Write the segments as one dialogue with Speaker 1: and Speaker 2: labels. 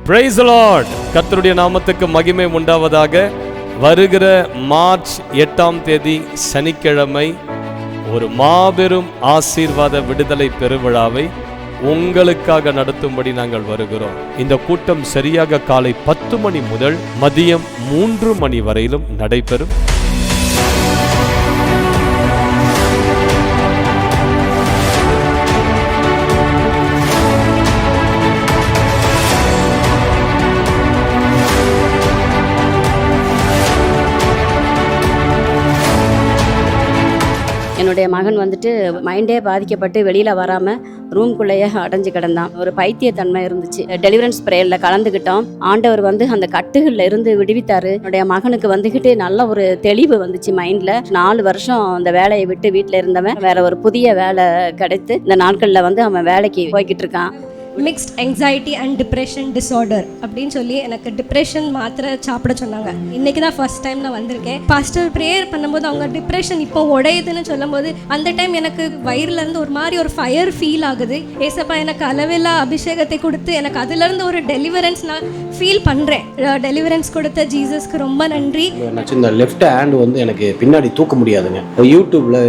Speaker 1: Praise the Lord. கர்த்தருடைய நாமத்துக்கு மகிமை உண்டாவதாக. வருகிற மார்ச் 8ஆம் தேதி சனிக்கிழமை ஒரு மாபெரும் ஆசீர்வாத விடுதலை பெருவிழாவை உங்களுக்காக நடத்தும்படி நாங்கள் வருகிறோம். இந்த கூட்டம் சரியாக காலை 10 மணி முதல் மதியம் 3 மணி வரையிலும் நடைபெறும்.
Speaker 2: என்னுடைய மகன் வந்துட்டு மைண்டே பாதிக்கப்பட்டு வெளியில் வராமல் ரூம்குள்ளேயே அடைஞ்சு கிடந்தான். ஒரு பைத்தியத்தன்மை இருந்துச்சு. டெலிவரன்ஸ் ப்ரேயரில் கலந்துக்கிட்டோம். ஆண்டவர் அந்த கட்டுகளில் இருந்து விடுவித்தார். என்னுடைய மகனுக்கு வந்துக்கிட்டு நல்ல ஒரு தெளிவு வந்துச்சு மைண்டில். 4 வருஷம் அந்த வேலையை விட்டு வீட்டில் இருந்தவன் வேற ஒரு புதிய வேலை கிடைத்து இந்த நாட்களில் அவன் வேலைக்கு போய்கிட்டு இருக்கான்.
Speaker 3: Mixed anxiety and depression disorder அப்படின்னு சொல்லி எனக்கு டிப்ரெஷன் மாத்திரை சாப்பிட சொன்னாங்க. இன்றைக்கி தான் ஃபர்ஸ்ட் டைம் நான் வந்திருக்கேன். பாஸ்டர் ப்ரேயர் பண்ணும்போது அவங்க டிப்ரெஷன் இப்போ உடையுதுன்னு சொல்லும் போது அந்த டைம் எனக்கு வயிறுலேருந்து ஒரு மாதிரி ஒரு ஃபயர் ஃபீல் ஆகுது. ஏசப்பா எனக்கு அளவில்லா அபிஷேகத்தை கொடுத்து எனக்கு அதுலேருந்து ஒரு டெலிவரன்ஸ் நான் ஃபீல் பண்ணுறேன். டெலிவரன்ஸ் கொடுத்த ஜீசஸ்க்கு ரொம்ப நன்றி.
Speaker 4: இந்த லெஃப்ட் ஹேண்ட் எனக்கு பின்னாடி தூக்க முடியாதுங்க. யூடியூப்ல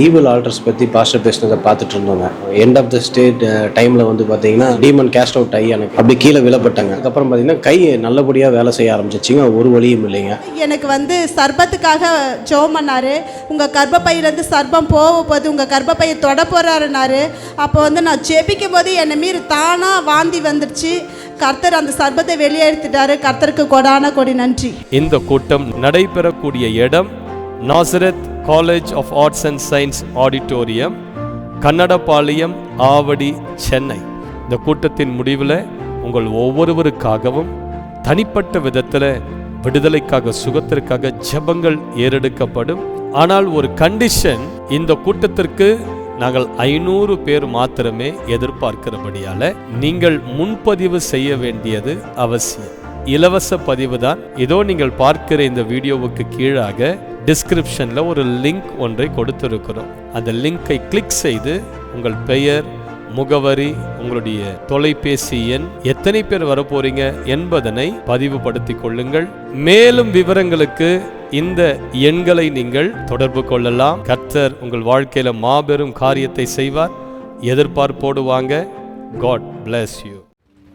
Speaker 4: ஈவில் ஆல்டர்ஸ் பற்றி பாஸ்டர் பேசினதை பார்த்துட்டு இருந்தோங்க. எண்ட் ஆஃப் த ஸ்டேட் டைமில் பார்த்தீங்கன்னா டீமன் கேஸ்ட் அவுட் ஆகி எனக்கு அப்படி கீழே விழப்பட்டாங்க. அதுக்கப்புறம் பார்த்தீங்கன்னா கை நல்லபடியாக வேலை செய்ய ஆரம்பிச்சிச்சிங்க. ஒரு வழியும் இல்லைங்க.
Speaker 5: எனக்கு சர்பத்துக்காக ஜெபம் பண்ணாரு. உங்கள் கர்ப்பப்பையிலேருந்து சர்பம் போது உங்கள் கர்ப்பப்பையை தொட போகிறாருனாரு. அப்போ நான் ஜெபிக்கும் போது என்னை மீறி தானாக வாந்தி வந்துடுச்சு. கர்த்தர் அந்த சர்பத்தை வெளியேற்றிட்டாரு. கர்த்தருக்கு கொடான கொடி நன்றி. இந்த
Speaker 1: கூட்டம் நடைபெறக்கூடிய இடம் Nazareth college of arts and science auditorium, Kannadapalayam, Avadi, Chennai. இந்த கூட்டத்தின் முடிவில் உங்கள் ஒவ்வொருவருக்காகவும் தனிப்பட்ட விதத்தில் விடுதலைக்காக, சுகத்திற்காக ஜெபங்கள் ஏறெடுக்கப்படும். ஆனால் ஒரு கண்டிஷன், இந்த கூட்டத்திற்கு நாங்கள் 500 பேர் மாத்திரமே எதிர்பார்க்கிறபடியால் நீங்கள் முன்பதிவு செய்ய வேண்டியது அவசியம். இலவச பதிவு தான். இதோ நீங்கள் பார்க்கிற இந்த வீடியோவுக்கு கீழாக டிஸ்கிரிப்ஷனில் ஒரு லிங்க் ஒன்றை கொடுத்திருக்கிறோம். அந்த லிங்கை கிளிக் செய்து உங்கள் பெயர், முகவரி, உங்களுடைய தொலைபேசி எண், எத்தனை பேர் வரப்போறீங்க என்பதனை பதிவுபடுத்திக் கொள்ளுங்கள். மேலும் விவரங்களுக்கு இந்த எண்களை நீங்கள் தொடர்பு கொள்ளலாம். கர்த்தர் உங்கள் வாழ்க்கையில மாபெரும் காரியத்தை செய்வார். எதிர்பார்ப்போடு வாங்க. God bless you.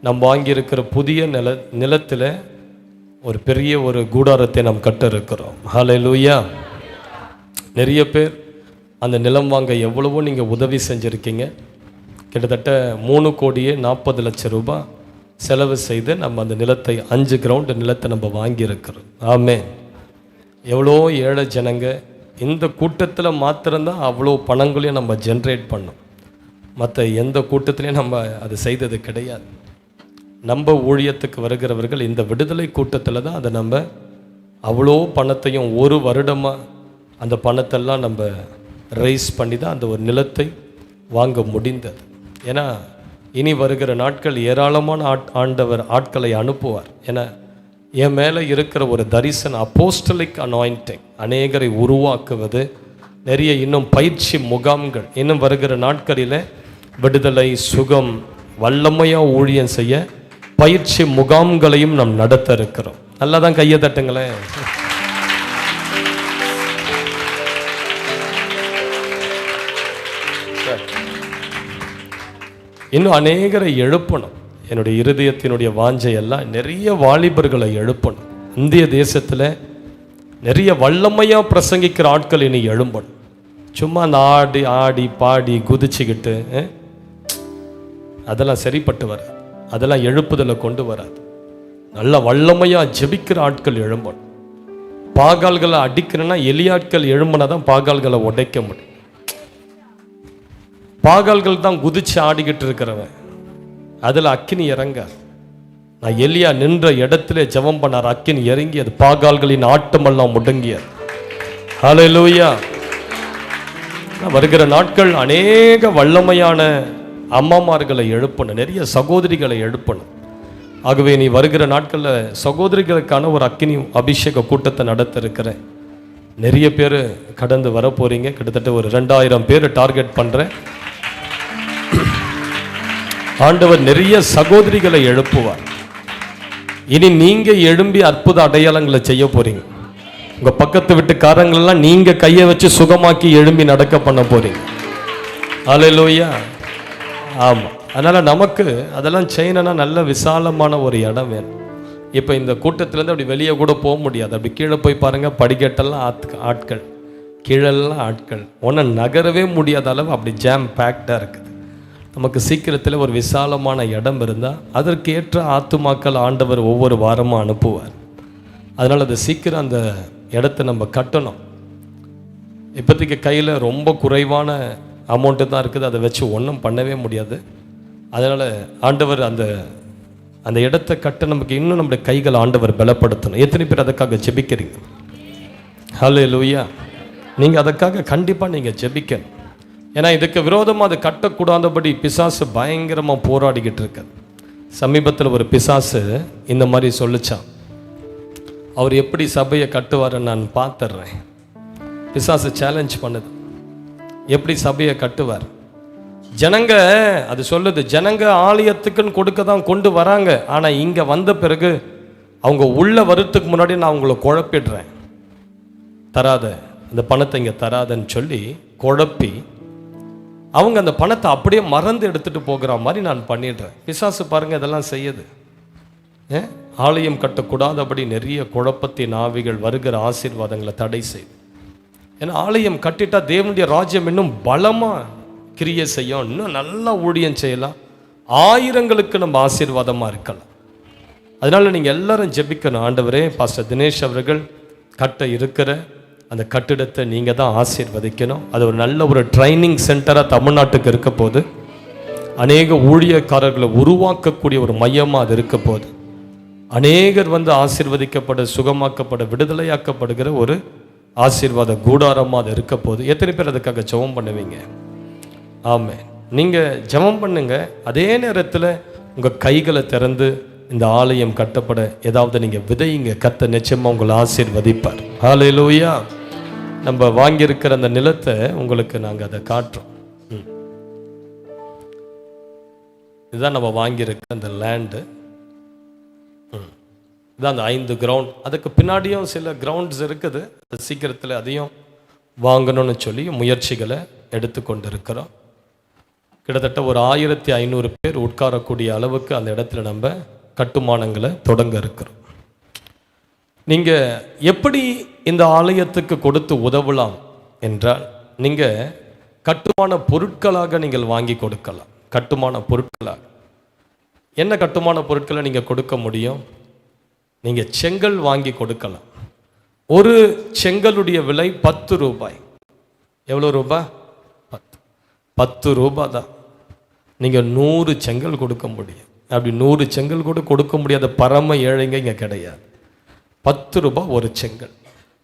Speaker 1: நாம் வாங்கியிருக்கிற புதிய நிலத்தில் ஒரு பெரிய ஒரு கூடாரத்தை நாம் கட்ட இருக்கிறோம். ஹல்லேலூயா. நிறைய பேர் அந்த நிலம் வாங்க எவ்வளவோ நீங்கள் உதவி செஞ்சுருக்கீங்க. கிட்டத்தட்ட 3,40,00,000 ரூபாய் செலவு செய்து நம்ம அந்த நிலத்தை 5 கிரவுண்ட் நிலத்தை நம்ம வாங்கியிருக்கிறோம். ஆமே. எவ்வளோ ஏழை ஜனங்க இந்த கூட்டத்தில் மாத்திரம்தான் அவ்வளோ பணங்களையும் நம்ம ஜென்ரேட் பண்ணோம். மற்ற எந்த கூட்டத்திலையும் நம்ம அது செய்தது கிடையாது. நம்ம ஊழியத்துக்கு வருகிறவர்கள் இந்த விடுதலை கூட்டத்தில் தான் அதை நம்ம அவ்வளோ பணத்தையும் 1 வருடமாக அந்த பணத்தெல்லாம் நம்ம ரைஸ் பண்ணி தான் அந்த ஒரு நிலத்தை வாங்க முடிந்தது. ஏன்னா இனி வருகிற நாட்கள் ஏராளமான ஆண்டவர் ஆட்களை அனுப்புவார். ஏன்னா என் மேலே இருக்கிற ஒரு தரிசன அப்போஸ்டலிக் அனாயிண்டிங், அநேகரை உருவாக்குவது, நிறைய இன்னும் பயிற்சி முகாம்கள், இன்னும் வருகிற நாட்களில் விடுதலை, சுகம், வல்லமையாக ஊழியம் செய்ய பயிற்சி முகாம்களையும் நாம் நடத்த இருக்கிறோம். நல்லா தான் கையை தட்டுங்களேன். இன்னும் அநேகரை எழுப்பணும். என்னுடைய இருதயத்தினுடைய வாஞ்சையெல்லாம் நிறைய வாலிபர்களை எழுப்பணும். இந்திய தேசத்தில் நிறைய வல்லமையாக பிரசங்கிக்கிற ஆட்கள் இனி எழும்பணும். சும்மா அந்த ஆடி பாடி குதிச்சுக்கிட்டு அதெல்லாம் சரிப்பட்டு வராது. அதெல்லாம் எழுப்புதலை கொண்டு வராது. நல்ல வல்லமையாக ஜெபிக்கிற ஆட்கள் எழும்பணும். பாகால்களை அடிக்கிறேன்னா எலியாட்கள் எழும்பினா தான் பாகால்களை உடைக்க முடியும். பாகால்கள் தான் குதிச்சு ஆடிக்கிட்டு இருக்கிறவன், அதில் அக்கினி இறங்க. நான் எலியா நின்ற இடத்துல ஜெபம் பண்ணார், அக்கினி இறங்கி அது பாகால்களின் ஆட்டமெல்லாம் முடங்கியது. ஹல்லேலூயா. வருகிற நாட்கள் அநேக வல்லமையான அம்மாமார்களை எழுப்பணும், நிறைய சகோதரிகளை எழுப்பணும். ஆகவே நீ வருகிற நாட்களில் சகோதரிகளுக்கான ஒரு அக்கினி அபிஷேக கூட்டத்தை நடத்த இருக்கிறேன். நிறைய பேர் கடந்து வர போறீங்க. கிட்டத்தட்ட ஒரு 2000 பேர் டார்கெட் பண்ணுறேன். ஆண்டவர் நிறைய சகோதரிகளை எழுப்புவார். இனி நீங்க எழும்பி அற்புத அடையாளங்களை செய்ய போறீங்க. உங்க பக்கத்து வீட்டுக்காரங்களெல்லாம் நீங்க கையை வச்சு சுகமாக்கி எழும்பி நடக்க பண்ண போறீங்க. அல்லேலூயா. ஆமா, அதனால நமக்கு அதெல்லாம் செய்யணும்னா நல்ல விசாலமான ஒரு இடம் வேணும். இப்போ இந்த கூட்டத்திலேருந்து அப்படி வெளியே கூட போக முடியாது. அப்படி கீழே போய் பாருங்க, படிக்கட்டெல்லாம் ஆட்கள், கீழெல்லாம் ஆட்கள், ஒன்றும் நகரவே முடியாத அளவு அப்படி ஜாம் பேக்டாக இருக்குது. நமக்கு சீக்கிரத்தில் ஒரு விசாலமான இடம் இருந்தால் அதற்கு ஏற்ற ஆத்துமாக்கள் ஆண்டவர் ஒவ்வொரு வாரமும் அனுப்புவார். அதனால் அது சீக்கிரம் அந்த இடத்த நம்ம கட்டணும். இப்போதைக்கு கையில் ரொம்ப குறைவான அமௌண்ட்டு தான் இருக்குது, அதை வச்சு ஒன்றும் பண்ணவே முடியாது. அதனால் ஆண்டவர் அந்த இடத்த கட்ட நமக்கு இன்னும் நம்முடைய கைகள் ஆண்டவர் பலப்படுத்தணும். எத்தனை பேர் அதுக்காக ஜெபிக்கிறீங்க? ஹல்லேலூயா. நீங்கள் அதுக்காக கண்டிப்பாக நீங்கள் ஜெபிக்கணும். ஏன்னா இதுக்கு விரோதமாக அதை கட்டக்கூடாதபடி பிசாசு பயங்கரமாக போராடிக்கிட்டு இருக்காது. சமீபத்தில் ஒரு பிசாசு இந்த மாதிரி சொல்லிச்சான், அவர் எப்படி சபையை கட்டுவார்ன்னு நான் பார்த்துட்றேன். பிசாசு சேலஞ்ச் பண்ணுது, எப்படி சபையை கட்டுவார். ஜனங்க அது சொல்லுது, ஜனங்க ஆலயத்துக்குன்னு கொடுக்க தான் கொண்டு வராங்க, ஆனால் இங்கே வந்த பிறகு அவங்க உள்ள வரத்துக்கு முன்னாடி நான் அவங்கள குழப்பிடுறேன். தராத இந்த பணத்தை இங்கே தராதன்னு சொல்லி குழப்பி அவங்க அந்த பணத்தை அப்படியே மறந்து எடுத்துகிட்டு போகிற மாதிரி நான் பண்ணிடுறேன். பிசாசு பாருங்கள் இதெல்லாம் செய்யுது. ஆலயம் கட்டக்கூடாதபடி நிறைய குழப்பத்தின் ஆவிகள் வருகிற ஆசீர்வாதங்களை தடை செய்யுது. ஏன்னா ஆலயம் கட்டிட்டா தேவனுடைய ராஜ்யம் இன்னும் பலமாக கிரியை செய்யும், இன்னும் நல்லா ஊழியம் செய்யலாம், ஆயிரங்களுக்கு நம்ம ஆசீர்வாதமாக இருக்கலாம். அதனால் நீங்கள் எல்லாரும் ஜெபிக்கணும், ஆண்டவரே பாஸ்டர் தினேஷ் அவர்கள் கட்ட இருக்கிற அந்த கட்டிடத்தை நீங்கள் தான் ஆசீர்வதிக்கணும். அது ஒரு நல்ல ஒரு ட்ரைனிங் சென்டராக தமிழ்நாட்டுக்கு இருக்க போது, அநேக ஊழியக்காரர்களை உருவாக்கக்கூடிய ஒரு மையமாக அது இருக்க போது, அநேகர் வந்து ஆசீர்வதிக்கப்பட, சுகமாக்கப்பட, விடுதலையாக்கப்படுகிற ஒரு ஆசீர்வாத கூடாரமாக அது இருக்க போது. எத்தனை பேர் அதுக்காக ஜெபம் பண்ணுவீங்க? ஆமென். நீங்கள் ஜெபம் பண்ணுங்க. அதே நேரத்தில் உங்கள் கைகளை திறந்து இந்த ஆலயம் கட்டப்பட ஏதாவது நீங்கள் விதையுங்க. கர்த்தர் நிச்சயமாக உங்களை ஆசீர்வதிப்பார். ஹல்லேலூயா. நம்ம வாங்கியிருக்கிற அந்த நிலத்தை உங்களுக்கு நாங்கள் அதை காட்டுறோம். இதுதான் நம்ம வாங்கியிருக்கிற அந்த லேண்டு. இதுதான் அந்த 5 கிரவுண்ட். அதுக்கு பின்னாடியும் சில கிரவுண்ட்ஸ் இருக்குது. அது சீக்கிரத்தில் அதையும் வாங்கணும்னு சொல்லி முயற்சிகளை எடுத்துக்கொண்டு இருக்கிறோம். கிட்டத்தட்ட ஒரு 1500 பேர் உட்காரக்கூடிய அளவுக்கு அந்த இடத்துல நம்ம கட்டுமானங்களை தொடங்க இருக்கிறோம். நீங்கள் எப்படி இந்த ஆலயத்துக்கு கொடுத்து உதவலாம் என்றால், நீங்கள் கட்டுமான பொருட்களாக நீங்கள் வாங்கி கொடுக்கலாம். கட்டுமான பொருட்களாக என்ன கட்டுமான பொருட்களை நீங்கள் கொடுக்க முடியும்? நீங்கள் செங்கல் வாங்கி கொடுக்கலாம். ஒரு செங்கலுடைய விலை 10 ரூபாய். எவ்வளோ ரூபாய்? 10 ரூபாய் தான். நீங்கள் 100 செங்கல் கொடுக்க முடியும். அப்படி 100 செங்கல் கூட கொடுக்க முடியாத பரம ஏழைங்க இங்கே கிடையாது. 10 ரூபாய் ஒரு செங்கல்.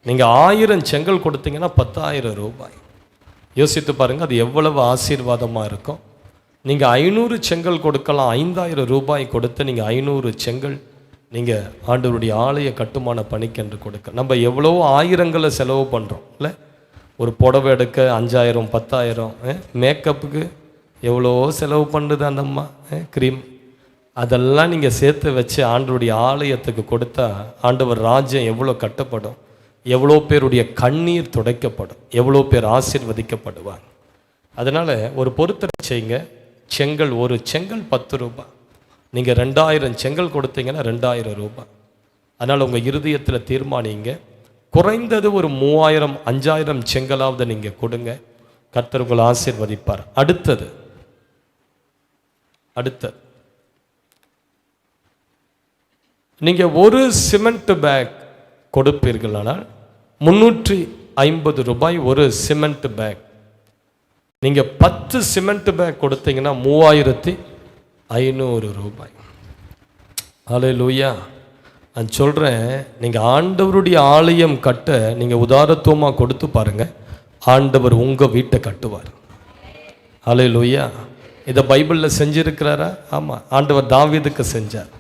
Speaker 1: நீங்கள் 1000 செங்கல் கொடுத்தீங்கன்னா 10,000 ரூபாய். யோசித்து பாருங்கள், அது எவ்வளவு ஆசீர்வாதமாக இருக்கும். நீங்கள் 500 செங்கல் கொடுக்கலாம். 5,000 ரூபாய் கொடுத்து நீங்கள் 500 செங்கல் நீங்கள் ஆண்டவருடைய ஆலய கட்டுமான பணிக்கு என்று கொடுக்க. நம்ம எவ்வளோ ஆயிரங்களை செலவு பண்ணுறோம் இல்லை? ஒரு புடவை எடுக்க 5,000 10,000, மேக்கப்புக்கு எவ்வளோ செலவு பண்ணுது அந்த அம்மா, க்ரீம், அதெல்லாம் நீங்கள் சேர்த்து வச்சு ஆண்டவருடைய ஆலயத்துக்கு கொடுத்தா ஆண்டவர் ராஜ்யம் எவ்வளோ கட்டப்படும், எவ்வளோ பேருடைய கண்ணீர் துடைக்கப்படும், எவ்வளோ பேர் ஆசீர்வதிக்கப்படுவாங்க. அதனால் ஒரு பொருத்தனை செய்யுங்க. செங்கல், ஒரு செங்கல் 10 ரூபாய். நீங்கள் 2000 செங்கல் கொடுத்தீங்கன்னா 2000 ரூபாய். அதனால் உங்கள் இருதயத்தில் தீர்மானிங்க, குறைந்தது ஒரு 3000 5000 செங்கலாவது நீங்கள் கொடுங்க. கர்த்தர் உங்களை ஆசீர்வதிப்பார். அடுத்தது நீங்கள் ஒரு சிமெண்ட் பேக் கொடுப்பீர்களானால் 350 ரூபாய் ஒரு சிமெண்ட் பேக். நீங்கள் 10 சிமெண்ட் பேக் கொடுத்தீங்கன்னா 3500 ரூபாய். ஹல்லேலூயா. நான் சொல்கிறேன், நீங்கள் ஆண்டவருடைய ஆலயம் கட்ட நீங்கள் உதாரத்துவமாக கொடுத்து பாருங்கள், ஆண்டவர் உங்கள் வீட்டை கட்டுவார். ஹல்லேலூயா. இதை பைபிளில் செஞ்சிருக்கிறாரா? ஆமாம், ஆண்டவர் தாவீதுக்கு செஞ்சார்.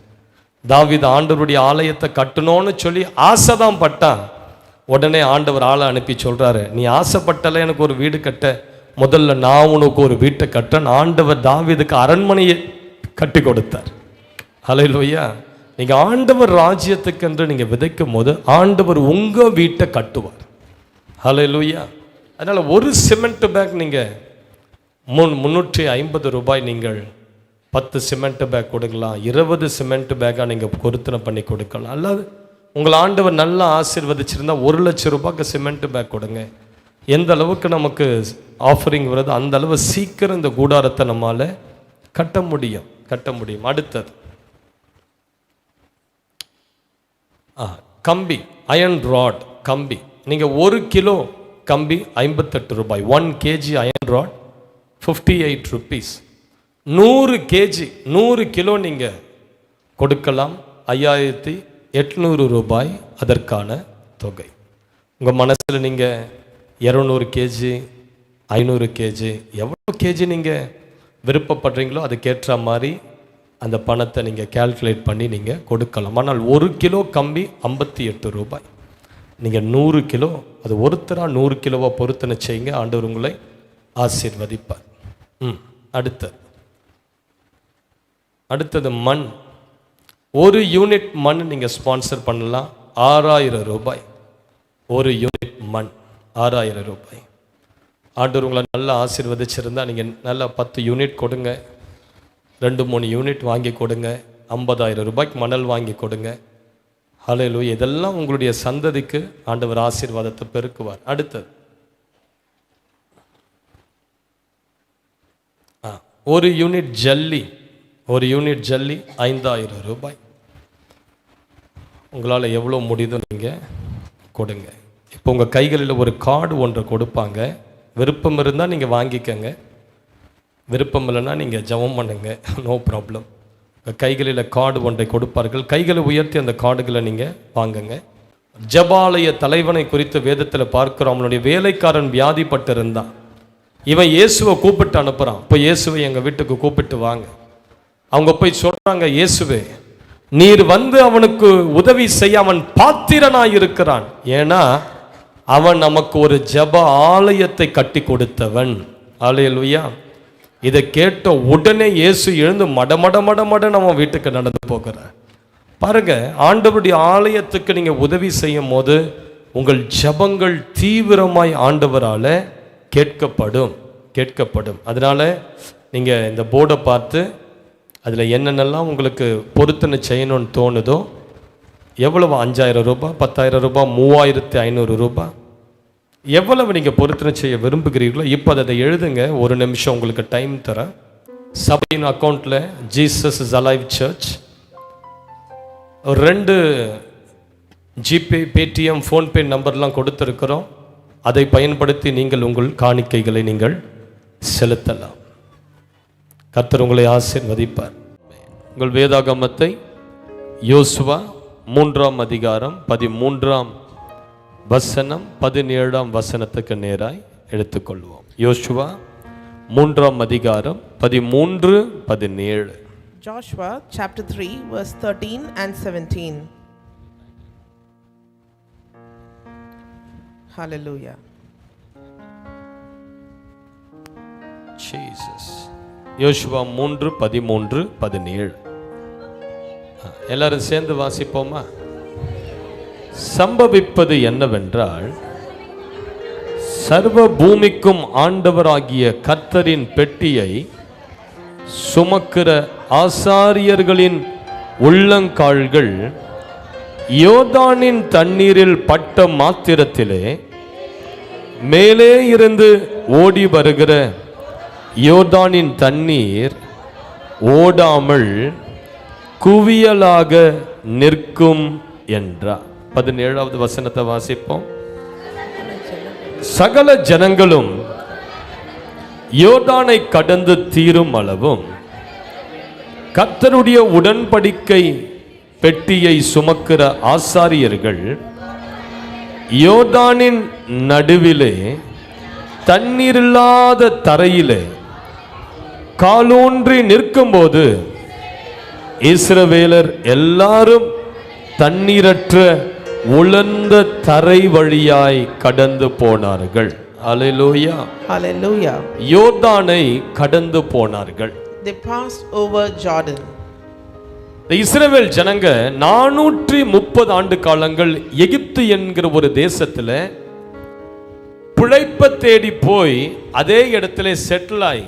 Speaker 1: தாவீது ஆண்டவருடைய ஆலயத்தை கட்டணும்னு சொல்லி ஆசை தான் பட்டான். உடனே ஆண்டவர் ஆளை அனுப்பி சொல்கிறாரு, நீ ஆசைப்பட்டல எனக்கு ஒரு வீடு கட்ட, முதல்ல நான் உனக்கு ஒரு வீட்டை கட்டேன். ஆண்டவர் தாவீதுக்கு அரண்மனையை கட்டி கொடுத்தார். ஹல்லேலூயா. நீங்கள் ஆண்டவர் ராஜ்யத்துக்கென்று நீங்கள் விதைக்கும் போது ஆண்டவர் உங்கள் வீட்டை கட்டுவார். ஹல்லேலூயா. அதனால் ஒரு சிமெண்ட் பேக் நீங்கள் 350 ரூபாய் நீங்கள் 10 சிமெண்ட் பேக் கொடுக்கலாம், 20 சிமெண்ட் பேக்காக நீங்கள் பொருத்தனை பண்ணி கொடுக்கலாம். அல்லது உங்கள் ஆண்டவர் நல்லா ஆசீர்வதிச்சிருந்தா 1 லட்சம் ரூபாய்க்கு சிமெண்ட் பேக் கொடுங்க. எந்த அளவுக்கு நமக்கு ஆஃபரிங் வருது அந்த அளவு சீக்கிரம் இந்த கூடாரத்தை நம்மால் கட்ட முடியும். அடுத்தது கம்பி, அயன் ராட் கம்பி. நீங்கள் 1 கிலோ கம்பி 58 ரூபாய். 1 KG iron rod 58 rupees. 100 kilo நீங்கள் கொடுக்கலாம். 5800 ரூபாய் அதற்கான தொகை. உங்கள் மனசில் நீங்கள் 200 கேஜி 500 கேஜி எவ்வளோ கேஜி நீங்கள் விருப்பப்படுறீங்களோ அதுக்கேற்ற மாதிரி அந்த பணத்தை நீங்கள் கேல்குலேட் பண்ணி நீங்கள் கொடுக்கலாம். ஆனால் 1 கிலோ கம்பி 58 ரூபாய். நீங்கள் 100 கிலோ, அது ஒருத்தராக 100 கிலோவை பொருத்தனை செய்யுங்க, ஆண்டவர் உங்களை ஆசீர்வதிப்பார். அடுத்தது மண். 1 யூனிட் மண் நீங்கள் ஸ்பான்சர் பண்ணலாம். 6000 ரூபாய். 1 யூனிட் மண் 6000 ரூபாய். ஆண்டவர் உங்களை நல்லா ஆசீர்வதிச்சிருந்தால் நீங்கள் நல்லா 10 யூனிட் கொடுங்க, 2-3 யூனிட் வாங்கி கொடுங்க, 50,000 ரூபாய்க்கு மணல் வாங்கி கொடுங்க. ஹல்லேலூயா. இதெல்லாம் உங்களுடைய சந்ததிக்கு ஆண்டவர் ஆசீர்வாதத்தை பெருக்குவார். அடுத்தது 1 யூனிட் ஜல்லி. 1 யூனிட் ஜல்லி 5000 ரூபாய். உங்களால் எவ்வளோ முடியுதோ நீங்கள் கொடுங்க. இப்போ உங்கள் கைகளில் ஒரு கார்டு ஒன்றை கொடுப்பாங்க. விருப்பம் இருந்தால் நீங்கள் வாங்கிக்கங்க, விருப்பம் இல்லைன்னா நீங்கள் ஜெபம் பண்ணுங்க, நோ ப்ராப்ளம். கைகளில் கார்டு ஒன்றை கொடுப்பார்கள். கைகளை உயர்த்தி அந்த கார்டுகளை நீங்கள் வாங்குங்க. ஜபாலய தலைவனை குறித்து வேதத்தில் பார்க்கிறோம். அவனுடைய வேலைக்காரன் வியாதிப்பட்டு இருந்தான். இவன் இயேசுவை கூப்பிட்டு அனுப்புகிறான். இப்போ இயேசுவை எங்கள் வீட்டுக்கு கூப்பிட்டு வாங்க. அவங்க போய் சொல்கிறாங்க, இயேசுவே நீர் வந்து அவனுக்கு உதவி செய்ய அவன் பாத்திரனாய் இருக்கிறான். ஏன்னா அவன் நமக்கு ஒரு ஜப ஆலயத்தை கட்டி கொடுத்தவன். அல்லேலூயா. இதை கேட்ட உடனே இயேசு எழுந்து மட நம்ம வீட்டுக்கு நடந்து போகிறார். பாருங்க, ஆண்டவருடைய ஆலயத்துக்கு நீங்கள் உதவி செய்யும் போது உங்கள் ஜபங்கள் தீவிரமாய் ஆண்டவரால் கேட்கப்படும். அதனால் நீங்கள் இந்த போர்டை பார்த்து அதில் என்னென்னலாம் உங்களுக்கு பொருத்தனை செய்யணும்னு தோணுதோ, எவ்வளவு 5000 ரூபாய், 10,000 ரூபாய், 3500 ரூபாய், எவ்வளவு நீங்கள் பொருத்தனை செய்ய விரும்புகிறீர்களோ இப்போ அதை எழுதுங்க. 1 நிமிஷம் உங்களுக்கு டைம் தரேன். சபையின் அக்கௌண்ட்டில் Jesus is alive church 2 GPay, Paytm, PhonePe நம்பர்லாம் கொடுத்துருக்கிறோம். அதை பயன்படுத்தி நீங்கள் உங்கள் காணிக்கைகளை நீங்கள் செலுத்தலாம். கர்த்தர் உங்களை ஆசீர்வதிப்பார். உங்கள் வேதாகமத்தை யோசுவா 3ஆம் அதிகாரம் 13ஆம் வசனம் 17ஆம் வசனத்துக்கு நேராய் எடுத்துக்கொள்வோம். யோசுவா 3ஆம் அதிகாரம் 13, 17.
Speaker 6: Joshua chapter 3 verse 13 and 17. Hallelujah.
Speaker 1: Jesus. யோசுவா 3, 13, 17. எல்லாரும் சேர்ந்து வாசிப்போமா? சம்பவிப்பது என்னவென்றால், சர்வ பூமிக்கும் ஆண்டவராகிய கர்த்தரின் பெட்டியை சுமக்கிற ஆசாரியர்களின் உள்ளங்கால்கள் யோர்தானின் தண்ணீரில் பட்ட மாத்திரத்திலே மேலே இருந்து ஓடி வருகிற யோர்தானின் தண்ணீர் ஓடாமல் குவியலாக நிற்கும் என்றார். 17வது வசனத்தை வாசிப்போம். சகல ஜனங்களும் யோர்தானை கடந்து தீரும் அளவும் கர்த்தருடைய உடன்படிக்கை பெட்டியை சுமக்கிற ஆசாரியர்கள் யோர்தானின் நடுவிலே தண்ணீரில்லாத தரையிலே காலூன்றி நிற்கும்போது இஸ்ரவேலர் எல்லாரும் தண்ணீரற்ற உலர்ந்த தரை வழியாய் கடந்து போனார்கள். அல்லேலூயா,
Speaker 6: Hallelujah.
Speaker 1: யோர்தானை கடந்து போனார்கள்.
Speaker 6: They passed over Jordan.
Speaker 1: இந்த இஸ்ரவேல் ஜனங்க 430 ஆண்டு காலங்கள் எகிப்து என்கிற ஒரு தேசத்துல பிழைப்ப தேடி போய் அதே இடத்துல செட்டில் ஆகி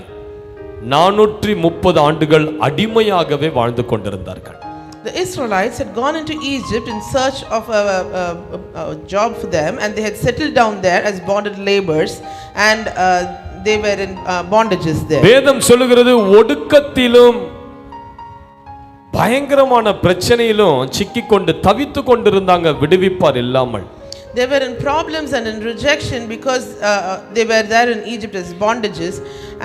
Speaker 1: 430 ஆண்டுகள் அடிமையாகவே வாழ்ந்து கொண்டிருந்தார்கள்.
Speaker 6: The Israelites had gone into Egypt in search of a job for them, and they had settled down there as bonded laborers, and they were in bondages there.
Speaker 1: வேதம் சொல்லுகிறது ஒடுக்கத்திலும் பயங்கரமான பிரச்சனையிலும் சிக்கிக்கொண்டு தவித்து கொண்டிருந்தாங்க, விடுவிப்பார் இல்லாமல்.
Speaker 6: They were in problems and in rejection because they were there in Egypt as bondages,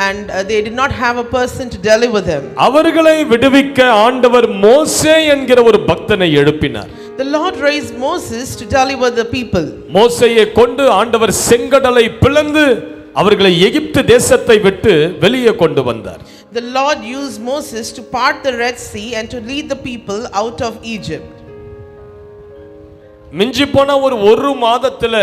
Speaker 6: and they did not have a person to deliver them.
Speaker 1: அவர்களை விடுவிக்க ஆண்டவர் மோசே என்கிற ஒரு பக்தனை எழுப்பினார்.
Speaker 6: The Lord raised Moses to deliver the people.
Speaker 1: மோசேயை கொண்டு ஆண்டவர் செங்கடலை பிளந்து அவர்களை எகிப்து தேசத்தை விட்டு வெளியே கொண்டு வந்தார்.
Speaker 6: The Lord used Moses to part the Red Sea and to lead the people out of Egypt.
Speaker 1: மிஞ்சி போன ஒரு மாதத்துல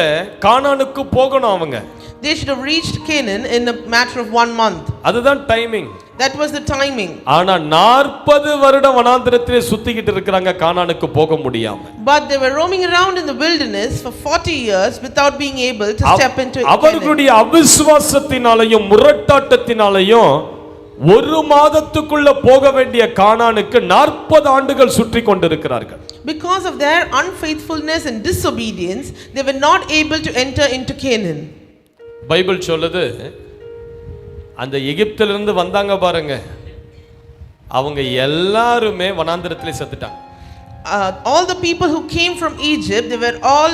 Speaker 1: கானானுக்கு போகணும் அவங்க.
Speaker 6: They should have reached Canaan in a matter of 1 month.
Speaker 1: அதுதான் timing.
Speaker 6: That was the timing.
Speaker 1: ஆனா 40 வருடம் வனாந்திரத்திலே சுத்திக்கிட்டு இருக்காங்க கானானுக்கு போக முடியாம.
Speaker 6: But they were roaming around in the wilderness for 40 years without being able to step into Canaan.
Speaker 1: அவர்களுடைய அவிசுவாசத்தினாலயும் முரட்டாட்டத்தினாலயும் ஒரு மாதத்துக்குள்ள போக வேண்டிய கானானுக்கு 40 ஆண்டுகள் சுற்றி கொண்டிருக்கிறார்கள்.
Speaker 6: Because of their unfaithfulness and disobedience, they were not able to enter into Canaan.
Speaker 1: Bible சொல்லுது, அந்த எகிப்திலிருந்து வந்தாங்க பாருங்க, அவங்க எல்லாருமே வனாந்திரத்திலே செத்துட்டாங்க.
Speaker 6: All the people who came from Egypt, they were all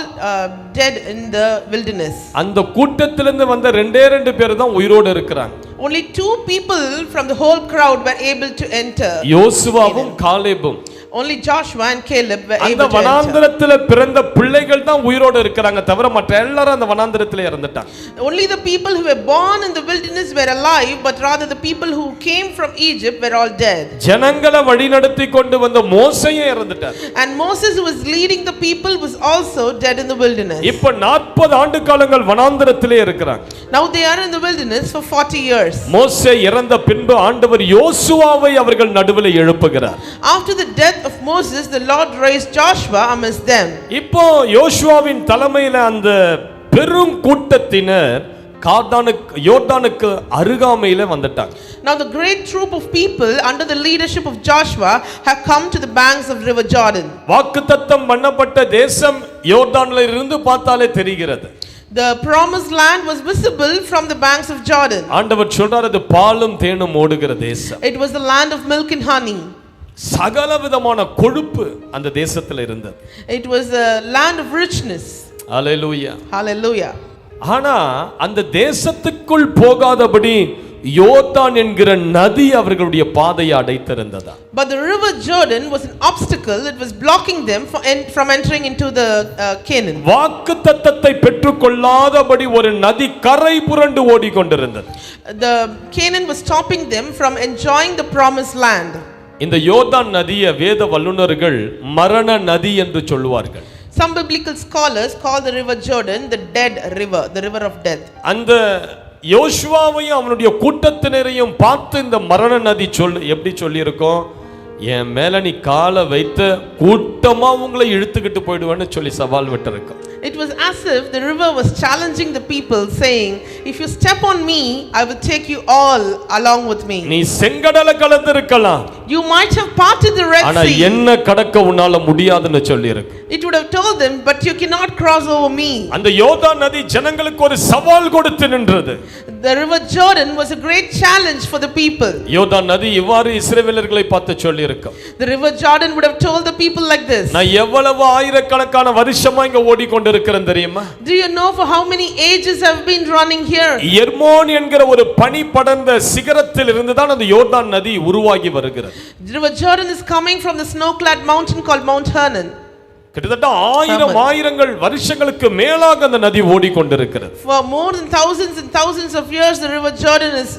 Speaker 6: dead in the wilderness.
Speaker 1: அந்த கூட்டத்திலிருந்து வந்த 2 பேர் தான் உயிரோடு இருக்கிறாங்க.
Speaker 6: Only 2 people from the whole crowd were able to enter.
Speaker 1: யோசுவாவும் காலேபும்.
Speaker 6: Only Joshua and Caleb were
Speaker 1: அந்த
Speaker 6: able to enter.
Speaker 1: வனாந்திரத்திலே பிறந்த பிள்ளைகள் தான் உயிரோடு இருக்கிறாங்க, தவிர மற்ற எல்லாரும் அந்த வனாந்திரத்திலே இறந்துட்டாங்க.
Speaker 6: Only the people who were born in the wilderness were alive, but rather the people who came from Egypt were all dead.
Speaker 1: ஜனங்களை வழிநடத்தி கொண்டு வந்த மோசேயும் இறந்துட்டார்.
Speaker 6: And Moses, who was leading the people, was also dead in the wilderness.
Speaker 1: இப்ப 40 ஆண்டு காலங்கள் வனாந்திரத்திலே இருக்கிறாங்க.
Speaker 6: Now they are in the wilderness for 40 years.
Speaker 1: மோசே இறந்த பின்பு ஆண்டவர் யோசுவாவை அவர்கள் நடுவில் எழுப்புகிறார்.
Speaker 6: After the death of Moses, the Lord raised Joshua amidst them.
Speaker 1: இப்போ யோசுவாவின் தலைமையில அந்த பெரும் கூட்டத்தினர் யோர்தானுக்கு அருகாமையில வந்துட்டாங்க.
Speaker 6: Now the great troop of people under the leadership of Joshua have come to the banks of river Jordan.
Speaker 1: வாக்குத்தத்தம் பண்ணப்பட்ட தேசம் யோர்தான்ல இருந்து பார்த்தாலே தெரிகிறது.
Speaker 6: The promised land was visible from the banks of Jordan.
Speaker 1: ஆண்டவர் சொல்றார், அது பாலும் தேனும் ஓடுகிற தேசம்.
Speaker 6: It was the land of milk and honey.
Speaker 1: சகல விதமான கொழுப்பு அந்த தேசத்துல இருந்தது.
Speaker 6: It was a land of richness.
Speaker 1: Hallelujah.
Speaker 6: Hallelujah.
Speaker 1: ஆனா அந்த தேசத்துக்குள் போகாதபடி யோர்தான் என்கிற நதி அவர்களுடைய பாதையை அடைத்திருந்ததா.
Speaker 6: But the river Jordan was an obstacle. It was blocking them from entering into the Canaan.
Speaker 1: வாக்குத்தத்தத்தை பெற்றுக்கொள்ளாதபடி ஒரு நதி கரை புரண்டு ஓடிக்கொண்டிருந்தது.
Speaker 6: The Canaan was stopping them from enjoying the promised land.
Speaker 1: இந்த யோர்தான் நதியை வேத வல்லுனர்கள் மரண நதி என்று சொல்வார்கள்.
Speaker 6: Some biblical scholars call the river Jordan the dead river, the river of death.
Speaker 1: அந்த யோசுவாவையும் அவனுடைய கூட்டத்தினரையும் பார்த்து இந்த மரண நதி எப்படி சொல்லி இருக்கோம், என் மேல நீ காலை வைத்து கூட்டமா உங்களை இழுத்துக்கிட்டு போயிடுவேன்னு சொல்லி சவால் விட்டிருக்கோம்.
Speaker 6: It was as if the river was challenging the people, saying, if you step on me, I will take you all along with me.
Speaker 1: நீ செங்கடலை கடந்திருக்கலாம்,
Speaker 6: You might have parted the Red
Speaker 1: ஆனா
Speaker 6: Sea.
Speaker 1: என்ன கடக்க உன்னால முடியாதுன்னு சொல்லி இருக்கு.
Speaker 6: It would have told them, but you cannot cross over me.
Speaker 1: அந்த யோர்தான் நதி ஜனங்களுக்கு ஒரு சவால் கொடுத்து நின்றது.
Speaker 6: The river Jordan was a great challenge for the people.
Speaker 1: யோர்தான் நதி இவ்வாறு இஸ்ரவேலர்களை பார்த்து சொல்லி இருக்கு.
Speaker 6: The river Jordan would have told the people like this.
Speaker 1: நான் எவ்வளவு ஆயிரக்கணக்கான வருஷமா இங்க ஓடிக்கொண்டிருக்கிறேன் தெரியுமா?
Speaker 6: Do you know for how many ages I've been running here?
Speaker 1: Hermon என்கிற ஒரு பனி படர்ந்த சிகரத்தில் இருந்து தான் அந்த யோர்தான் நதி உருவாகி வருகிறது.
Speaker 6: The river Jordan is coming from the snow-clad mountain called Mount Hermon.
Speaker 1: கிட்டத்தட்ட ஆயிரங்கள் வருஷங்களுக்கு மேலாக அந்த நதி ஓடிக்கொண்டிருக்கிறது.
Speaker 6: For more than thousands and thousands of years the river Jordan is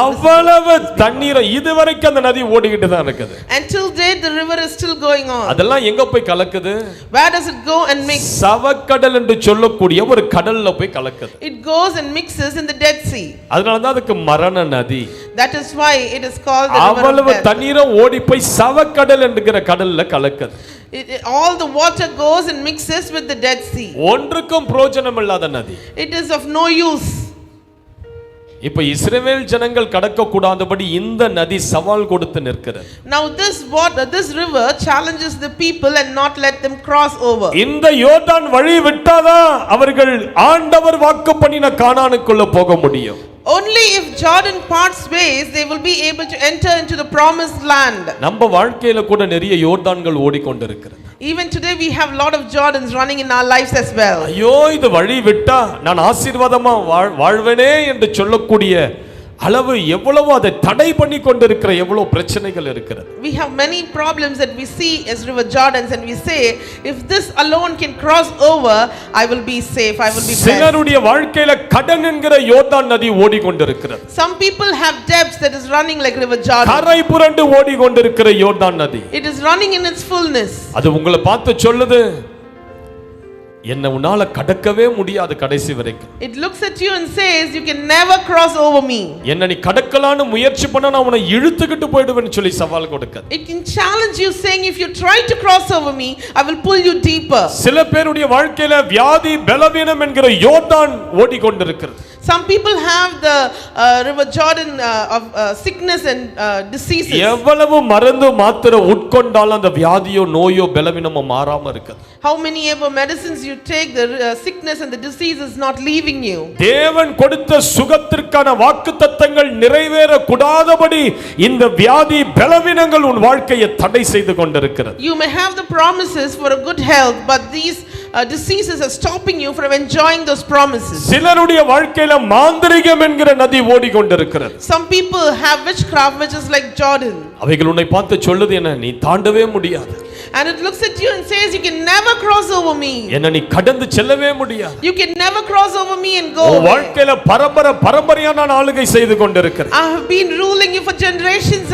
Speaker 1: அவ்வளவு தண்ணீர் இதுவரைக்கும் அந்த நதி ஓடிக்கிட்டு தான் இருக்குது.
Speaker 6: Until date the river is still going on.
Speaker 1: அதெல்லாம் எங்க போய் கலக்குது?
Speaker 6: Where does it go and mix?
Speaker 1: சவக்கடல் என்று சொல்லக்கூடிய ஒரு கடல்ல போய் கலக்குது.
Speaker 6: It goes and mixes in the Dead Sea.
Speaker 1: அதனால தான் அதுக்கு மரண நதி.
Speaker 6: That is why it is called the river of
Speaker 1: அவ்வளவு
Speaker 6: death.
Speaker 1: தண்ணீரும் ஓடி போய் சவக்கடல் என்கிற கடல்ல கலக்குது.
Speaker 6: All the water goes and mixes with the Dead Sea.
Speaker 1: ஒன்றுக்கும் பிரயோஜனம் இல்லாத நதி.
Speaker 6: It is of no use.
Speaker 1: இப்ப இஸ்ரவேல் ஜனங்கள் கடக்க கூடாதபடி இந்த நதி சவால் கொடுத்து நிற்கிறது.
Speaker 6: Now this river challenges the people and not let them cross over.
Speaker 1: இந்த யோர்தான் வழி விட்டாதான் அவர்கள் ஆண்டவர் வாக்கு பண்ணின கானானுக்குள்ள போக முடியும்.
Speaker 6: Only if Jordan parts ways they will be able to enter into the promised land.
Speaker 1: நம்ம வாழ்க்கையில கூட நிறைய யோர்தான்கள் ஓடிக்கொண்டிருக்கிறது.
Speaker 6: Even today we have a lot of Jordans running in our lives as well.
Speaker 1: ஐயோ இது வழி விட்டா நான் ஆசீர்வாதமா வாழ்வேனே என்று சொல்லக்கூடிய அளவு எவ்வளவு அதை தடை பண்ணி கொண்டிருக்கிற எவ்வளவு பிரச்சனைகள் இருக்கிறது.
Speaker 6: We have many problems that we see as river Jordans and we say if this alone can cross over I will be safe, I will be blessed.
Speaker 1: சிலருடைய வாழ்க்கையில கடன் என்கிற யோர்தான் நதி ஓடிக்கொண்டிருக்கிறது.
Speaker 6: Some people have debts that is running like river Jordan.
Speaker 1: கரை புரண்டு ஓடிக்கொண்டிருக்கிற யோர்தான் நதி.
Speaker 6: It is running in its fullness.
Speaker 1: அது உங்களை பார்த்து சொல்லுது என்ன உன்னால கடக்கவே முடியாது கடைசி வரைக்கும்.
Speaker 6: It looks at you and says you can never cross over me.
Speaker 1: என்ன நீ கடக்கலான்னு முயற்சி பண்ணா நான் உன்னை இழுத்துக்கிட்டு போய்டுவேன்னு சொல்லி சவால் கொடுக்குது.
Speaker 6: It can challenge you saying if you try to cross over me I will pull you deeper.
Speaker 1: சில பேருடைய வாழ்க்கையில வியாதி பலவீனம் என்கிற யோர்தான் ஓடிக்கொண்டிருக்கிறது.
Speaker 6: Some people have the river Jordan of sickness and diseases.
Speaker 1: எவ்வளவு மருந்து மாத்திரை உட்கொண்டாலும் அந்த வியாதியோ நோயோ பலவீனமோ மாறாம இருக்குது.
Speaker 6: How many ever medicines you take, the sickness and the disease is not leaving you.
Speaker 1: தேவன் கொடுத்த சுகத்திற்கான வாக்குத்தத்தங்கள் நிறைவேற கூடாதபடி இந்த வியாதி பலவீனங்கள் உன் வாழ்க்கையை தடை செய்து கொண்டிருக்கிறது.
Speaker 6: You may have the promises for a good health but these diseases are stopping you from enjoying those promises.
Speaker 1: சிலருடைய வாழ்க்கையில மாந்திரிகம் என்கிற நதி ஓடிக்கொண்டிருக்கிறது.
Speaker 6: Some people have witchcraft which is like Jordan.
Speaker 1: அவைகள் உன்னை பார்த்து சொல்லுது என்ன நீ தாண்டவே முடியாது.
Speaker 6: And it looks at you and says you can never cross over me.
Speaker 1: என்ன நீ கடந்து செல்லவே முடியாது.
Speaker 6: You can never cross over me and go.
Speaker 1: உன் வாழ்க்கையில பரம்பரையா நான் ஆளுகை செய்து கொண்டிருக்கிறேன்.
Speaker 6: I have been ruling you for generations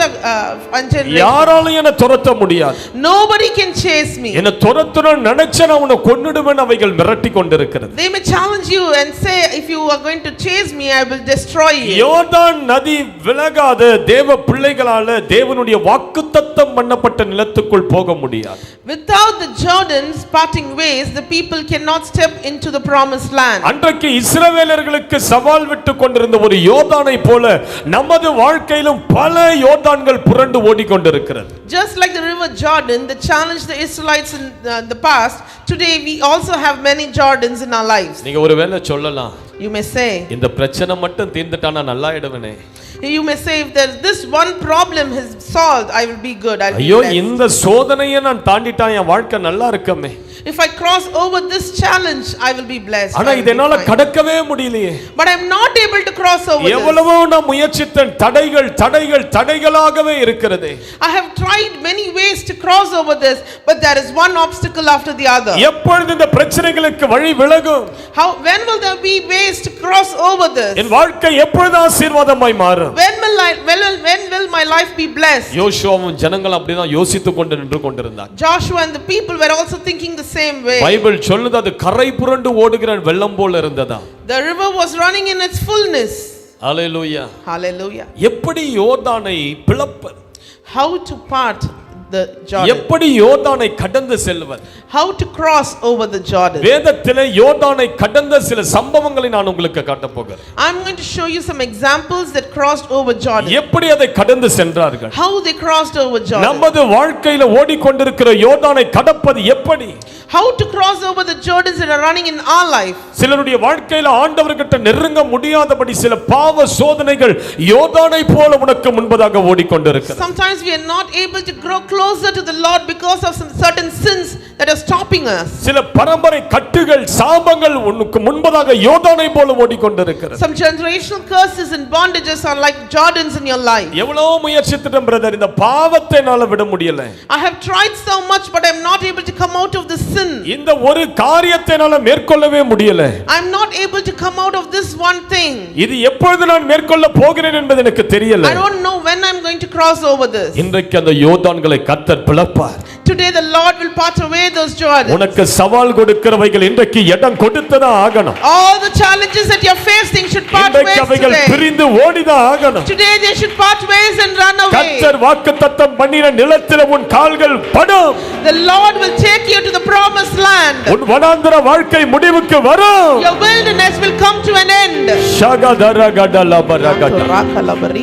Speaker 6: and generations.
Speaker 1: யாராலும் என்ன துரத்த முடியாது.
Speaker 6: Nobody can chase me.
Speaker 1: என்ன துரத்தணும் நினைச்சா நான் உன்னை கொன்னுடுவேன் அவைகள் மிரட்டி கொண்டிருக்கிறது.
Speaker 6: They may challenge you and say if you are going to chase me I will destroy you.
Speaker 1: யோர்தான் நதி விலகாத தேவ பிள்ளைகளால தேவனுடைய வாக்குத்தத்தம் பண்ணப்பட்ட நிலத்துக்குள் போக முடியாது.
Speaker 6: Without the Jordan's parting ways the people cannot step into the promised land.
Speaker 1: அன்றைக்கு இஸ்ரவேலர்களுக்கு சவால் விட்டு கொண்டிருந்த ஒரு யோர்தானை போல நமது வாழ்க்கையிலும் பல யோர்தான்கள் புரண்டு ஓடிக்கொண்டிருக்கிறது.
Speaker 6: Just like the river Jordan that challenged the Israelites in the past, today we also have many Jordans in our lives.
Speaker 1: நீங்க ஒருவேளை சொல்லலாம்
Speaker 6: You may say
Speaker 1: இந்த பிரச்சனை மட்டும் தீர்ந்துட்டா நான் நல்லா ஆயிடுவேனே.
Speaker 6: You may say if there this one problem is solved I will be good, I will be
Speaker 1: ஐயோ
Speaker 6: blessed.
Speaker 1: இந்த சோதனையை நான் தாண்டிட்டா என் வாழ்க்கை நல்லா இருக்குமே.
Speaker 6: If I cross over this challenge I will be blessed.
Speaker 1: ஆனா இதனால கடக்கவே முடியலையே.
Speaker 6: But I am not able to cross over this.
Speaker 1: எவ்வளவோ நான் முயற்சித்தேன் தடைகளாகவே இருக்கிறது.
Speaker 6: I have tried many ways to cross over this but there is one obstacle after the other.
Speaker 1: எப்பொழுது இந்த பிரச்சனைகளுக்கு வழி விலகும்?
Speaker 6: When will there be ways to cross over this?
Speaker 1: என் வாழ்க்கை எப்பொழுது ஆசீர்வாதமாய் மாறும்?
Speaker 6: When will my life be blessed?
Speaker 1: யோசுவாவும் ஜனங்கள் அப்படிதான் யோசித்துக் கொண்டு நின்று கொண்டிருந்தார்.
Speaker 6: Joshua and the people were also thinking the same way.
Speaker 1: Bible சொல்லுது அது கரை புரண்டு ஓடுகிற வெள்ளம் போல இருந்ததா.
Speaker 6: The river was running in its fullness.
Speaker 1: Hallelujah.
Speaker 6: Hallelujah.
Speaker 1: எப்படி யோர்தானை பிளப்பது?
Speaker 6: How to part the Jordan?
Speaker 1: எப்படி யோர்தானை கடந்து செல்வது?
Speaker 6: How to cross over the Jordan?
Speaker 1: வேதத்திலே யோர்தானை கடந்த சில சம்பவங்களை நான் உங்களுக்கு காட்ட போகிறேன்.
Speaker 6: I'm going to show you some examples that crossed over Jordan.
Speaker 1: எப்படி அதை கடந்து சென்றார்கள்?
Speaker 6: How they crossed over Jordan.
Speaker 1: நமது வாழ்க்கையில ஓடிக்கொண்டிருக்கிற யோர்தானை கடப்பது எப்படி?
Speaker 6: How to cross over the Jordans that are running in our life.
Speaker 1: சிலருடைய வாழ்க்கையில ஆண்டவர்கிட்ட நெருங்க முடியாதபடி சில பாவ சோதனைகள் யோர்தானை போல உனக்கு முன்பதாக ஓடிக்கொண்டிருக்கிறது.
Speaker 6: Sometimes we are not able to grow closer to the Lord because of some certain sins that are stopping us.
Speaker 1: சில பரம்பரை கட்டுகள் சாபங்கள் உனக்கு முன்பதாக யோர்தானை போல ஓடிக்கொண்டிருக்கிறது.
Speaker 6: Some generational curses and bondages are like Jordans in your life.
Speaker 1: எவ்வளவு முயற்சித்துட்டேன் பிரதர் இந்த பாவத்தை என்னால விட முடியல.
Speaker 6: I have tried so much but I am not able to come out of the sin.
Speaker 1: இந்த ஒரு காரியத்தை என்னால மேற்கொள்ளவே முடியல.
Speaker 6: I am not able to come out of this one thing.
Speaker 1: இது எப்பொழுது நான் மேற்கொள்ள போகிறேன் என்பது எனக்கு தெரியல.
Speaker 6: I don't know when I am going to cross over this.
Speaker 1: இன்றைக்கு அந்த யோர்தான்களை கர்த்தர் பிளப்பார்.
Speaker 6: today the Lord will part away those Jordans.
Speaker 1: உனக்கு சவால் கொடுக்கிறவைகள் இன்றைக்கு இடம் கொடுத்துதான் ஆகணும்.
Speaker 6: All the challenges that you're facing should part ways
Speaker 1: இன்றைக்கு அவைகள்
Speaker 6: today.
Speaker 1: பிரிந்து ஓடிதான் ஆகணும்.
Speaker 6: Today they should part ways and run away.
Speaker 1: கர்த்தர் வாக்குத்தத்தம் பண்ணின நிலத்திலே உன் கால்கள் படும்.
Speaker 6: The Lord will take you to the promised land.
Speaker 1: உன் வனாந்தர வாழ்க்கை முடிவுக்கு வரும்.
Speaker 6: Your wilderness will come to an end.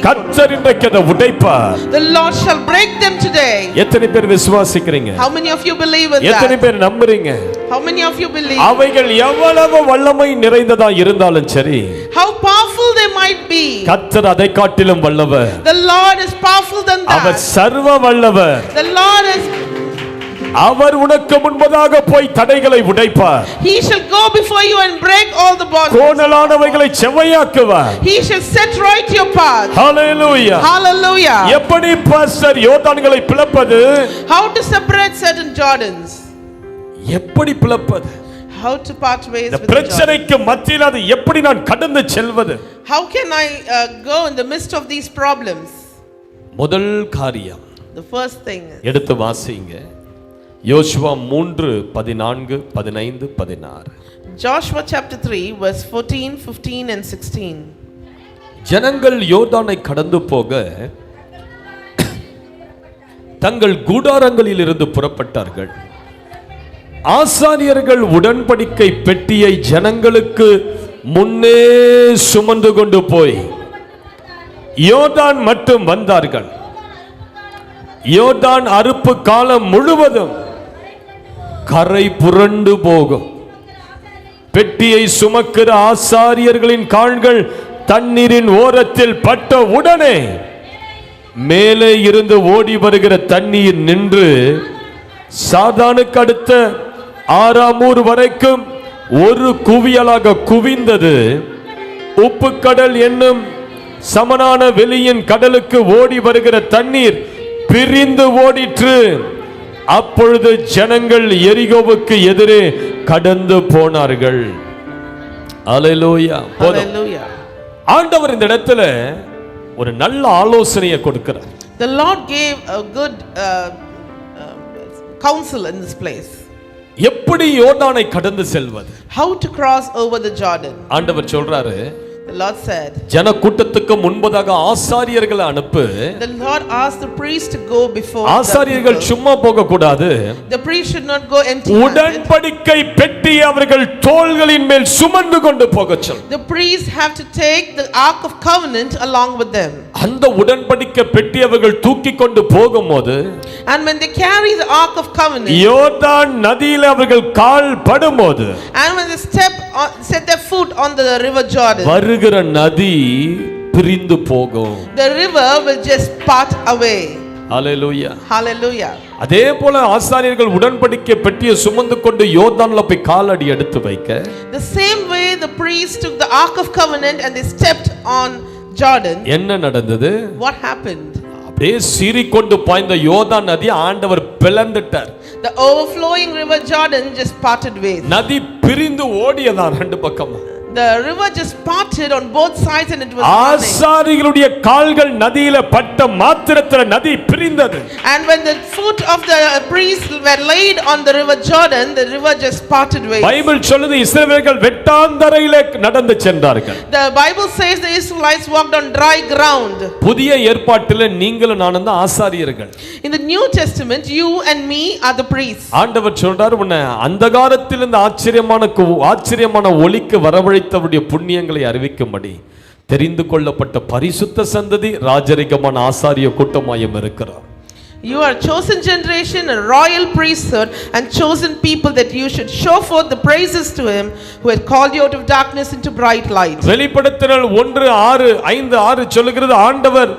Speaker 1: கர்த்தர் இன்றைக்கு அதை உடைப்பார்.
Speaker 6: The Lord shall break them today.
Speaker 1: எத்தனை பேர் விசுவாசிக்கிறீங்க?
Speaker 6: How many of you believe in
Speaker 1: எத்தனை
Speaker 6: that?
Speaker 1: பேர் நம்புறீங்க?
Speaker 6: How many of you believe?
Speaker 1: அவைகள் எவ்வளவு வல்லமை நிறைந்ததா இருந்தாலும் சரி,
Speaker 6: How powerful they might be.
Speaker 1: கர்த்தர் அதை காட்டிலும் வல்லவர்.
Speaker 6: The Lord is powerful than
Speaker 1: our
Speaker 6: that.
Speaker 1: சர்வ வல்லவர்.
Speaker 6: The Lord is.
Speaker 1: அவர் உனக்கு முன்பதாக போய் தடைகளை உடைப்பார்.
Speaker 6: He shall go before you and break all the bonds.
Speaker 1: கோணலானவைகளை செவ்வையாக்குவார்.
Speaker 6: He shall set right your path.
Speaker 1: Hallelujah.
Speaker 6: Hallelujah.
Speaker 1: எப்படி pastor யோர்தான்களை பிளப்பது?
Speaker 6: How to separate certain Jordans?
Speaker 1: எப்படி பிளப்பது?
Speaker 6: How to part ways
Speaker 1: இந்த
Speaker 6: with the Jordan?
Speaker 1: பிரச்சனைக்கு மத்தியில் அது எப்படி நான் கடந்து செல்வது?
Speaker 6: How can I go in the midst of these problems?
Speaker 1: முதல் காரியம்,
Speaker 6: The first thing.
Speaker 1: எடுத்து வாசிங்க. யோசுவா 3:14-15-16.
Speaker 6: Joshua chapter 3 verse 14, 15 and 16.
Speaker 1: ஜனங்கள் யோர்தானை கடந்து போக தங்கள் கூடாரங்களில் இருந்து புறப்பட்டார்கள். ஆசாரியர்கள் உடன்படிக்கை பெட்டியை ஜனங்களுக்கு முன்னே சுமந்து கொண்டு போய் யோர்தான் மட்டும் வந்தார்கள். யோர்தான் அறுப்பு காலம் முழுவதும் கரை புரண்டு போகும். பெட்டியை சுமக்கிற ஆசாரியர்களின் கால்கள் தண்ணீரின் ஓரத்தில் பட்ட உடனே மேலே இருந்து ஓடி வருகிற தண்ணீர் நின்று சாதானுக்கு அடுத்த ஆறாமூர் வரைக்கும் ஒரு குவியலாக குவிந்தது. உப்பு கடல் என்னும் சமனான வெளியின் கடலுக்கு ஓடி வருகிற தண்ணீர் பிரிந்து ஓடிற்று. அப்பொழுது ஜனங்கள் எரிகோவுக்கு எதிரே கடந்து போனார்கள். அல்லேலூயா.
Speaker 6: Hallelujah.
Speaker 1: ஆண்டவர் இந்த இடத்துல ஒரு நல்ல ஆலோசனையை கொடுக்கிறார்.
Speaker 6: The Lord gave a good counsel in this place.
Speaker 1: எப்படி யோர்தானை கடந்து செல்வது?
Speaker 6: How to cross over the Jordan.
Speaker 1: ஆண்டவர் சொல்றாரு,
Speaker 6: The Lord said,
Speaker 1: ஜன கூட்டத்துக்கு முன்பதாக ஆசாரியர்களை அனுப்பு.
Speaker 6: the Lord asked the priest to go before the
Speaker 1: ஆசாரியர்கள்
Speaker 6: people.
Speaker 1: சும்மா போக கூடாது.
Speaker 6: The priest should not go empty-handed.
Speaker 1: உடன்படிக்கை பெட்டி அவர்கள் தோள்களின் மேல் சுமந்து கொண்டு போக சொல்.
Speaker 6: The priests have to take the ark of covenant along with them.
Speaker 1: அந்த உடன்படிக்கை பெட்டி அவர்கள் தூக்கி கொண்டு போகும்போது,
Speaker 6: And when they carry the ark of covenant,
Speaker 1: யோர்தான் நதியில் அவர்கள் கால் படும்போது,
Speaker 6: and when they set their foot on the river Jordan,
Speaker 1: வருகிற நதி பிரிந்து போகும்.
Speaker 6: the river will just part away.
Speaker 1: Hallelujah.
Speaker 6: Hallelujah.
Speaker 1: அதே போல ஆசாரியர்கள் உடன்படிக்கை பெட்டியை சுமந்து கொண்டு யோர்தான்ல போய் காலடி எடுத்து வைக்க,
Speaker 6: The same way the priests took the ark of covenant and they stepped on Jordan.
Speaker 1: என்ன நடந்தது?
Speaker 6: What happened?
Speaker 1: அப்படியே சீறிக்கொண்டு பாய்ந்த யோர்தான் நதி ஆண்டவர் பிளந்துட்டார்.
Speaker 6: The overflowing river Jordan just parted ways.
Speaker 1: நதி பிரிந்து ஓடியதான் ரெண்டு பக்கமும்.
Speaker 6: The river just parted on both sides and it was running.
Speaker 1: ஆசாரிகளுடைய கால்கள் நதியில பட்ட மாத்திரத்துல நதி பிரிந்தது.
Speaker 6: And when the foot of the priests were laid on the river Jordan, the river just parted ways.
Speaker 1: Bible சொல்லுது இஸ்ரவேலர்கள் வெட்டாந்தரையிலே நடந்து சென்றார்கள்.
Speaker 6: The Bible says the Israelites walked on dry ground.
Speaker 1: புதிய ஏற்பாட்டிலே நீங்களும் நானும் தான் ஆசாரியர்கள்.
Speaker 6: In the New Testament, you and me are the priests.
Speaker 1: ஆண்டவர் சொல்றார், உன்னை அந்தகாரத்தில் இந்த ஆச்சரியமான ஒளிக்கு வரவழைத்தவருடைய புண்ணியங்களை அறிவிக்கும்படி தெரிந்து கொள்ளப்பட்ட பரிசுத்த சந்ததி ராஜரிகமான ஆசாரிய கூட்டமாயும் இருக்கிறார்.
Speaker 6: You are a chosen generation, a royal priesthood, and chosen people that you should show forth the praises to him who had called you out of darkness into bright light.
Speaker 1: வெளிப்படுத்தல் 1:5-6 சொல்லுகிறது, ஆண்டவர்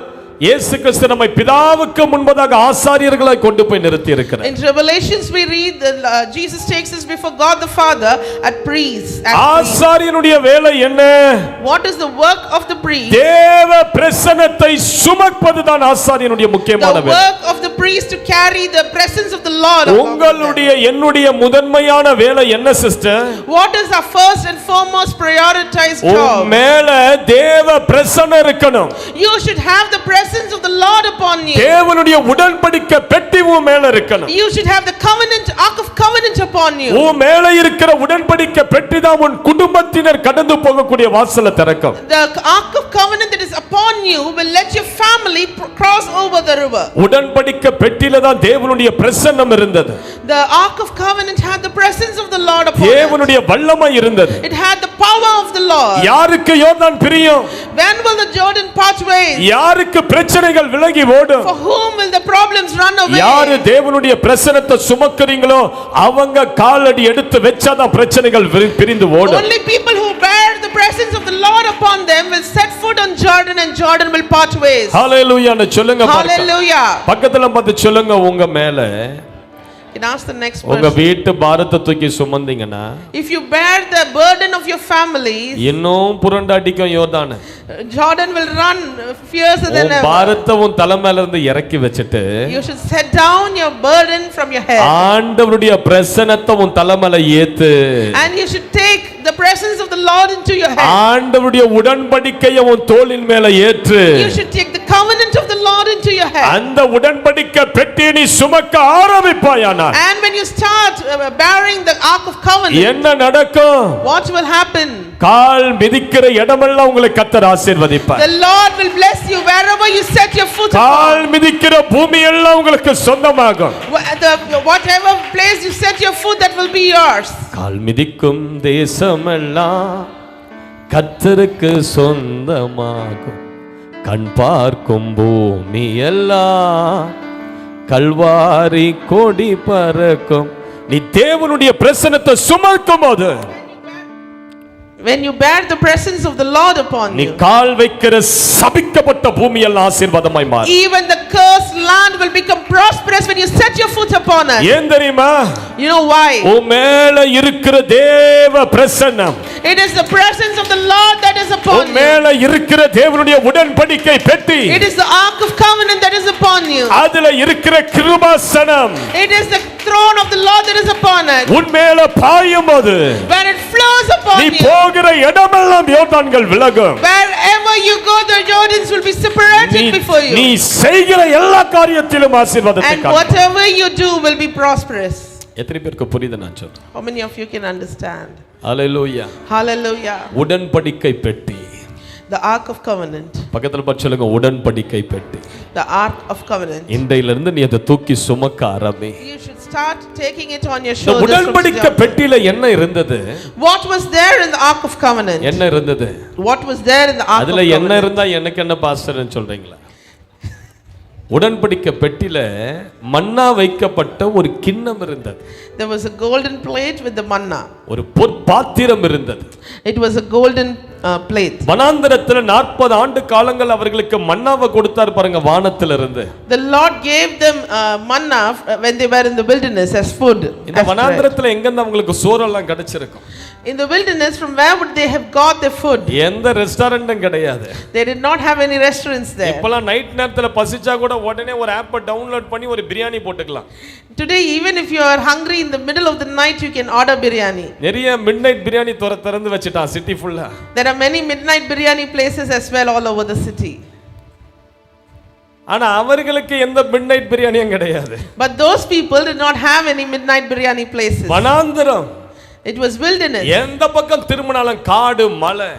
Speaker 1: இயேசு கிறிஸ்து நம்மை பிதாவுக்கு முன்பதாக ஆசாரியர்களாய் கொண்டு போய் நிறுத்தி இருக்கிறார்.
Speaker 6: In Revelations we read that Jesus takes us before God the Father at priests.
Speaker 1: ஆசாரியனுடைய வேலை என்ன?
Speaker 6: What is the work of the priest?
Speaker 1: தேவ பிரசன்னத்தை சுமப்பதுதான் ஆசாரியனுடைய முக்கியமான
Speaker 6: The
Speaker 1: வேலை.
Speaker 6: work of the priest to carry the presence of the Lord.
Speaker 1: உங்களுடைய என்னுடைய முதன்மையான வேலை என்ன sister?
Speaker 6: What is our first and foremost prioritized job?
Speaker 1: மேல தேவ பிரசன்னம் இருக்கணும்.
Speaker 6: You should have the presence presence of the Lord upon you.
Speaker 1: தேவனுடைய உடன்படிக்கை பெட்டி உன் மேல இருக்கணும்.
Speaker 6: You should have the covenant, ark of covenant upon you.
Speaker 1: உன் மேல இருக்கிற உடன்படிக்கை பெட்டி தான் உன் குடும்பத்தினர் கடந்து போகக்கூடிய வாசலை திறக்கும்.
Speaker 6: The ark of covenant that is upon you will let your family cross over the river.
Speaker 1: உடன்படிக்கை பெட்டியில தான் தேவனுடைய பிரசன்னம் இருந்தது.
Speaker 6: The ark of covenant had the presence of the Lord upon it.
Speaker 1: தேவனுடைய வல்லமை இருந்தது.
Speaker 6: It had the power of the Lord.
Speaker 1: யாருக்கு யோர்தான் பிரியும்?
Speaker 6: When will the Jordan part ways?
Speaker 1: யாருக்கு பிரச்சனைகள் விலகி ஓடும்?
Speaker 6: For whom will the problems run away?
Speaker 1: யாரு தேவனுடைய பிரசன்னத்தை சுமக்கறீங்களோ அவங்க காலடி எடுத்து வெச்சாதான் பிரச்சனைகள் பிரிந்து ஓடும்.
Speaker 6: Only people who bear the presence of the Lord upon them will set foot on Jordan and Jordan will part ways.
Speaker 1: ஹalleluya ன்னு சொல்லுங்க பாருங்க.
Speaker 6: Hallelujah.
Speaker 1: பக்கத்துல பார்த்து சொல்லுங்க உங்க மேல
Speaker 6: You can ask the next
Speaker 1: உங்க
Speaker 6: person.
Speaker 1: வீட்டு பாரத்தை தூக்கி சுமந்தீங்கன்னா
Speaker 6: If you bear the burden of your family,
Speaker 1: இன்னும் புரண்டாடிக்கும் யோர்தான்.
Speaker 6: Jordan will run fiercer than ever.
Speaker 1: பாரத்தை உன் தலை மேல இருந்து இறக்கி வச்சிட்டு
Speaker 6: You should set down your burden from your head.
Speaker 1: ஆண்டவருடைய பிரசன்னத்தை உன் தலை மேல ஏத்து.
Speaker 6: And you should take the presence of the Lord into your head.
Speaker 1: ஆண்டவருடைய உடன்படிக்கையை உன் தோளின் மேல ஏற்று.
Speaker 6: You should take the covenant of the Lord into your head.
Speaker 1: அந்த உடன்படிக்கை பெட்டியை நீ சுமக்க ஆரம்பிப்பாயானா
Speaker 6: And when you start bearing the ark of covenant,
Speaker 1: என்ன நடக்கும்?
Speaker 6: what will happen?
Speaker 1: கால் மிதிக்கிற இடமெல்லாம் உங்களை கர்த்தர் ஆசீர்வதிப்பார்.
Speaker 6: The Lord will bless you wherever you set your foot
Speaker 1: call
Speaker 6: upon.
Speaker 1: மிதிக்கிற பூமி எல்லாம் உங்களுக்கு சொந்தமாகும்.
Speaker 6: Whatever place you set your foot, that will be yours.
Speaker 1: கால் மிதிக்கும் தேசமெல்லாம் கர்த்தருக்கு சொந்தமாகும். கண் பார்க்கும் பூமி எல்லாம் கல்வாரி கொடி பறக்கும். நீ தேவனுடைய பிரசன்னத்தை சுமக்கும் போது
Speaker 6: When you bear the presence of the Lord upon
Speaker 1: நீ
Speaker 6: you,
Speaker 1: கால் வைக்கிற சபிக்கப்பட்ட பூமி எல்லாம் ஆசீர்வாதமாய் மாறும்.
Speaker 6: even the cursed land will become prosperous when you set your foot upon it.
Speaker 1: ஏன் தெரியுமா?
Speaker 6: You know why?
Speaker 1: உன் மேல இருக்கிற தேவ பிரசன்னம்,
Speaker 6: It is the presence of the Lord that is upon
Speaker 1: உன்
Speaker 6: you.
Speaker 1: மேல இருக்கிற தேவனுடைய உடன்படிக்கை பெட்டி,
Speaker 6: It is the ark of covenant that is upon you.
Speaker 1: அதுல இருக்கிற கிருபாசனம்
Speaker 6: It is the throne of the Lord that is upon it.
Speaker 1: உன் மேல பாயும் போது
Speaker 6: When it flows upon
Speaker 1: நீ
Speaker 6: you,
Speaker 1: போகிற இடமெல்லாம் யோர்தான்கள் விலகும்.
Speaker 6: wherever you go, the Jordans will be separated before
Speaker 1: நீ
Speaker 6: you.
Speaker 1: செய்கிற எல்லா காரியத்திலும் ஆசீர்வாதத்தை
Speaker 6: And
Speaker 1: காண்பாய்.
Speaker 6: whatever you do will be prosperous.
Speaker 1: எத்தனை பேருக்கு புரியுது நான் சொல்றேன்?
Speaker 6: How many of you can understand?
Speaker 1: Hallelujah.
Speaker 6: Hallelujah.
Speaker 1: உடன்படிக்கை பெட்டி.
Speaker 6: The ark of covenant.
Speaker 1: பக்கத்துல பார்த்து சொல்லுங்க உடன்படிக்கை பெட்டி.
Speaker 6: The ark of covenant.
Speaker 1: இன்றையிலிருந்து நீ அதை தூக்கி சுமக்க ஆரம்பி.
Speaker 6: You should start taking it on your
Speaker 1: இந்த
Speaker 6: shoulders.
Speaker 1: உடன்படிக்கை பெட்டியில என்ன இருந்தது?
Speaker 6: What was there in the ark of covenant?
Speaker 1: என்ன இருந்தது?
Speaker 6: What was there in the ark of
Speaker 1: அதுல என்ன
Speaker 6: covenant?
Speaker 1: இருந்தா எனக்கு என்ன பாஸ்டர்னு சொல்றீங்களா? உடன்படிக்கை பெட்டியில மன்னா வைக்கப்பட்ட ஒரு கிண்ணம் இருந்தது.
Speaker 6: There was a golden plate with the manna.
Speaker 1: ஒரு பொற்பாத்திரம் இருந்தது.
Speaker 6: It was a golden plate.
Speaker 1: வனாந்தரத்துல 40 ஆண்டு காலங்கள் அவர்களுக்கு மன்னாவை கொடுத்தார் பாருங்க வானத்திலிருந்து.
Speaker 6: The Lord gave them manna when they were in the wilderness as food.
Speaker 1: இந்த வனாந்தரத்துல எங்க இருந்து அவங்களுக்கு சோறெல்லாம் கிடைச்சிருக்கும்?
Speaker 6: In the wilderness, from where would they have got their food?
Speaker 1: எந்த ரெஸ்டாரண்டும் கிடையாது.
Speaker 6: They did not have any restaurants there.
Speaker 1: இப்பலாம் night நேரத்துல பசிச்சா கூட உடனே ஒரு ஆப்பை டவுன்லோட் பண்ணி ஒரு பிரியாணி போட்டுக்கலாம்.
Speaker 6: Today, even if you are hungry in the middle of the night, you can order biryani.
Speaker 1: நிறைய மிட்நைட் பிரியாணி திறந்து வச்சிட்டான் சிட்டி ஃபுல்லா.
Speaker 6: There are many midnight biryani places as well all over the city.
Speaker 1: ஆனா அவர்களுக்கு எந்த midnight பிரியாணியும் கிடையாது.
Speaker 6: But those people did not have any midnight biryani places.
Speaker 1: வனாந்தரம்.
Speaker 6: It was wilderness.
Speaker 1: எந்த பக்கம் திரும்பினாலும் காடு மலை.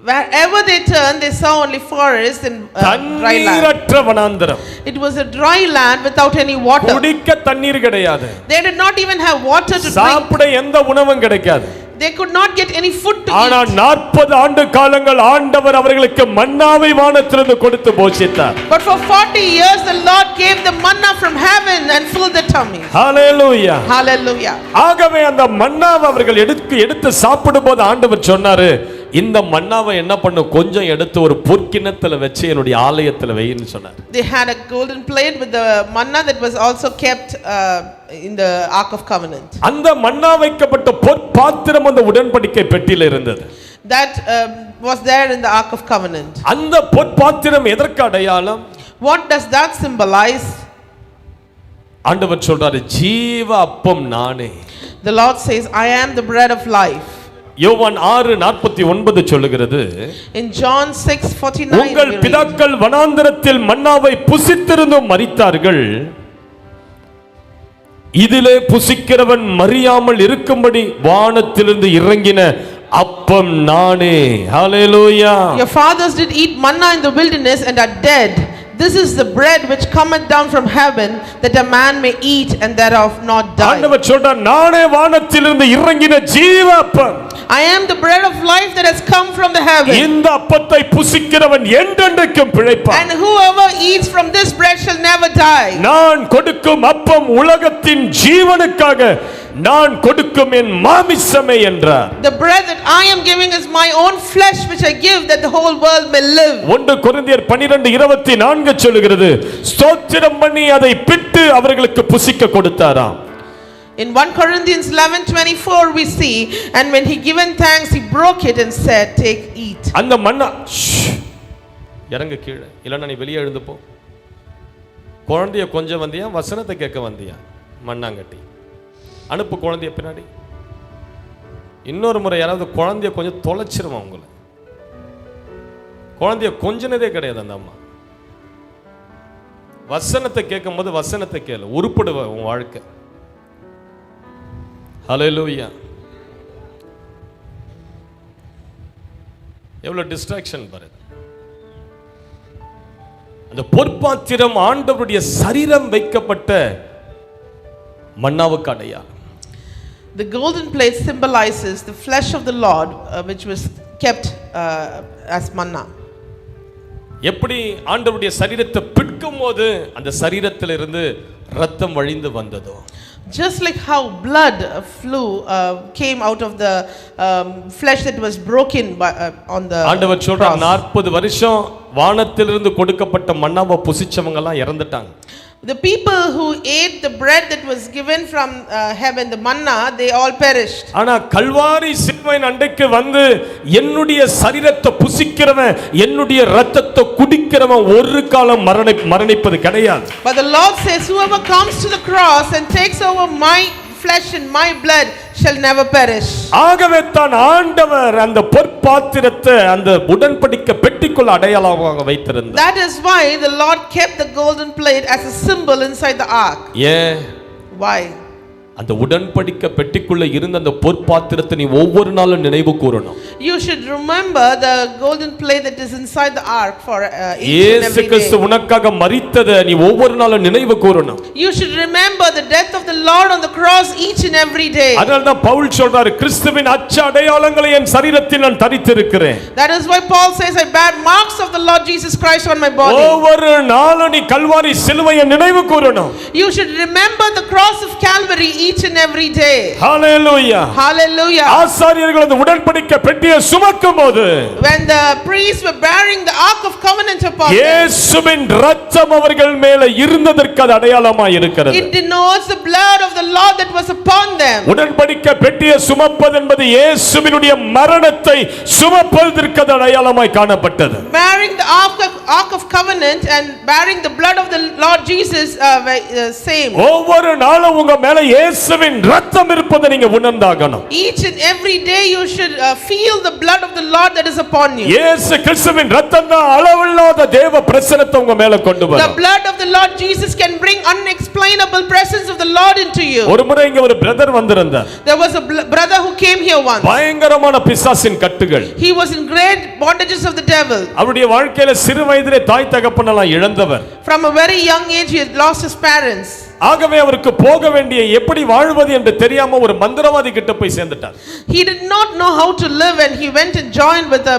Speaker 6: Wherever they turned, they saw only forest and dry land.
Speaker 1: தண்ணீரற்ற வனாந்தரம்.
Speaker 6: It was a dry land without any water.
Speaker 1: குடிக்க தண்ணீர் கிடையாது.
Speaker 6: They did not even have water to drink.
Speaker 1: சாப்பிட எந்த உணவும் கிடைக்காது.
Speaker 6: They could not get any food to
Speaker 1: ஆனா
Speaker 6: eat.
Speaker 1: 40 ஆண்டு காலங்கள் ஆண்டவர் அவர்களுக்கு மன்னாவை வானத்திலிருந்து கொடுத்து போஷித்தார்.
Speaker 6: But for 40 years the Lord gave them manna from heaven and filled their tummies.
Speaker 1: Hallelujah.
Speaker 6: Hallelujah.
Speaker 1: ஆகவே அந்த மன்னாவை அவர்கள் எடுத்து சாப்பிடும்போது ஆண்டவர் சொன்னாரு, இந்த மன்னாவை என்ன பண்ணு, கொஞ்சம் எடுத்து ஒரு பொற்கிண்ணத்துல வச்சு என்னுடைய ஆலயத்துல வைன்னு சொன்னார்.
Speaker 6: They had a golden plate with the manna that was also kept in the ark of covenant.
Speaker 1: அந்த மன்னா வைக்கப்பட்ட பொற்பாத்திரம் அந்த உடன்படிக்கை பெட்டியில இருந்தது.
Speaker 6: That was there in the ark of covenant.
Speaker 1: அந்த பொற்பாத்திரம் எதற்கு அடையாளம்?
Speaker 6: What does that symbolize?
Speaker 1: ஆண்டவர் சொல்றாரு, ஜீவ அப்பம் நானே.
Speaker 6: The Lord says, I am the bread of life.
Speaker 1: யோவான் 6:49 சொல்லுகிறது,
Speaker 6: In John 6:49,
Speaker 1: உங்கள்
Speaker 6: we read,
Speaker 1: பிதாக்கள் வனாந்தரத்தில் மன்னாவை புசித்திருந்தும் மரித்தார்கள், இதிலே புசிக்கிறவன் மறியாமல் இருக்கும்படி வானத்திலிருந்து இறங்கின அப்பம் நானே. ஹல்லேலூயா.
Speaker 6: your fathers did eat manna in the wilderness and are dead. This is the bread which cometh down from heaven, that a man may eat and thereof not die.
Speaker 1: ஆண்டவர் சொல்றார், நானே வானத்திலிருந்து இறங்கின ஜீவ அப்பம்.
Speaker 6: I am the bread of life that has come from the heaven.
Speaker 1: இந்த அப்பத்தை புசிக்கிறவன் என்றென்றைக்கும் பிழைப்பான்.
Speaker 6: And whoever eats from this bread shall never die.
Speaker 1: நான் கொடுக்கும் அப்பம் உலகத்தின் ஜீவனுக்காக நான் கொடுக்கும் என் மாமிசமே என்றார்.
Speaker 6: The bread that I am giving is my own flesh, which I give that the whole world may live.
Speaker 1: 1 கொரிந்தியர் 12:24 சொல்லுகிறது, ஸ்தோத்திரம் பண்ணி அதை பிட்டு அவர்களுக்கு புசிக்க கொடுத்தாராம்.
Speaker 6: In 1 Corinthians 11:24 we see, and when he given thanks, he broke it and said, take, eat.
Speaker 1: அந்த மன்னா இறங்க கீழே, இல்லைன்னா நீ வெளியே எழுந்து போ. குழந்தைய கொஞ்சம் வந்தியா, வசனத்தை கேட்க வந்தியா? மண்ணாங்கட்டி அனுப்பு குழந்தைய பின்னாடி. இன்னொரு முறை யாராவது குழந்தைய கொஞ்சம் தொலைச்சிருவான் உங்களை. குழந்தைய கொஞ்சனதே கிடையாது அந்த அம்மா. வசனத்தை கேட்கும் போது வசனத்தை கேளு, உருப்படுவ உன் வாழ்க்கை. ஹல்லேலூயா. எவ்வளவு டிஸ்ட்ராக்ஷன் பாரு. அந்த பொற்பாத்திரம் ஆண்டவருடைய சரீரம் வைக்கப்பட்ட மன்னாவுக்கு அடையாளம்.
Speaker 6: The golden plate symbolizes the flesh of the Lord, which was kept as manna.
Speaker 1: எப்படி ஆண்டவருடைய சரீரத்தை பிடிக்கும் போது அந்த சரீரத்திலிருந்து இரத்தம் வழிந்து வந்ததோ,
Speaker 6: Just like how blood came out of the flesh that was broken on the
Speaker 1: ஆண்டவர் சொல்றார்,
Speaker 6: cross.
Speaker 1: 40 வருஷம் வானத்திலிருந்து கொடுக்கப்பட்ட மன்னாவை புசிச்சவங்க எல்லாம் இறந்துட்டாங்க.
Speaker 6: The people who ate the bread that was given from heaven, the manna, they all perished.
Speaker 1: ஆனா கல்வாரி சிலுவையின் அண்டைக்கு வந்து என்னுடைய சரீரத்தை புசிக்கிறவன், என்னுடைய இரத்தத்தை குடிக்கிறவன் ஒரு காலம் மரணிப்பது கிடையாது.
Speaker 6: But the Lord says, whoever comes to the cross and takes over my flesh and my blood shall never perish.
Speaker 1: ஆகவே தான் ஆண்டவர் அந்த பொற்பாத்திரத்தை அந்த உடன்படிக்கை பெட்டிக்குள்ள அடையாளமாக வைத்திருந்தார்.
Speaker 6: That is why the Lord kept the golden plate as a symbol inside the ark.
Speaker 1: ஏன்?
Speaker 6: Why?
Speaker 1: அந்த உடன்படிக்கை பெட்டிக்குள்ள இருந்த அந்த பொற்பாத்திரத்தை நீ ஒவ்வொரு நாளும் நினைவு கூறணும்.
Speaker 6: You should remember the golden plate that is inside the ark for each and
Speaker 1: இயேசு
Speaker 6: every
Speaker 1: கிறிஸ்து
Speaker 6: day.
Speaker 1: உனக்காக மரித்ததை நீ ஒவ்வொரு நாளும் நினைவு கூறணும்.
Speaker 6: You should remember the death of the Lord on the cross each and every day.
Speaker 1: அதனால தான் பவுல் சொல்றாரு, கிறிஸ்துவின் அச்ச அடையாளங்களை என் சரீரத்தில் நான் தரித்திருக்கிறேன்.
Speaker 6: That is why Paul says, I bear marks of the Lord Jesus Christ on my body.
Speaker 1: ஒவ்வொரு நாளும் நீ கல்வாரி சிலுவையை நினைவு கூறணும்.
Speaker 6: You should remember the cross of Calvary each and every day.
Speaker 1: Hallelujah.
Speaker 6: Hallelujah.
Speaker 1: ஆசாரியர்கள் அந்த உடன்படிக்கை பெட்டியை சுமக்கும்போது
Speaker 6: When the priests were bearing the ark of covenant upon them,
Speaker 1: இயேசுவின் இரத்தம் அவர்கள் மேல இருந்ததற்கு அது அடையாளமாய் இருக்கிறது.
Speaker 6: it denotes the blood of the Lord that was upon them.
Speaker 1: உடன்படிக்கை பெட்டியை சுமப்பது என்பது இயேசுவினுடைய மரணத்தை சுமப்பதற்கு அது அடையாளமாய் காணப்பட்டது.
Speaker 6: Bearing the ark of covenant and bearing the blood of the Lord Jesus same.
Speaker 1: ஒவ்வொரு நாளும் உங்க மேல இயேசுவின் இரத்தம் இருப்பதை நீங்க உணர்ந்தாகணும்.
Speaker 6: Each and every day you should feel the blood of the Lord that is upon you.
Speaker 1: இயேசு கிறிஸ்துவின் இரத்தம் தான் அளவில்லாத தேவ பிரசன்னத்தை உங்க மேல கொண்டு
Speaker 6: The
Speaker 1: வரும்.
Speaker 6: blood of the Lord Jesus can bring unexplainable presence of the Lord into you.
Speaker 1: ஒரு முறை இங்க ஒரு பிரதர் வந்திருந்தார்.
Speaker 6: There was a brother who came here once.
Speaker 1: பயங்கரமான பிசாசின் கட்டுகள்.
Speaker 6: He was in great bondages of the devil.
Speaker 1: அவருடைய வாழ்க்கையில சிறு வயதிலே தாய் தகப்பனெல்லாம் இழந்தவர்.
Speaker 6: From a very young age he had lost his parents.
Speaker 1: ஆகவே அவருக்கு போக வேண்டிய எப்படி வாழ்வது என்று தெரியாம ஒரு மந்திரவாதி கிட்ட போய் சேர்ந்துட்டார்.
Speaker 6: He did not know how to live and he went and joined with a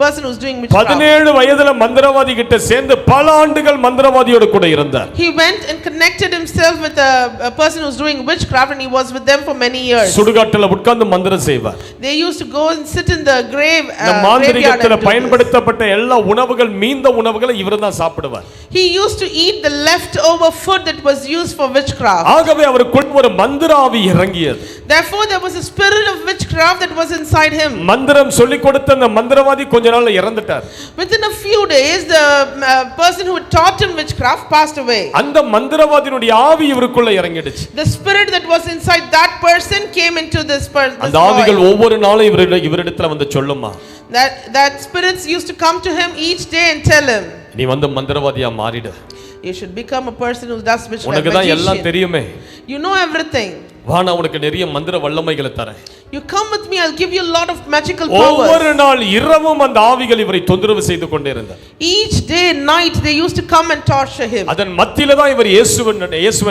Speaker 6: person who was doing witchcraft.
Speaker 1: 17 வயதுல மந்திரவாதி கிட்ட சேர்ந்து பல ஆண்டுகள் மந்திரவாதியோடு கூட இருந்தார்.
Speaker 6: He went and connected himself with a person who was doing witchcraft and he was with them for many years.
Speaker 1: சுடுகாட்டுல உட்கார்ந்து மந்திரம் செய்வார்.
Speaker 6: They used to go and sit in the grave
Speaker 1: இந்த மாந்திரீகத்துல பயன்படுத்தப்பட்ட எல்லா உணவுகள் மீந்த உணவுகளை இவர்தான் சாப்பிடுவார்.
Speaker 6: He used to eat the leftover food that was used for witchcraft.
Speaker 1: ஆகவே அவருக்குள் ஒரு மந்திர ஆவி இறங்கியது.
Speaker 6: Therefore there was a spirit of witchcraft that was inside him.
Speaker 1: மந்திரம் சொல்லி கொடுத்த அந்த மந்திரவாதி கொஞ்ச நாள்ல இறந்துட்டார்.
Speaker 6: Within a few days the person who taught him witchcraft passed away.
Speaker 1: அந்த மந்திரவாதியினுடைய ஆவி இவருக்குள்ள இறங்கிடுச்சு.
Speaker 6: The spirit that was inside that person came into this person.
Speaker 1: அந்த ஆவிகள் ஒவ்வொரு நாளும் இவரிடத்துல வந்து சொல்லுமா,
Speaker 6: That spirits used to come to him each day and tell him,
Speaker 1: நீ வந்து மந்திரவாதியா மாறிடு,
Speaker 6: you should become a person who does witchcraft.
Speaker 1: உனக்கு தான் எல்லாம் தெரியுமே,
Speaker 6: you know everything.
Speaker 1: வா நான் உனக்கு நிறைய மந்திர வல்லமைகளை தரேன்,
Speaker 6: You come with me, I'll give you a lot of magical powers.
Speaker 1: ஒவ்வொரு நாள் இரவும் அந்த ஆவிகள் இவரை தொந்தரவு செய்து கொண்டே இருந்தார்.
Speaker 6: Each day night they used to come and torture him.
Speaker 1: அதன் மத்தியில தான் இவர் இயேசுவின்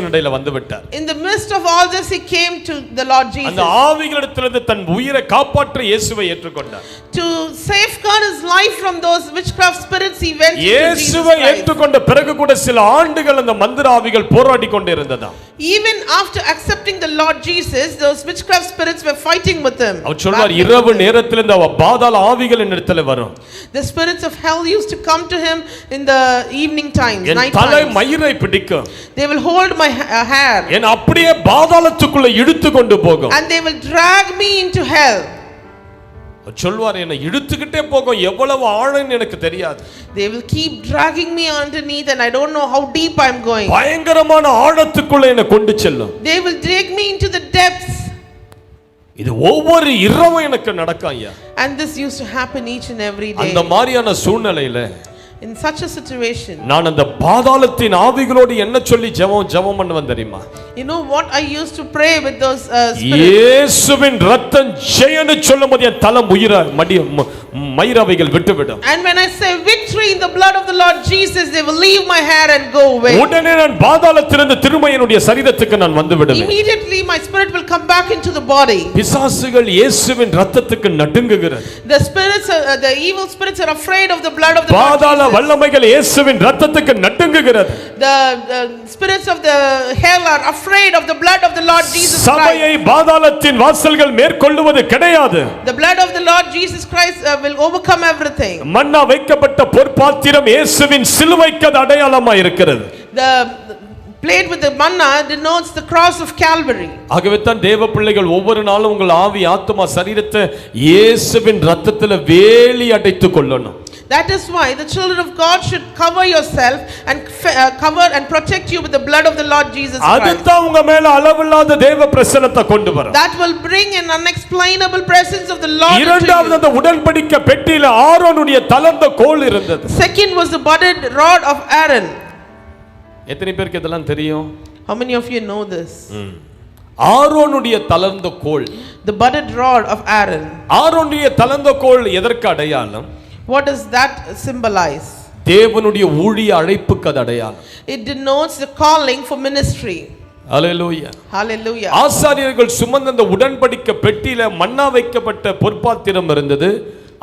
Speaker 1: இடையில வந்து விட்டார்.
Speaker 6: In the midst of all this he came to the Lord Jesus.
Speaker 1: அந்த ஆவிகளிடத்திலிருந்து தன் உயிரை காப்பாற்ற இயேசுவை ஏற்றுக்கொண்டார்.
Speaker 6: To safeguard his life from those witchcraft spirits he went to Jesus
Speaker 1: இயேசுவை
Speaker 6: Christ.
Speaker 1: ஏற்றுக்கொண்ட பிறகு கூட சில ஆண்டுகள் அந்த மந்திர ஆவிகள் போராடி கொண்டே இருந்ததா.
Speaker 6: Even after accepting the Lord Jesus, those witchcraft spirits were fighting with him.
Speaker 1: அவர் சொல்வார், இரவு நேரத்தில் இந்த பாதாள ஆவிகள் என்னிடத்தில் வரும்.
Speaker 6: The spirits of hell used to come to him in the evening times,
Speaker 1: N
Speaker 6: night
Speaker 1: தலை
Speaker 6: times.
Speaker 1: மயிரை பிடிக்கும்,
Speaker 6: They will hold my hair
Speaker 1: என் அப்படியே பாதாளத்துக்குள்ள இழுத்து கொண்டு போகும்.
Speaker 6: and they will drag me into hell.
Speaker 1: அவர் சொல்வார், என்னை இழுத்துக்கிட்டே போகும், எவ்வளவு ஆழம்னு எனக்கு தெரியாது.
Speaker 6: They will keep dragging me underneath and I don't know how deep I'm going.
Speaker 1: பயங்கரமான ஆழத்துக்குள்ள என்னை கொண்டு செல்லும்.
Speaker 6: They will drag me into the depths.
Speaker 1: இது ஒவ்வொரு இரவும் எனக்கு நடக்கும் ஐயா.
Speaker 6: And this used to happen each and every day.
Speaker 1: அந்த மாதிரியான சூழ்நிலையில
Speaker 6: In such a situation,
Speaker 1: நான் அந்த பாதாளத்தின் ஆவிகளோடு என்ன சொல்லி ஜெபம் பண்ணுவேன் தெரியுமா?
Speaker 6: you know what I used to pray with those spirits?
Speaker 1: இயேசுவின் இரத்தம் ஜெயன்னு சொல்லும்போது என் தலை மயிரவைகள் விட்டுவிடும்.
Speaker 6: And when I say victory in the blood of the Lord Jesus, they will leave my hair and go away.
Speaker 1: உடனே நான் பாதாளத்திலிருந்து திரும்ப என்னுடைய சரீரத்துக்கு நான் வந்து விடுவேன்.
Speaker 6: Immediately my spirit will come back into the body.
Speaker 1: பிசாசுகள் இயேசுவின் இரத்தத்துக்கு நடுங்குகிறது.
Speaker 6: The spirits, the evil spirits are afraid of the blood of the Lord
Speaker 1: பாதாள
Speaker 6: Jesus.
Speaker 1: வல்லமைகள் இயேசுவின் இரத்தத்துக்கு நடுங்குகிறது.
Speaker 6: The spirits of the hell are afraid of the blood of the Lord Jesus Christ.
Speaker 1: சபையை பாதாளத்தின் வாசல்கள் மேற்கொள்வது கிடையாது.
Speaker 6: The blood of the Lord Jesus Christ will overcome everything.
Speaker 1: மன்னா வைக்கப்பட்ட பொற்பாத்திரம் இயேசுவின் சிலுவைக்கு அடையாளமாக இருக்கிறது.
Speaker 6: The plate with the manna denotes the cross of Calvary.
Speaker 1: ஆகவே தான் தேவ பிள்ளைகள் ஒவ்வொரு நாளும் உங்கள் ஆவி ஆத்துமா சரீரத்தை இயேசுவின் இரத்தத்தில் வேலி அடைத்துக் கொள்ளணும்.
Speaker 6: That is why the children of God should cover yourself and cover and protect you with the blood of the Lord Jesus Christ.
Speaker 1: அதுதான் உங்க மேல அளவில்லாத தேவ பிரசன்னத்தை கொண்டு வரும்.
Speaker 6: That will bring an unexplainable presence of the Lord.
Speaker 1: இரண்டாவது அந்த உடன்படிக்கை பெட்டியில ஆரோனுடைய தளர்ந்த கோல் இருந்தது.
Speaker 6: Second was the budded rod of Aaron.
Speaker 1: எத்தனை பேருக்கு இதெல்லாம் தெரியும்?
Speaker 6: How many of you know this?
Speaker 1: ஆரோனுடைய தளர்ந்த கோல்.
Speaker 6: The budded rod of Aaron.
Speaker 1: ஆரோனுடைய தளர்ந்த கோல் எதற்கு அடையாளம்?
Speaker 6: What does that symbolize?
Speaker 1: தேவனுடைய ஊழிய அழைப்புக்கு அது அடையாளம்.
Speaker 6: It denotes the calling for ministry.
Speaker 1: Hallelujah.
Speaker 6: Hallelujah.
Speaker 1: ஆசாரியர்கள் சுமந்த அந்த உடன்படிக்கை பெட்டியில மன்னா வைக்கப்பட்ட பொற்பாத்திரம் இருந்தது.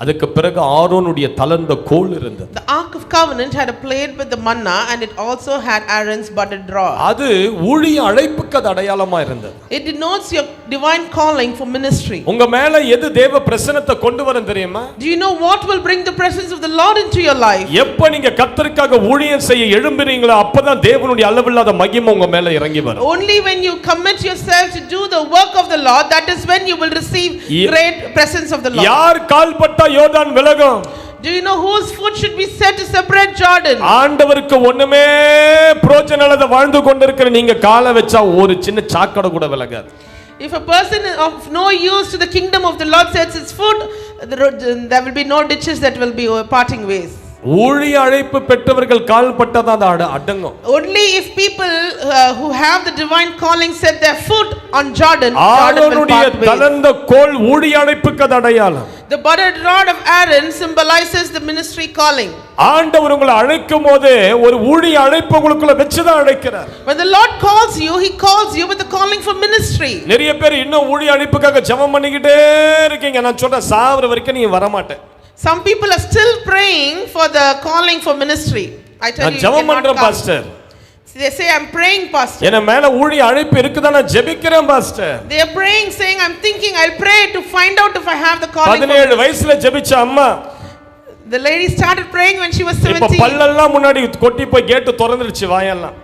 Speaker 1: அதுக்கு பிறகு ஆரோனுடைய தளர்ந்த கோல் இருந்தது.
Speaker 6: The Ark of Covenant had a plate with the manna and it also had Aaron's budded rod.
Speaker 1: அது ஊழிய அழைப்புக்கு அது அடையாளமா இருந்தது.
Speaker 6: It denotes your divine calling for ministry.
Speaker 1: உங்க மேல எது தேவ பிரசன்னத்தை கொண்டு வரும் தெரியுமா?
Speaker 6: Do you know what will bring the presence of the Lord into your life?
Speaker 1: எப்ப நீங்க கர்த்தருக்காக ஊழியம் செய்ய எழும்புறீங்களோ அப்பதான் தேவனுடைய அளவில்லாத மகிமை உங்க மேல இறங்கி வரும்.
Speaker 6: Only when you commit yourself to do the work of the Lord, that is when you will receive great presence of the Lord.
Speaker 1: யார் கால்பட்டா யோர்தான் விலகும்?
Speaker 6: Do you know whose foot should be set to separate Jordan?
Speaker 1: ஆண்டவருக்கு ஒண்ணுமே பிரயோஜனம் இல்லாத வாழ்ந்து கொண்டிருக்கிற நீங்க காலை வச்சா ஒரு சின்ன சாக்கடை கூட விலகாது.
Speaker 6: If a person of no use to the kingdom of the Lord sets his foot, there will be no ditches that will be parting ways.
Speaker 1: ஊழிய அழைப்பு பெற்றவர்கள் கால்பட்டதான் அது அடங்கும்.
Speaker 6: Only if people who have the divine calling set their foot on Jordan, Jordan will part ways.
Speaker 1: தளர்ந்த கோல் ஊழிய அழைப்புக்கு அது அடையாளம்.
Speaker 6: The budded rod of Aaron symbolizes the ministry calling.
Speaker 1: ஆண்டவர் உங்களை அழைக்கும் போது ஒரு ஊழிய அழைப்பு உங்களுக்குள்ள வெச்சுதான் அழைக்கிறார்.
Speaker 6: When the Lord calls you, he calls you with the calling for ministry.
Speaker 1: நிறைய பேர் இன்னும் ஊழிய அழைப்புக்காக ஜெபம் பண்ணிக்கிட்டே இருக்கீங்க. நான் சொல்றேன் சாவற வரைக்கும் நீங்க வர மாட்டேன்.
Speaker 6: Some people are still praying for the calling for ministry. I tell you, you
Speaker 1: ஜெபம் பண்றேன்
Speaker 6: cannot
Speaker 1: pastor.
Speaker 6: They say I'm praying pastor.
Speaker 1: என்ன மேல ஊழிய அழைப்பு இருக்குதா நான் ஜெபிக்கிறேன் pastor.
Speaker 6: They are praying saying I'm thinking I'll pray to find out if I have the calling.
Speaker 1: 17 வயசுல ஜெபிச்ச அம்மா
Speaker 6: The lady started praying when she was 17.
Speaker 1: இப்ப பல்லெல்லாம் முன்னாடி கொட்டி போய் கேட் திறந்துருச்சு வாயெல்லாம்.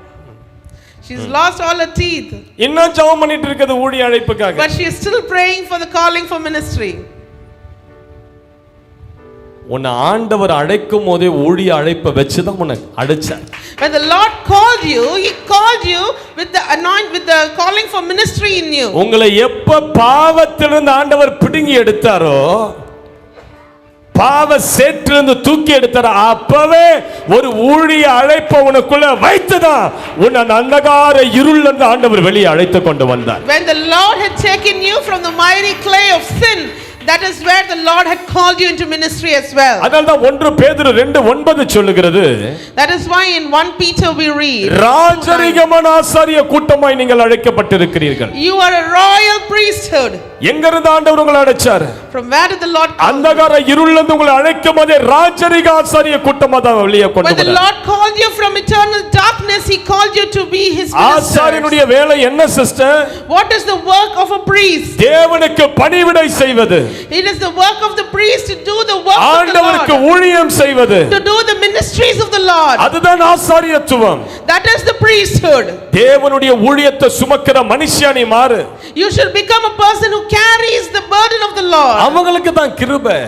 Speaker 6: She's lost all her teeth.
Speaker 1: இன்னும் ஜெபம் பண்ணிட்டு இருக்குது ஊழிய அழைப்புக்காக.
Speaker 6: But she is still praying for the calling for ministry.
Speaker 1: உன்னை ஆண்டவர் அழைக்கும் போதே ஊழிய அழைப்பை வச்சுதான் உன்னை அழைச்சார்.
Speaker 6: When the Lord called you, He called you with the calling for ministry in you.
Speaker 1: உங்களை எப்ப பாவத்திலிருந்து ஆண்டவர் பிடுங்கி எடுத்தாரோ, பாவ சேற்றிலிருந்து தூக்கி எடுத்தாரோ, அப்பவே ஒரு ஊழிய அழைப்பை உனக்குள்ள வைத்துதான் உன்னை அந்தகார இருள்ல இருந்து ஆண்டவர் வெளியே அழைத்து கொண்டு வந்தார்.
Speaker 6: When the Lord had taken you from the miry clay of sin, that is where the Lord had called you into ministry as well.
Speaker 1: அதனால்தான் 1 பேதுரு 2:9 சொல்லுகிறது,
Speaker 6: That is why in 1 Peter we read,
Speaker 1: ராஜரிகமான ஆசாரிய கூட்டமாய் நீங்கள் அழைக்கப்பட்டிருக்கிறீர்கள்.
Speaker 6: You are a royal priesthood.
Speaker 1: எங்கிருந்து ஆண்டவர் உங்களை அழைச்சார்?
Speaker 6: From where did the Lord call you?
Speaker 1: அந்தகார இருள்ல இருந்து உங்களை அழைக்கும் போதே ராஜரிக ஆசாரிய கூட்டமா தான் வெளியே கொண்டு
Speaker 6: When the
Speaker 1: வந்தார்.
Speaker 6: Lord called you from eternal darkness, He called you to be His minister.
Speaker 1: ஆசாரியனுடைய வேலை என்ன sister?
Speaker 6: What is the work of a priest?
Speaker 1: தேவனுக்கு பணிவிடை செய்வது.
Speaker 6: It is the work of the priest to do the work of the
Speaker 1: ஆண்டவருக்கு
Speaker 6: Lord,
Speaker 1: ஊழியம் செய்வது.
Speaker 6: to do the ministries of the Lord.
Speaker 1: அதுதான் ஆசாரியத்துவம்.
Speaker 6: That is the priesthood.
Speaker 1: தேவனுடைய ஊழியத்தை சுமக்கிற மனுஷனி மாறு.
Speaker 6: You should become a person who carries the burden of the Lord.
Speaker 1: அவங்களுக்கு தான் கிருபை.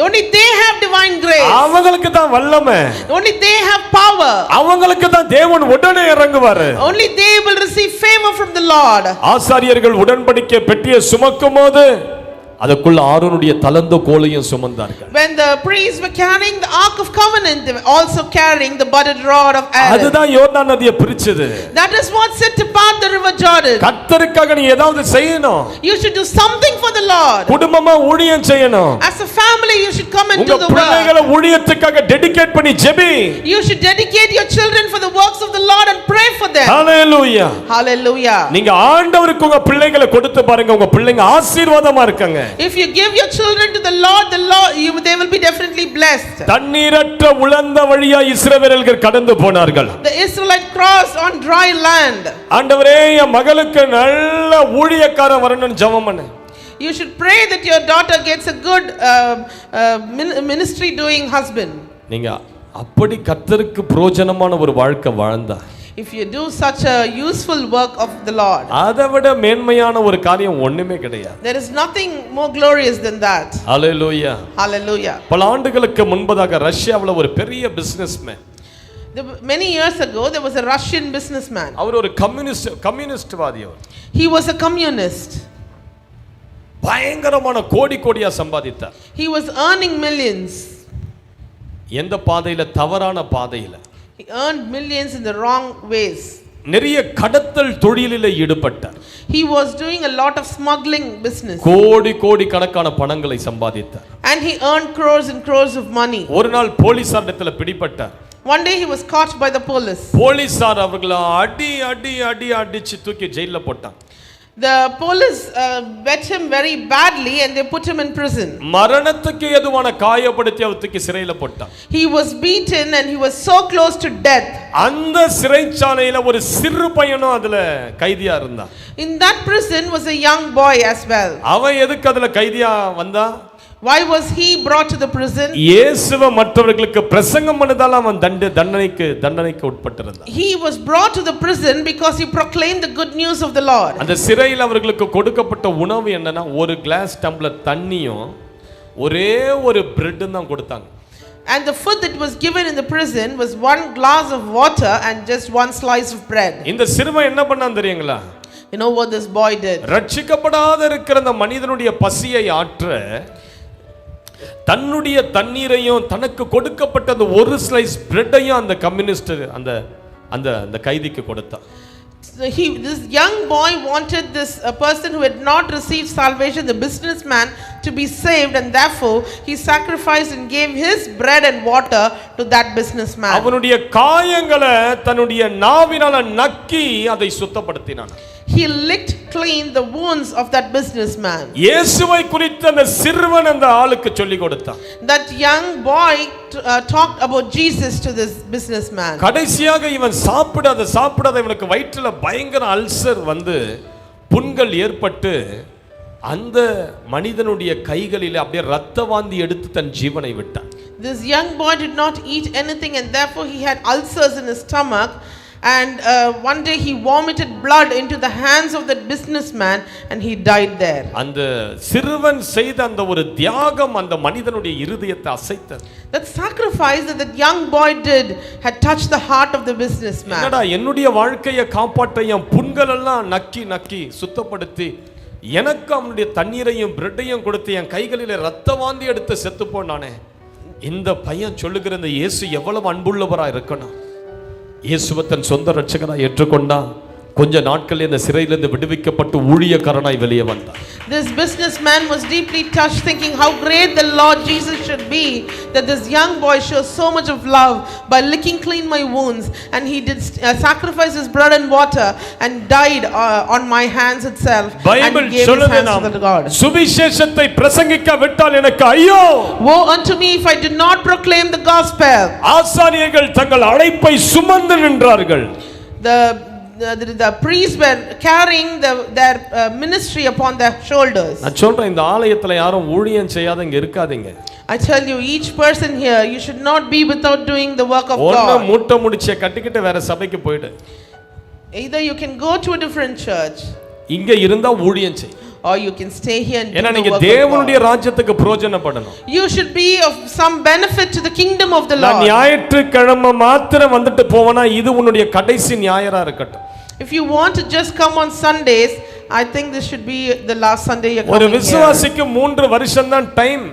Speaker 6: Only they have divine grace.
Speaker 1: அவங்களுக்கு தான் வல்லமை.
Speaker 6: Only they have power.
Speaker 1: அவங்களுக்கு தான் தேவன் உடனே இறங்குவாரு.
Speaker 6: Only they will receive favor from the Lord.
Speaker 1: ஆசாரியர்கள் உடன்படிக்கை பெட்டியை சுமக்கும்போது அதுக்குள்ள ஆரோனுடைய தலந்த கோலையும் சுமந்தார்கள்.
Speaker 6: When the priests were carrying the ark of covenant, they were also carrying the budded rod of Aaron.
Speaker 1: அதுதான் யோர்தான் நதியை பிரிச்சது.
Speaker 6: That is what set apart the river Jordan.
Speaker 1: கர்த்தருக்காக நீ ஏதாவது செய்யணும்.
Speaker 6: You should do something for the Lord.
Speaker 1: குடும்பமா ஊழியம் செய்யணும்.
Speaker 6: As a family, you should come and do the
Speaker 1: உங்க பிள்ளைகளை
Speaker 6: work.
Speaker 1: ஊழியத்துக்காக டெடிகேட் பண்ணி JP.
Speaker 6: You should dedicate your children for the works of the Lord and pray for them.
Speaker 1: Hallelujah.
Speaker 6: Hallelujah.
Speaker 1: நீங்க ஆண்டவருக்கு உங்க பிள்ளைகளை கொடுத்து பாருங்க, உங்க பிள்ளைங்க ஆசீர்வாதமா இருக்காங்க.
Speaker 6: If you give your children to the Lord, they will be definitely blessed.
Speaker 1: தண்ணீரற்ற உலர்ந்த வழியா இஸ்ரவேலர்கள் கடந்து போனார்கள்.
Speaker 6: The Israelites crossed on dry land.
Speaker 1: ஆண்டவரே என் மகளுக்கு நல்ல ஊழியக்காரன் வரணும்னு ஜெபம் பண்ணு.
Speaker 6: You should pray that your daughter gets a good ministry doing husband.
Speaker 1: நீங்க அப்படி கர்த்தருக்கு பிரயோஜனமான ஒரு வாழ்க்கை வாழ்ந்தா,
Speaker 6: If you do such a useful work of the Lord,
Speaker 1: அதை விட மேன்மையான ஒரு காரியம் ஒண்ணுமே கிடையாது.
Speaker 6: there is nothing more glorious than that.
Speaker 1: Hallelujah.
Speaker 6: Hallelujah.
Speaker 1: பல ஆண்டுகளுக்கு முன்பதாக ரஷ்யாவுல ஒரு பெரிய businessman,
Speaker 6: Many years ago, there was a Russian businessman.
Speaker 1: அவர் ஒரு கம்யூனிஸ்ட்வாதி.
Speaker 6: He was a communist.
Speaker 1: பயங்கரமான கோடியா சம்பாதித்தார்.
Speaker 6: He was earning millions.
Speaker 1: எந்த பாதையில? தவறான பாதையில.
Speaker 6: He earned millions in the wrong ways.
Speaker 1: நிறைய கடத்தல் தொழிலில் ஈடுபட்டார்.
Speaker 6: He was doing a lot of smuggling business.
Speaker 1: கோடி கணக்கான பணங்களை சம்பாதித்தார்.
Speaker 6: And he earned crores and crores of money.
Speaker 1: ஒரு நாள் போலீசாரிடத்துல பிடிபட்டார்.
Speaker 6: One day he was caught by the police.
Speaker 1: போலீசார் அவர்களை அடிச்சு தூக்கி ஜெயில்ல போட்டாங்க.
Speaker 6: The police beat him very badly and they put him in prison.
Speaker 1: மரணத்துக்கு எதுவான காயப்படுத்தி அவர் தூக்கி சிறையில போட்டாங்க.
Speaker 6: He was beaten and he was so close to death.
Speaker 1: அந்த சிறைச்சாலையில ஒரு சிறு பையனும் அதுல கைதியா இருந்தான்.
Speaker 6: In that prison was a young boy as well.
Speaker 1: அவன் எதுக்கு அதுல கைதியா வந்தா?
Speaker 6: Why was he brought to the prison?
Speaker 1: இயேசுவை மற்றவர்களுக்கு பிரசங்கம் பண்ணதால அவன் தண்டனைக்கு உட்பட்டிருந்தான்.
Speaker 6: He was brought to the prison because he proclaimed the good news of the Lord.
Speaker 1: அந்த சிறையில் அவர்களுக்கு கொடுக்கப்பட்ட உணவு என்னன்னா, ஒரு கிளாஸ் டம்ளர் தண்ணியும் ஒரே ஒரு பிரெட்டும் தான் கொடுத்தாங்க.
Speaker 6: And the food that was given in the prison was one glass of water and just one slice of bread.
Speaker 1: இந்த சிறுவன் என்ன பண்ணான் தெரியுங்களா?
Speaker 6: You know what this boy did?
Speaker 1: ரட்சிக்கப்படாத இருக்கிற அந்த மனிதனுடைய பசியை ஆற்ற தன்னுடைய தண்ணீரையும் தனக்கு கொடுக்கப்பட்ட அந்த ஒரு ஸ்லைஸ் பிரெட்டையும் அந்த கம்யூனிஸ்ட் அந்த கைதிக்கு கொடுத்தான்.
Speaker 6: This young boy wanted this person who had not received salvation, the businessman, to be saved, and therefore he sacrificed and gave his bread and water to that businessman.
Speaker 1: அவனுடைய காயங்களை தன்னுடைய நாவினால நக்கி அதை சுத்தப்படுத்தினான்.
Speaker 6: He licked clean the wounds of that businessman.
Speaker 1: இயேசுவை குறித்து அந்த சிறுவன் அந்த ஆளுக்கு சொல்லி கொடுத்தான்.
Speaker 6: That young boy talked about Jesus to this businessman.
Speaker 1: கடைசியாக இவன் சாப்பிடாத இவனுக்கு வயிற்றில பயங்கர அல்சர் வந்து புண்கள் ஏற்பட்டு அந்த மனிதனுடைய கைகளிலே அப்படியே ரத்த வாந்தி எடுத்து தன் ஜீவனை விட்டான்.
Speaker 6: This young boy did not eat anything and therefore he had ulcers in his stomach. and one day he vomited blood into the hands of that businessman and he died there.
Speaker 1: அந்த சிறுவன் செய்த அந்த ஒரு தியாகம் அந்த மனிதனுடைய இருதயத்தை அசைத்தது.
Speaker 6: That sacrifice that that young boy did had touched the heart of the businessman.
Speaker 1: என்னடா என்னுடைய வாழ்க்கையை காப்பாற்ற என் புண்கள் எல்லாம் நக்கி நக்கி சுத்தப்படுத்தி எனக்கு அவனுடைய தண்ணீரையும் பிரெட்டையும் கொடுத்து என் கைகளில் ரத்த வாந்தி எடுத்து செத்து போனானே, இந்த பையன் சொல்லுகிற இந்த இயேசு எவ்வளவு அன்புள்ளவரா இருக்கணும். இயேசுவை தன் சொந்த ரட்சகராய் ஏற்றுக்கொண்டான். கொஞ்ச நாட்கள் இந்த சிறையிலிருந்து விடுவிக்கப்பட்டு ஊழியக்காரனாய் வெளியே வந்தான்.
Speaker 6: This businessman was deeply touched, thinking how great the Lord Jesus should be, that this young boy shows so much of love by licking clean my wounds, and he did sacrifice his blood and water and died on my hands itself and gave his hands to the God.
Speaker 1: சுவிசேஷத்தை பிரசங்கிக்க விட்டால் எனக்கு ஐயோ,
Speaker 6: woe unto me if I did not proclaim the gospel.
Speaker 1: ஆசாரியர்கள் தங்கள் அழைப்பை சுமந்து நின்றார்கள்.
Speaker 6: The priests were carrying their ministry upon their shoulders.
Speaker 1: நான் சொல்றேன், இந்த ஆலயத்துல யாரும் ஊழியம் செய்யாதங்க இருக்காதீங்க.
Speaker 6: I tell you, each person here, you should not be without doing the work of God.
Speaker 1: ஒண்ணு மூட்டை முடிச்ச கட்டிக்கிட்டு வேற சபைக்கு போய்டு.
Speaker 6: Either you can go to a different church,
Speaker 1: இங்க இருந்தா ஊழியம் செய்,
Speaker 6: or you can stay here and do
Speaker 1: ஏன்னா
Speaker 6: the
Speaker 1: நீங்க
Speaker 6: work of
Speaker 1: தேவனுடைய
Speaker 6: God.
Speaker 1: ராஜ்யத்துக்கு பிரயோஜனப்படணும்.
Speaker 6: You should be of some benefit to the kingdom of the
Speaker 1: நான்
Speaker 6: Lord.
Speaker 1: ஞாயிற்றுக்கிழமை மாத்திரம் வந்துட்டு போவனா இது உன்னுடைய கடைசி ஞாயிறா இருக்கட்டும்.
Speaker 6: If you want to just come on Sundays, I think this should be the last Sunday you're
Speaker 1: ஒரு
Speaker 6: coming here.
Speaker 1: விசுவாசிக்கு 3 வருஷம் தான் time.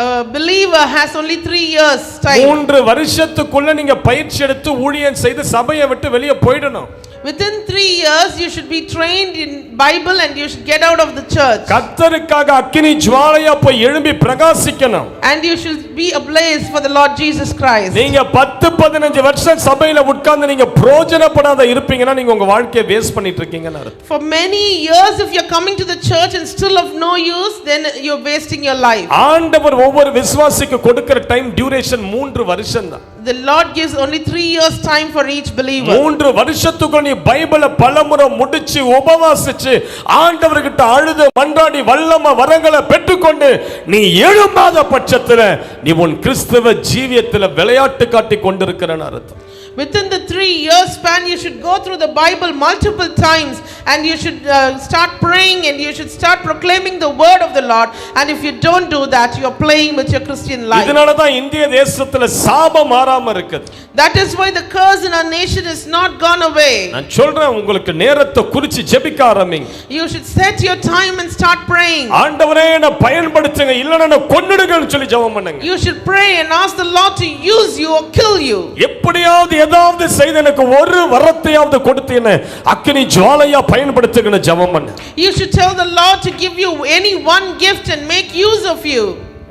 Speaker 6: A believer has only 3 years time.
Speaker 1: 3 வருஷத்துக்குள்ள நீங்க பயிற்சி எடுத்து ஊழியம் செய்து சபையை விட்டு வெளியே போய்டணும்.
Speaker 6: Within 3 years you should be trained in Bible and you should get out of the church.
Speaker 1: கர்த்தருக்காக அக்கினி ஜுவாலையா போய் எழும்பி பிரகாசிக்கணும்.
Speaker 6: And you should be ablaze for the Lord Jesus Christ.
Speaker 1: நீங்க 10-15 வருஷம் சபையில உட்கார்ந்து நீங்க பிரயோஜனப்படாத இருப்பீங்கன்னா நீங்க உங்க வாழ்க்கையை வேஸ்ட் பண்ணிட்டு இருக்கீங்கன்னு அர்த்தம்.
Speaker 6: For many years if you're coming to the church and still of no use, then you're wasting your life.
Speaker 1: ஆண்டவர் ஒவ்வொரு விசுவாசிக்கு கொடுக்கிற டைம் டியூரேஷன் 3 வருஷம் தான்.
Speaker 6: The Lord gives only 3 years time for each believer.
Speaker 1: 3 வருஷத்துக்கு நீ பைபிளை பலமுறை முடிச்சு உபவாசிச்சு ஆண்டவர்கிட்ட அழுது மன்றாடி வல்லம வரங்களை பெற்றுக்கொண்டு நீ எழும்பாத பட்சத்துல நீ உன் கிறிஸ்தவ ஜீவியத்துல விளையாட்டு காட்டி கொண்டிருக்கிறன்னு அர்த்தம்.
Speaker 6: Within the 3 years span, you should go through the Bible multiple times and you should start praying and you should start proclaiming the word of the Lord. And if you don't do that, you are playing with your Christian life.
Speaker 1: இதனால தான் இந்திய தேசத்துல சாபம் மாறாம இருக்குது.
Speaker 6: That is why the curse in our nation is not gone away.
Speaker 1: நான் சொல்றேன், உங்களுக்கு நேரத்தை குறிச்சு ஜெபிக்க ஆரம்பிங்க.
Speaker 6: You should set your time and start praying.
Speaker 1: ஆண்டவரே என்ன பயன்படுத்துங்க, இல்லனா என்ன கொன்னுடுங்கன்னு சொல்லி ஜெபம் பண்ணுங்க.
Speaker 6: You should pray and ask the Lord to use you or kill you.
Speaker 1: எப்படியாவது ஏதாவது செய்து எனக்கு ஒரு வரத்தையாவது கொடுத்து என்ன அக்கினி ஜுவாலையா பயன்படுத்துங்கன்னு ஜெபம் பண்ணு.
Speaker 6: You should tell the Lord to give you any one gift and make use of you.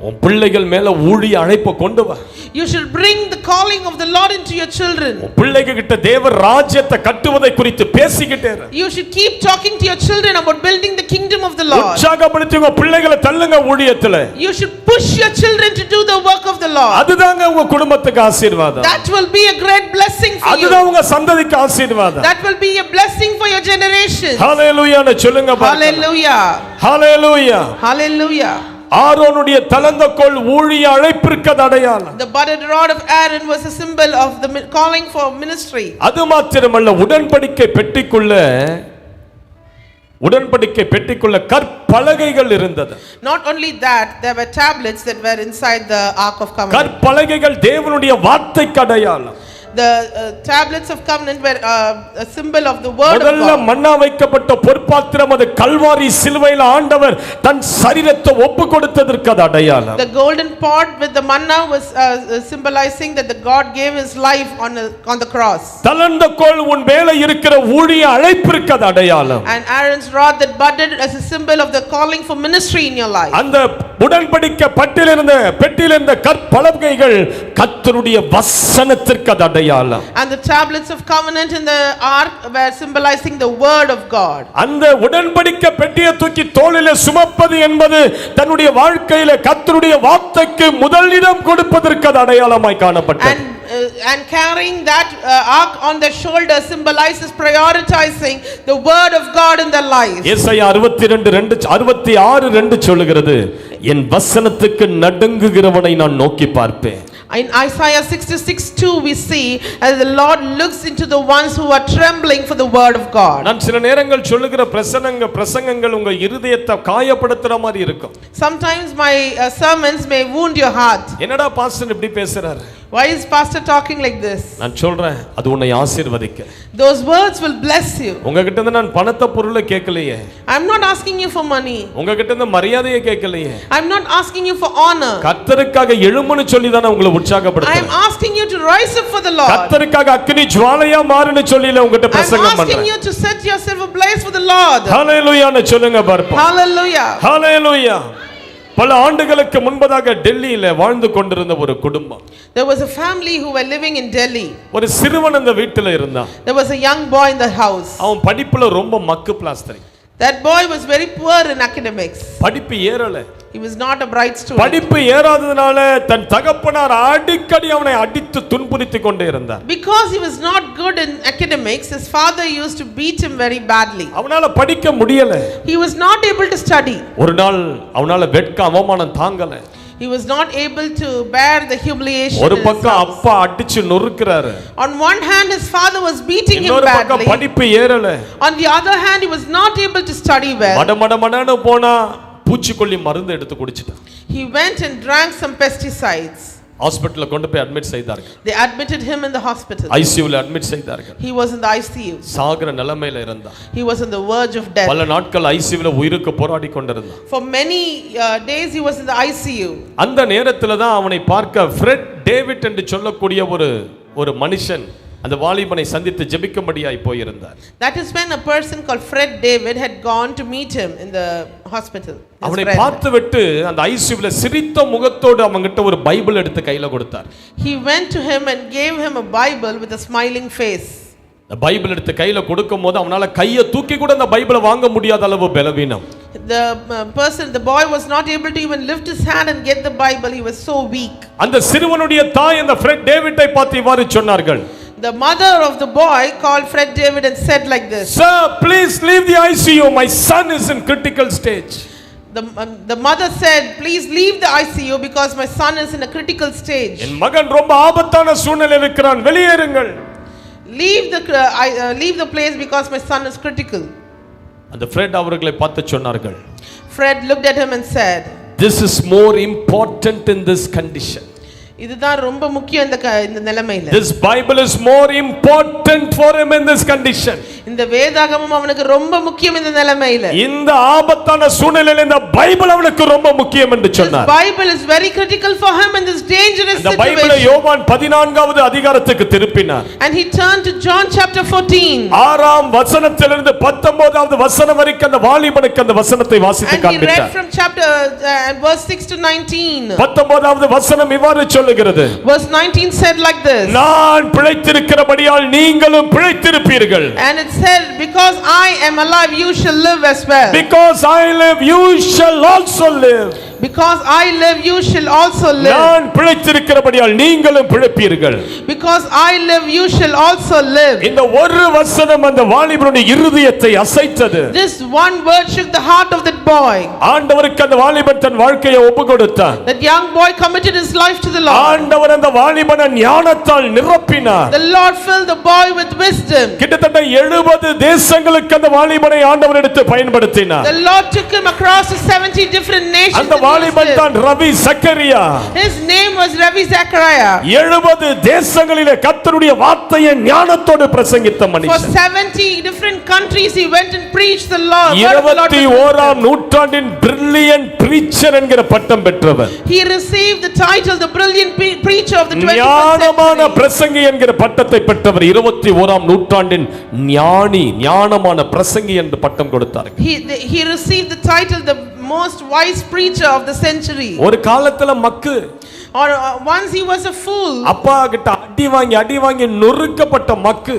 Speaker 1: உன் பிள்ளைகள் மேல ஊழிய அழைப்பை கொண்டு வா.
Speaker 6: You should bring the calling of the Lord into your children.
Speaker 1: உன் பிள்ளைங்க கிட்ட தேவ ராஜ்யத்தை கட்டுவதை குறித்து பேசிக்கிட்டே இரு.
Speaker 6: You should keep talking to your children about building the kingdom of the Lord.
Speaker 1: உற்சாகப்படுத்தி உங்க பிள்ளைகளை தள்ளுங்க ஊழியத்துல.
Speaker 6: You should push your children to do the work of the Lord.
Speaker 1: அதுதாங்க உங்க குடும்பத்துக்கு ஆசீர்வாதம்.
Speaker 6: That will be a great blessing for you.
Speaker 1: அதுதான் உங்க சந்ததிக்கு ஆசீர்வாதம்.
Speaker 6: That will be a blessing for your generation.
Speaker 1: ஹalleluya சொல்லுங்க பாருங்க.
Speaker 6: Hallelujah.
Speaker 1: ஹalleluya.
Speaker 6: Hallelujah.
Speaker 1: ஆரோனுடைய தலந்தக்கோல் ஊழிய அழைப்பிற்கு அடையாளம்.
Speaker 6: The budded rod of Aaron was a symbol of the calling for ministry.
Speaker 1: அது மாத்திரமல்ல, உடன்படிக்கை பெட்டிக்குள்ள கற்பலகைகள் இருந்தது.
Speaker 6: Not only that, there were tablets that were inside the Ark of Covenant.
Speaker 1: கற்பலகைகள் தேவனுடைய வார்த்தைக்கு அடையாளம்.
Speaker 6: The tablets of covenant were a symbol of the word of
Speaker 1: முதல்ல
Speaker 6: God.
Speaker 1: மன்னா வைக்கப்பட்ட பொற்பாத்திரம் அது கல்வாரி சிலுவையில் ஆண்டவர் தன் சரீரத்தை ஒப்பு கொடுத்ததற்கு அது அடையாளம்.
Speaker 6: The golden pot with the manna was symbolizing that the God gave his life on the cross.
Speaker 1: தலந்த கோல் உன் மேல இருக்கிற ஊழிய அழைப்பிற்கு அது அடையாளம்.
Speaker 6: And Aaron's rod that budded as a symbol of the calling for ministry in your life.
Speaker 1: அந்த உடன்படிக்கை பெட்டியில் இருந்த கற்பலகைகள் கர்த்தருடைய வசனத்திற்கு அது அடையாளம்.
Speaker 6: And the tablets of covenant in the ark were symbolizing the word of God.
Speaker 1: அந்த உடன்படிக்கை பெட்டியை தூக்கி தோளிலே சுமப்பது என்பது தன்னுடைய வாழ்க்கையில கர்த்தருடைய வார்த்தைக்கு முதலிடம் கொடுப்பதற்கு அது அடையாளமாய் காணப்பட்டது.
Speaker 6: And carrying that ark on their shoulder symbolizes prioritizing the word of God in their life.
Speaker 1: ஏசாயா 66:2 சொல்லுகிறது, என் வசனத்துக்கு நடுங்குகிறவனை நான் நோக்கி பார்ப்பேன்.
Speaker 6: In Isaiah 66:2 we see as the Lord looks into the ones who are trembling for the word of God.
Speaker 1: நான் சில நேரங்கள் சொல்லுகிற பிரசங்கங்கள் உங்க இருதயத்தை காயப்படுத்துற மாதிரி இருக்கும்.
Speaker 6: Sometimes my sermons may wound your heart.
Speaker 1: என்னடா பாஸ்டர் இப்படி பேசுறாரு?
Speaker 6: Why is pastor talking like this?
Speaker 1: நான் சொல்றேன் அது உன்னை ஆசீர்வதிக்க.
Speaker 6: Those words will bless you.
Speaker 1: உங்ககிட்ட இருந்து நான் பணத்தை பொருளை கேட்கலையே.
Speaker 6: I'm not asking you for money.
Speaker 1: உங்ககிட்ட இருந்து மரியாதையை கேட்கலையே.
Speaker 6: I'm not asking you for honor.
Speaker 1: கர்த்தருக்காக எழும்புன்னு சொல்லி தான் உங்களை உற்சாகப்படுத்துறேன்.
Speaker 6: I'm asking you to rise up for the Lord.
Speaker 1: கர்த்தருக்காக அக்கினி ஜுவாலையா மாறுன்னு சொல்லில உங்ககிட்ட பிரசங்கம்
Speaker 6: I'm asking
Speaker 1: பண்றேன்.
Speaker 6: you to set yourself ablaze for the Lord.
Speaker 1: ஹalleluya ன்னு சொல்லுங்க பார்ப்போம்.
Speaker 6: Hallelujah.
Speaker 1: ஹalleluya. பல ஆண்டுகளுக்கு முன்பதாக டெல்லியில வாழ்ந்து கொண்டிருந்த ஒரு குடும்பம்.
Speaker 6: There was a family who were living in Delhi.
Speaker 1: ஒரு சிறுவன் அந்த வீட்டில இருந்தான்.
Speaker 6: There was a young boy in the house.
Speaker 1: அவன் படிப்புல ரொம்ப மக்கு plastering.
Speaker 6: That boy was very poor in academics.
Speaker 1: படிப்பு ஏறல.
Speaker 6: He was not a bright student.
Speaker 1: படிப்பு ஏறாததனால தன் தகப்பனார் அடிக்கடி அவனை அடித்து துன்புறுத்திக் கொண்டே இருந்தார்.
Speaker 6: Because he was not good in academics, his father used to beat him very badly.
Speaker 1: அவனால படிக்க முடியல.
Speaker 6: He was not able to study.
Speaker 1: ஒரு நாள் அவனால வெட்க அவமானம் தாங்கல.
Speaker 6: He was not able to bear the humiliation.
Speaker 1: ஒரு பக்கம் அப்பா அடிச்சு நொறுக்குறாரு.
Speaker 6: On one hand his father was beating him
Speaker 1: இன்னொரு
Speaker 6: badly.
Speaker 1: பக்கம் படிப்பு ஏறல.
Speaker 6: On the other hand he was not able to study well.
Speaker 1: மடமடமடன்னு போனா பூச்சிக்கொல்லி மருந்து எடுத்து குடிச்சிட்டான்.
Speaker 6: He went and drank some pesticides.
Speaker 1: ஹாஸ்பிடல்ல கொண்டு போய் அட்மிட் செய்தார்கள்.
Speaker 6: They admitted him in the hospital.
Speaker 1: ஐசியூல அட்மிட் செய்தார்கள்.
Speaker 6: He was in the ICU.
Speaker 1: சாகர நிலைமையில இருந்தான்.
Speaker 6: He was on the verge of death.
Speaker 1: பல நாட்கள் ஐசியூல உயிருக்கு போராடி கொண்டிருந்தான்.
Speaker 6: For many days he was in the ICU.
Speaker 1: அந்த நேரத்துல தான் அவனை பார்க்க ஃப்ரெட் டேவிட் என்று சொல்லக்கூடிய ஒரு மனுஷன் அந்த வாலிபனை சந்தித்து ஜெபிக்கும்படியாய் போயிருந்தார்.
Speaker 6: That is when a person called Fred David had gone to meet him in the hospital.
Speaker 1: அவனை பார்த்துவிட்டு அந்த ஐசியூல சிரித்த முகத்தோடு அவங்கிட்ட ஒரு பைபிள் எடுத்து கையில கொடுத்தார்.
Speaker 6: He went to him and gave him a Bible with a smiling face.
Speaker 1: அந்த பைபிள் எடுத்து கையில கொடுக்கும்போது அவனால கையை தூக்கி கூட அந்த பைபிளை வாங்க முடியாத அளவு பலவீனம்.
Speaker 6: The boy was not able to even lift his hand and get the Bible. He was so weak.
Speaker 1: அந்த சிறுவனுடைய தாய் அந்த ஃப்ரெட் டேவிட்டை பார்த்து இவ்வாறு சொன்னார்கள்.
Speaker 6: The mother of the boy called Fred David and said like this.
Speaker 1: Sir, please leave the ICU. My son is in critical stage.
Speaker 6: The mother said, please leave the ICU because my son is in a critical stage.
Speaker 1: என் மகன் ரொம்ப ஆபத்தான சூழ்நிலையில் இருக்கிறான், வெளியேறுங்கள்.
Speaker 6: Leave the place because my son is critical.
Speaker 1: அந்த Fred அவர்களை பார்த்து சொன்னார்கள்.
Speaker 6: Fred looked at him and said,
Speaker 1: This is more important in this condition.
Speaker 6: இதுதான் ரொம்ப முக்கியம் இந்த நிலைமையில.
Speaker 1: This Bible is more important for him in this condition.
Speaker 6: இந்த வேதாகமம் அவனுக்கு ரொம்ப முக்கியம் இந்த நிலைமையில.
Speaker 1: இந்த ஆபத்தான சூழ்நிலையில இந்த பைபிள் அவனுக்கு ரொம்ப முக்கியம் என்று சொன்னார்.
Speaker 6: This Bible is very critical for him in this dangerous situation.
Speaker 1: இந்த பைபிளை யோவான் 14வது அதிகாரத்துக்கு திருப்பினார்.
Speaker 6: And he turned to John chapter 14.
Speaker 1: 6ஆம் வசனத்திலிருந்து 19வது வசனம் வரைக்கும் அந்த வாலிபனுக்கு அந்த வசனத்தை வாசித்து காண்பித்தார்.
Speaker 6: And he read from chapter verse 6 to 19.
Speaker 1: 19வது வசனம் இவ்வாறு சொல்லுகிறது.
Speaker 6: Verse 19 said like this.
Speaker 1: நான் பிழைத்திருக்கிறபடியால் நீங்களும் பிழைத்திருப்பீர்கள்.
Speaker 6: And it said, because I am alive you shall live as well.
Speaker 1: Because I live you shall also live.
Speaker 6: Because I live you shall also live.
Speaker 1: நான் பிழைத்திருக்கிறபடியால் நீங்களும் பிழைப்பீர்கள்.
Speaker 6: Because I live you shall also live.
Speaker 1: இந்த ஒரு வசனம் அந்த வாலிபனுடைய இருதயத்தை அசைத்தது.
Speaker 6: This one word shook the heart of that boy.
Speaker 1: ஆண்டவருக்கு அந்த வாலிபன் தன் வாழ்க்கையை ஒப்புக்கொடுத்தான்.
Speaker 6: That young boy committed his life to the Lord.
Speaker 1: ஆண்டவர் அந்த வாலிபனை ஞானத்தால் நிரப்பினார்.
Speaker 6: The Lord filled the boy with wisdom.
Speaker 1: கிட்டத்தட்ட 70 தேசங்களுக்கு அந்த வாலிபனை ஆண்டவர் எடுத்து பயன்படுத்தினார்.
Speaker 6: The Lord took him across to 70 different nations.
Speaker 1: அந்த வாலிபன் தான் Ravi Zakariya.
Speaker 6: His name was Ravi Zachariah.
Speaker 1: 70 தேசங்களிலே கர்த்தருடைய வார்த்தையை ஞானத்தோடு பிரசங்கித்த மனுஷன்.
Speaker 6: For 70 different countries he went and preached the Lord.
Speaker 1: 21ஆம் நூற்றாண்டின் brilliant preacher என்கிற பட்டம் பெற்றவர்.
Speaker 6: He received the title the brilliant preacher of the 21st
Speaker 1: ஞானமான
Speaker 6: century.
Speaker 1: பிரசங்கி என்கிற பட்டத்தை பெற்றவர். 21ஆம் நூற்றாண்டின் ஞானமான பிரசங்கி என்று பட்டம் கொடுத்தார்.
Speaker 6: He received the title the most wise preacher of the century.
Speaker 1: ஒரு காலத்துல மக்கு
Speaker 6: Or once he was a fool.
Speaker 1: அப்பா கிட்ட அடி வாங்கி நொறுக்கப்பட்ட மக்கு.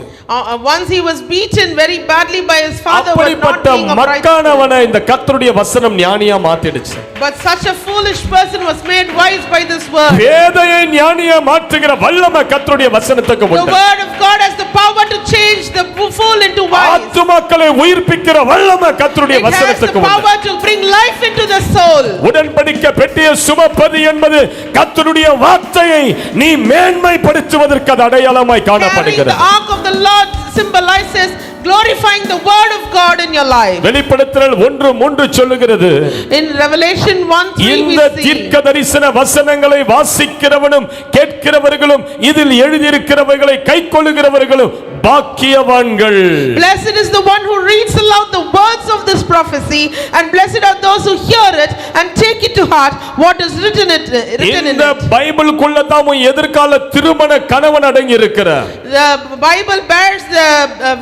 Speaker 6: Once he was beaten very badly by his father.
Speaker 1: அப்படிப்பட்ட மக்கானவனை இந்த கர்த்தருடைய வசனம் ஞானியா மாத்திடுச்சு.
Speaker 6: But such a foolish person was made wise by this word.
Speaker 1: வேதையை ஞானியா மாற்றுகிற வல்லமை கர்த்தருடைய வசனத்துக்கு உண்டு.
Speaker 6: The word of God has the power to change the fool into wise.
Speaker 1: ஆத்துமாக்களை உயிர்ப்பிக்கிற வல்லமை கர்த்தருடைய வசனத்துக்கு உண்டு.
Speaker 6: It has the power to bring life into the soul.
Speaker 1: உடன்படிக்கை பெட்டி பெட்டியை சுமப்பது என்பது கர்த்தருடைய வார்த்தையை நீ மேன்மைப்படுத்துவதற்கு அது அடையாளமாய்
Speaker 6: Carrying
Speaker 1: காணப்படுகிறது.
Speaker 6: the ark of the Lord symbolizes glorifying the word of God in your life.
Speaker 1: வெளிப்படுத்தல் 1:3 சொல்லுகிறது,
Speaker 6: In Revelation 1:3 we
Speaker 1: இந்த
Speaker 6: see,
Speaker 1: தீர்க்க தரிசன வசனங்களை வாசிக்கிறவனும் கேட்கிறவர்களும் இதில் எழுதியிருக்கிறவைகளை கைக்கொள்ளுகிறவர்களும் பாக்கியவான்கள்.
Speaker 6: blessed is the one who reads aloud the words of this prophecy, and blessed are those who hear it and take it to heart what is written in
Speaker 1: இந்த
Speaker 6: it.
Speaker 1: பைபிளுக்குள்ள தான் உன் எதிர்கால திருமண கணவன் அடங்கி இருக்கிறார்.
Speaker 6: The Bible bears the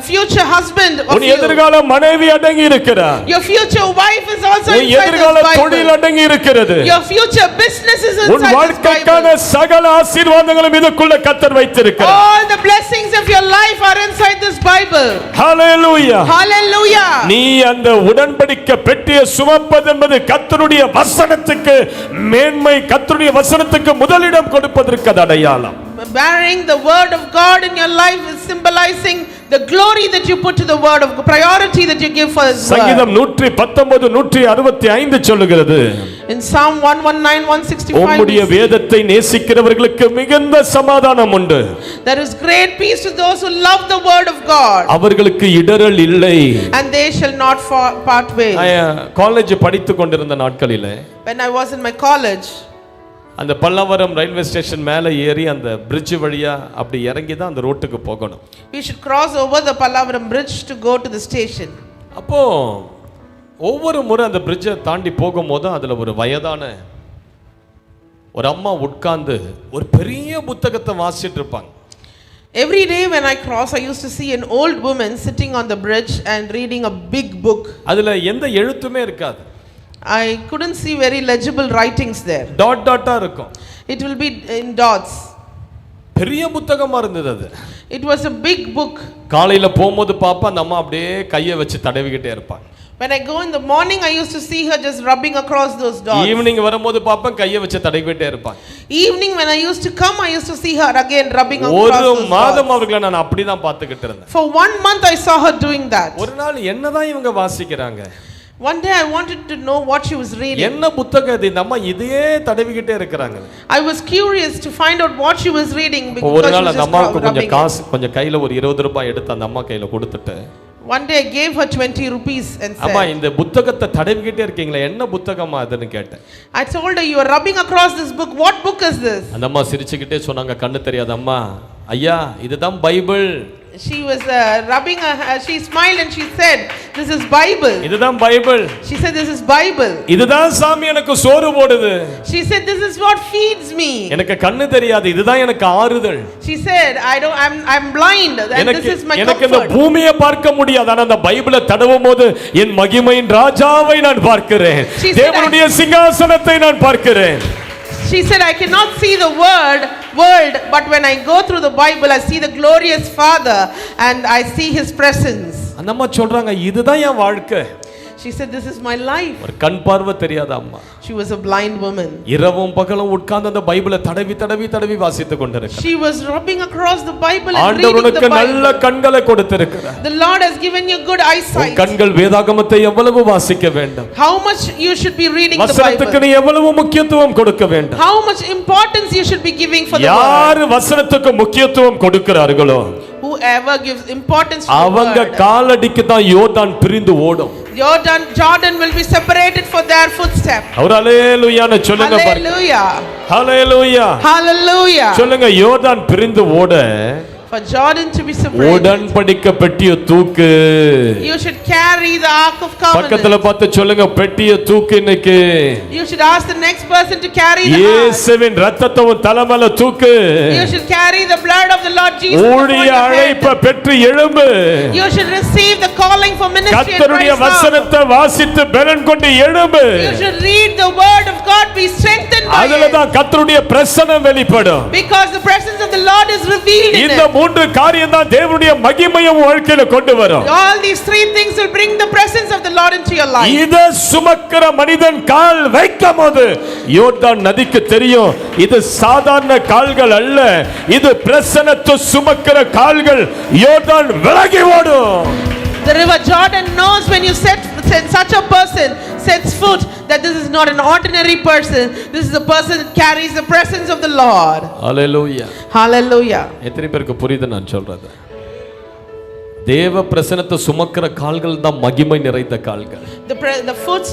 Speaker 6: future husband of
Speaker 1: உன்
Speaker 6: you.
Speaker 1: எதிர்கால மனைவி அடங்கி இருக்கிறார்.
Speaker 6: Your future wife is also
Speaker 1: உன்
Speaker 6: inside
Speaker 1: எதிர்கால
Speaker 6: this
Speaker 1: தொழில்
Speaker 6: Bible.
Speaker 1: அடங்கி இருக்கிறது.
Speaker 6: Your future business is
Speaker 1: உன்
Speaker 6: inside this
Speaker 1: வாழ்க்கைக்கான
Speaker 6: Bible.
Speaker 1: சகல ஆசீர்வாதங்களும் இதுக்குள்ள கர்த்தர் வைத்திருக்கிறார்.
Speaker 6: All the blessings of your life are inside this Bible.
Speaker 1: Hallelujah.
Speaker 6: Hallelujah.
Speaker 1: நீ அந்த உடன்படிக்கை பெட்டியை சுமப்பது என்பது கர்த்தருடைய வசனத்துக்கு மேன்மை, கர்த்தருடைய வசனத்துக்கு முதலிடம் கொடுப்பதற்கு அது அடையாளம்.
Speaker 6: Bearing the word of God in your life is symbolizing the glory that you put to the word of God, priority that you give for his word.
Speaker 1: சங்கீதம் 119 165 சொல்லுகிறது,
Speaker 6: In Psalm 119 165
Speaker 1: உம்முடைய
Speaker 6: we see,
Speaker 1: வேதத்தை நேசிக்கிறவர்களுக்கு மிகுந்த சமாதானம் உண்டு.
Speaker 6: there is great peace to those who love the word of God,
Speaker 1: அவர்களுக்கு இடறல் இல்லை.
Speaker 6: and they shall not part ways.
Speaker 1: College படித்து கொண்டிருந்த நாட்களிலே
Speaker 6: When I was in my college,
Speaker 1: அந்த பல்லவரம் ரயில்வே ஸ்டேஷன் மேலே ஏறி அந்த பிரிட்ஜ் வழியா அப்படி இறங்கி தான் அந்த ரோட்டுக்கு போகணும்.
Speaker 6: we should cross over the Pallavaram bridge to go to the station.
Speaker 1: அப்போ ஒவ்வொரு முறை அந்த பிரிட்ஜை தாண்டி போகும்போது அதுல ஒரு வயதான ஒரு அம்மா உட்கார்ந்து ஒரு பெரிய புத்தகத்தை வாசிச்சிட்டு இருப்பாங்க.
Speaker 6: Every day when I cross, I used to see an old woman sitting on the bridge and reading a big book.
Speaker 1: அதுல எந்த எழுத்துமே இருக்காது.
Speaker 6: I couldn't see very legible writings there.
Speaker 1: Dot tata இருக்கும்.
Speaker 6: It will be in dots.
Speaker 1: பெரிய புத்தகமா இருந்தது அது.
Speaker 6: It was a big book.
Speaker 1: காலையில போகும்போது பாப்பா அந்த அம்மா அப்படியே கையை வச்சு தடவிக்கிட்டே இருப்பாங்க.
Speaker 6: When I go in the morning, I used to see her just rubbing across those dots.
Speaker 1: Evening வரும்போது பாப்பா கையை வச்சு தடவிக்கிட்டே இருப்பாங்க.
Speaker 6: Evening when I used to come, I used to see her again rubbing across
Speaker 1: ஒரு
Speaker 6: those
Speaker 1: மாதம்
Speaker 6: dots.
Speaker 1: அவர்களை நான் அப்படிதான் பார்த்துக்கிட்டு இருந்தேன்.
Speaker 6: For 1 month, I saw her doing that.
Speaker 1: ஒரு நாள் என்னதான் இவங்க வாசிக்கிறாங்க,
Speaker 6: One day I wanted to know what she was reading.
Speaker 1: என்ன புத்தகம் இது, இந்த அம்மா இதையே தடவிக்கிட்டே இருக்கிறாங்க.
Speaker 6: I was curious to find out what she was reading because
Speaker 1: ஒரு
Speaker 6: she
Speaker 1: நாள்
Speaker 6: was
Speaker 1: அந்த
Speaker 6: just
Speaker 1: அம்மாவுக்கு கொஞ்சம்
Speaker 6: rubbing.
Speaker 1: காசு கொஞ்சம் கையில ஒரு 20 ரூபாய் எடுத்து அந்த அம்மா கையில கொடுத்துட்டு,
Speaker 6: One day I gave her 20 rupees and
Speaker 1: அம்மா
Speaker 6: said,
Speaker 1: இந்த புத்தகத்தை தடவிக்கிட்டே இருக்கீங்களா, என்ன புத்தகமா அதுன்னு கேட்டேன்.
Speaker 6: I told her, you are rubbing across this book. What book is this?
Speaker 1: அந்த அம்மா சிரிச்சுக்கிட்டே சொன்னாங்க, கண்ணு தெரியாத அம்மா, ஐயா இதுதான் Bible.
Speaker 6: She was rubbing her, she smiled and she said, this is Bible.
Speaker 1: இதுதான் Bible.
Speaker 6: She said, this is Bible.
Speaker 1: இதுதான் சாமி எனக்கு சோறு போடுது.
Speaker 6: She said, this is what feeds me.
Speaker 1: எனக்கு கண்ணு தெரியாது, இதுதான் எனக்கு ஆறுதல்.
Speaker 6: She said, I'm blind and this is my
Speaker 1: எனக்கு இந்த
Speaker 6: comfort.
Speaker 1: பூமியை பார்க்க முடியாது, ஆனா அந்த பைபிளை தடவும் போது என் மகிமையின் ராஜாவை நான் பார்க்கிறேன்,
Speaker 6: She said,
Speaker 1: தேவனுடைய சிங்காசனத்தை நான் பார்க்கிறேன்.
Speaker 6: She said, I cannot see the world, but when I go through the Bible, I see the glorious Father and I see His presence.
Speaker 1: அந்த அம்மா சொல்றாங்க, இதுதான் என் வாழ்க்கை.
Speaker 6: She said, this is my life.
Speaker 1: ஒரு கண் பார்வை தெரியாத அம்மா
Speaker 6: She was a blind woman.
Speaker 1: இரவும் பகலும் உட்கார்ந்து அந்த பைபிளை தடவி தடவி தடவி வாசித்துக் கொண்டிருக்கிறார்.
Speaker 6: She was rubbing across the Bible and reading
Speaker 1: ஆண்டவர்
Speaker 6: the
Speaker 1: உனக்கு நல்ல
Speaker 6: Bible.
Speaker 1: கண்களை கொடுத்திருக்கிறார்.
Speaker 6: The Lord has given you good eyesight.
Speaker 1: கண்கள் வேதாகமத்தை எவ்வளவு வாசிக்க வேண்டும்,
Speaker 6: How much you should be reading the
Speaker 1: வசனத்துக்கு
Speaker 6: Bible.
Speaker 1: நீ எவ்வளவு முக்கியத்துவம் கொடுக்க வேண்டும்.
Speaker 6: How much importance you should be giving for the
Speaker 1: யார்
Speaker 6: word.
Speaker 1: வசனத்துக்கு முக்கியத்துவம் கொடுக்கிறார்களோ
Speaker 6: Whoever gives importance to the
Speaker 1: அவங்க
Speaker 6: word,
Speaker 1: காலடிக்கு தான் யோர்தான் பிரிந்து ஓடும்.
Speaker 6: Jordan will be separated for their footstep.
Speaker 1: அவர் அல்லேலூயான்னு சொல்லுங்க பாருங்க.
Speaker 6: Hallelujah.
Speaker 1: ஹalleluya.
Speaker 6: Hallelujah.
Speaker 1: சொல்லுங்க, யோர்தான் பிரிந்து ஓட
Speaker 6: For Jordan to be separated,
Speaker 1: உடன்படிக்கை பெட்டியை தூக்கு.
Speaker 6: you should carry the Ark of
Speaker 1: பக்கத்துல
Speaker 6: Covenant.
Speaker 1: பார்த்து சொல்லுங்க, பெட்டியை தூக்கு இன்னைக்கு.
Speaker 6: You should ask the next person to carry the Ark.
Speaker 1: இயேசுவின் இரத்தத்தை உன் தலைமையில தூக்கு.
Speaker 6: You should carry the blood of the Lord Jesus before
Speaker 1: ஊழிய
Speaker 6: your
Speaker 1: அழைப்பை
Speaker 6: head.
Speaker 1: பெற்று எழும்பு.
Speaker 6: You should receive the calling for ministry and
Speaker 1: கர்த்தருடைய
Speaker 6: rise up.
Speaker 1: வசனத்தை வாசித்து பலன் கொண்டு எழும்பு.
Speaker 6: You should read the word of God, be strengthened by
Speaker 1: அதுல
Speaker 6: it.
Speaker 1: தான் கர்த்தருடைய பிரசன்னம் வெளிப்படும்.
Speaker 6: Because the presence of the Lord is revealed in
Speaker 1: இந்த
Speaker 6: it.
Speaker 1: மூன்று காரியம் தான் தேவனுடைய மகிமையை உன் வாழ்க்கையில கொண்டு வரும்.
Speaker 6: All these three things will bring the presence of the Lord into your life.
Speaker 1: இத சுமக்கிற மனிதன் கால் வைக்கும்போது யோர்தான் நதிக்கு தெரியும், இது சாதாரண கால்கள் அல்ல, இது பிரசன்னத்தை சுமக்கிற கால்கள். யோர்தான் விலகி ஓடும்.
Speaker 6: The river Jordan knows when you set such a person sets foot, that this is not an ordinary person, this is a person that carries the presence of the Lord.
Speaker 1: Hallelujah.
Speaker 6: Hallelujah.
Speaker 1: எத்தனை பேருக்கு புரியுது நான் சொல்றது? தேவ பிரசன்னத்தை சுமக்கிற கால்கள் தான் மகிமை நிறைந்த கால்கள்.
Speaker 6: The foot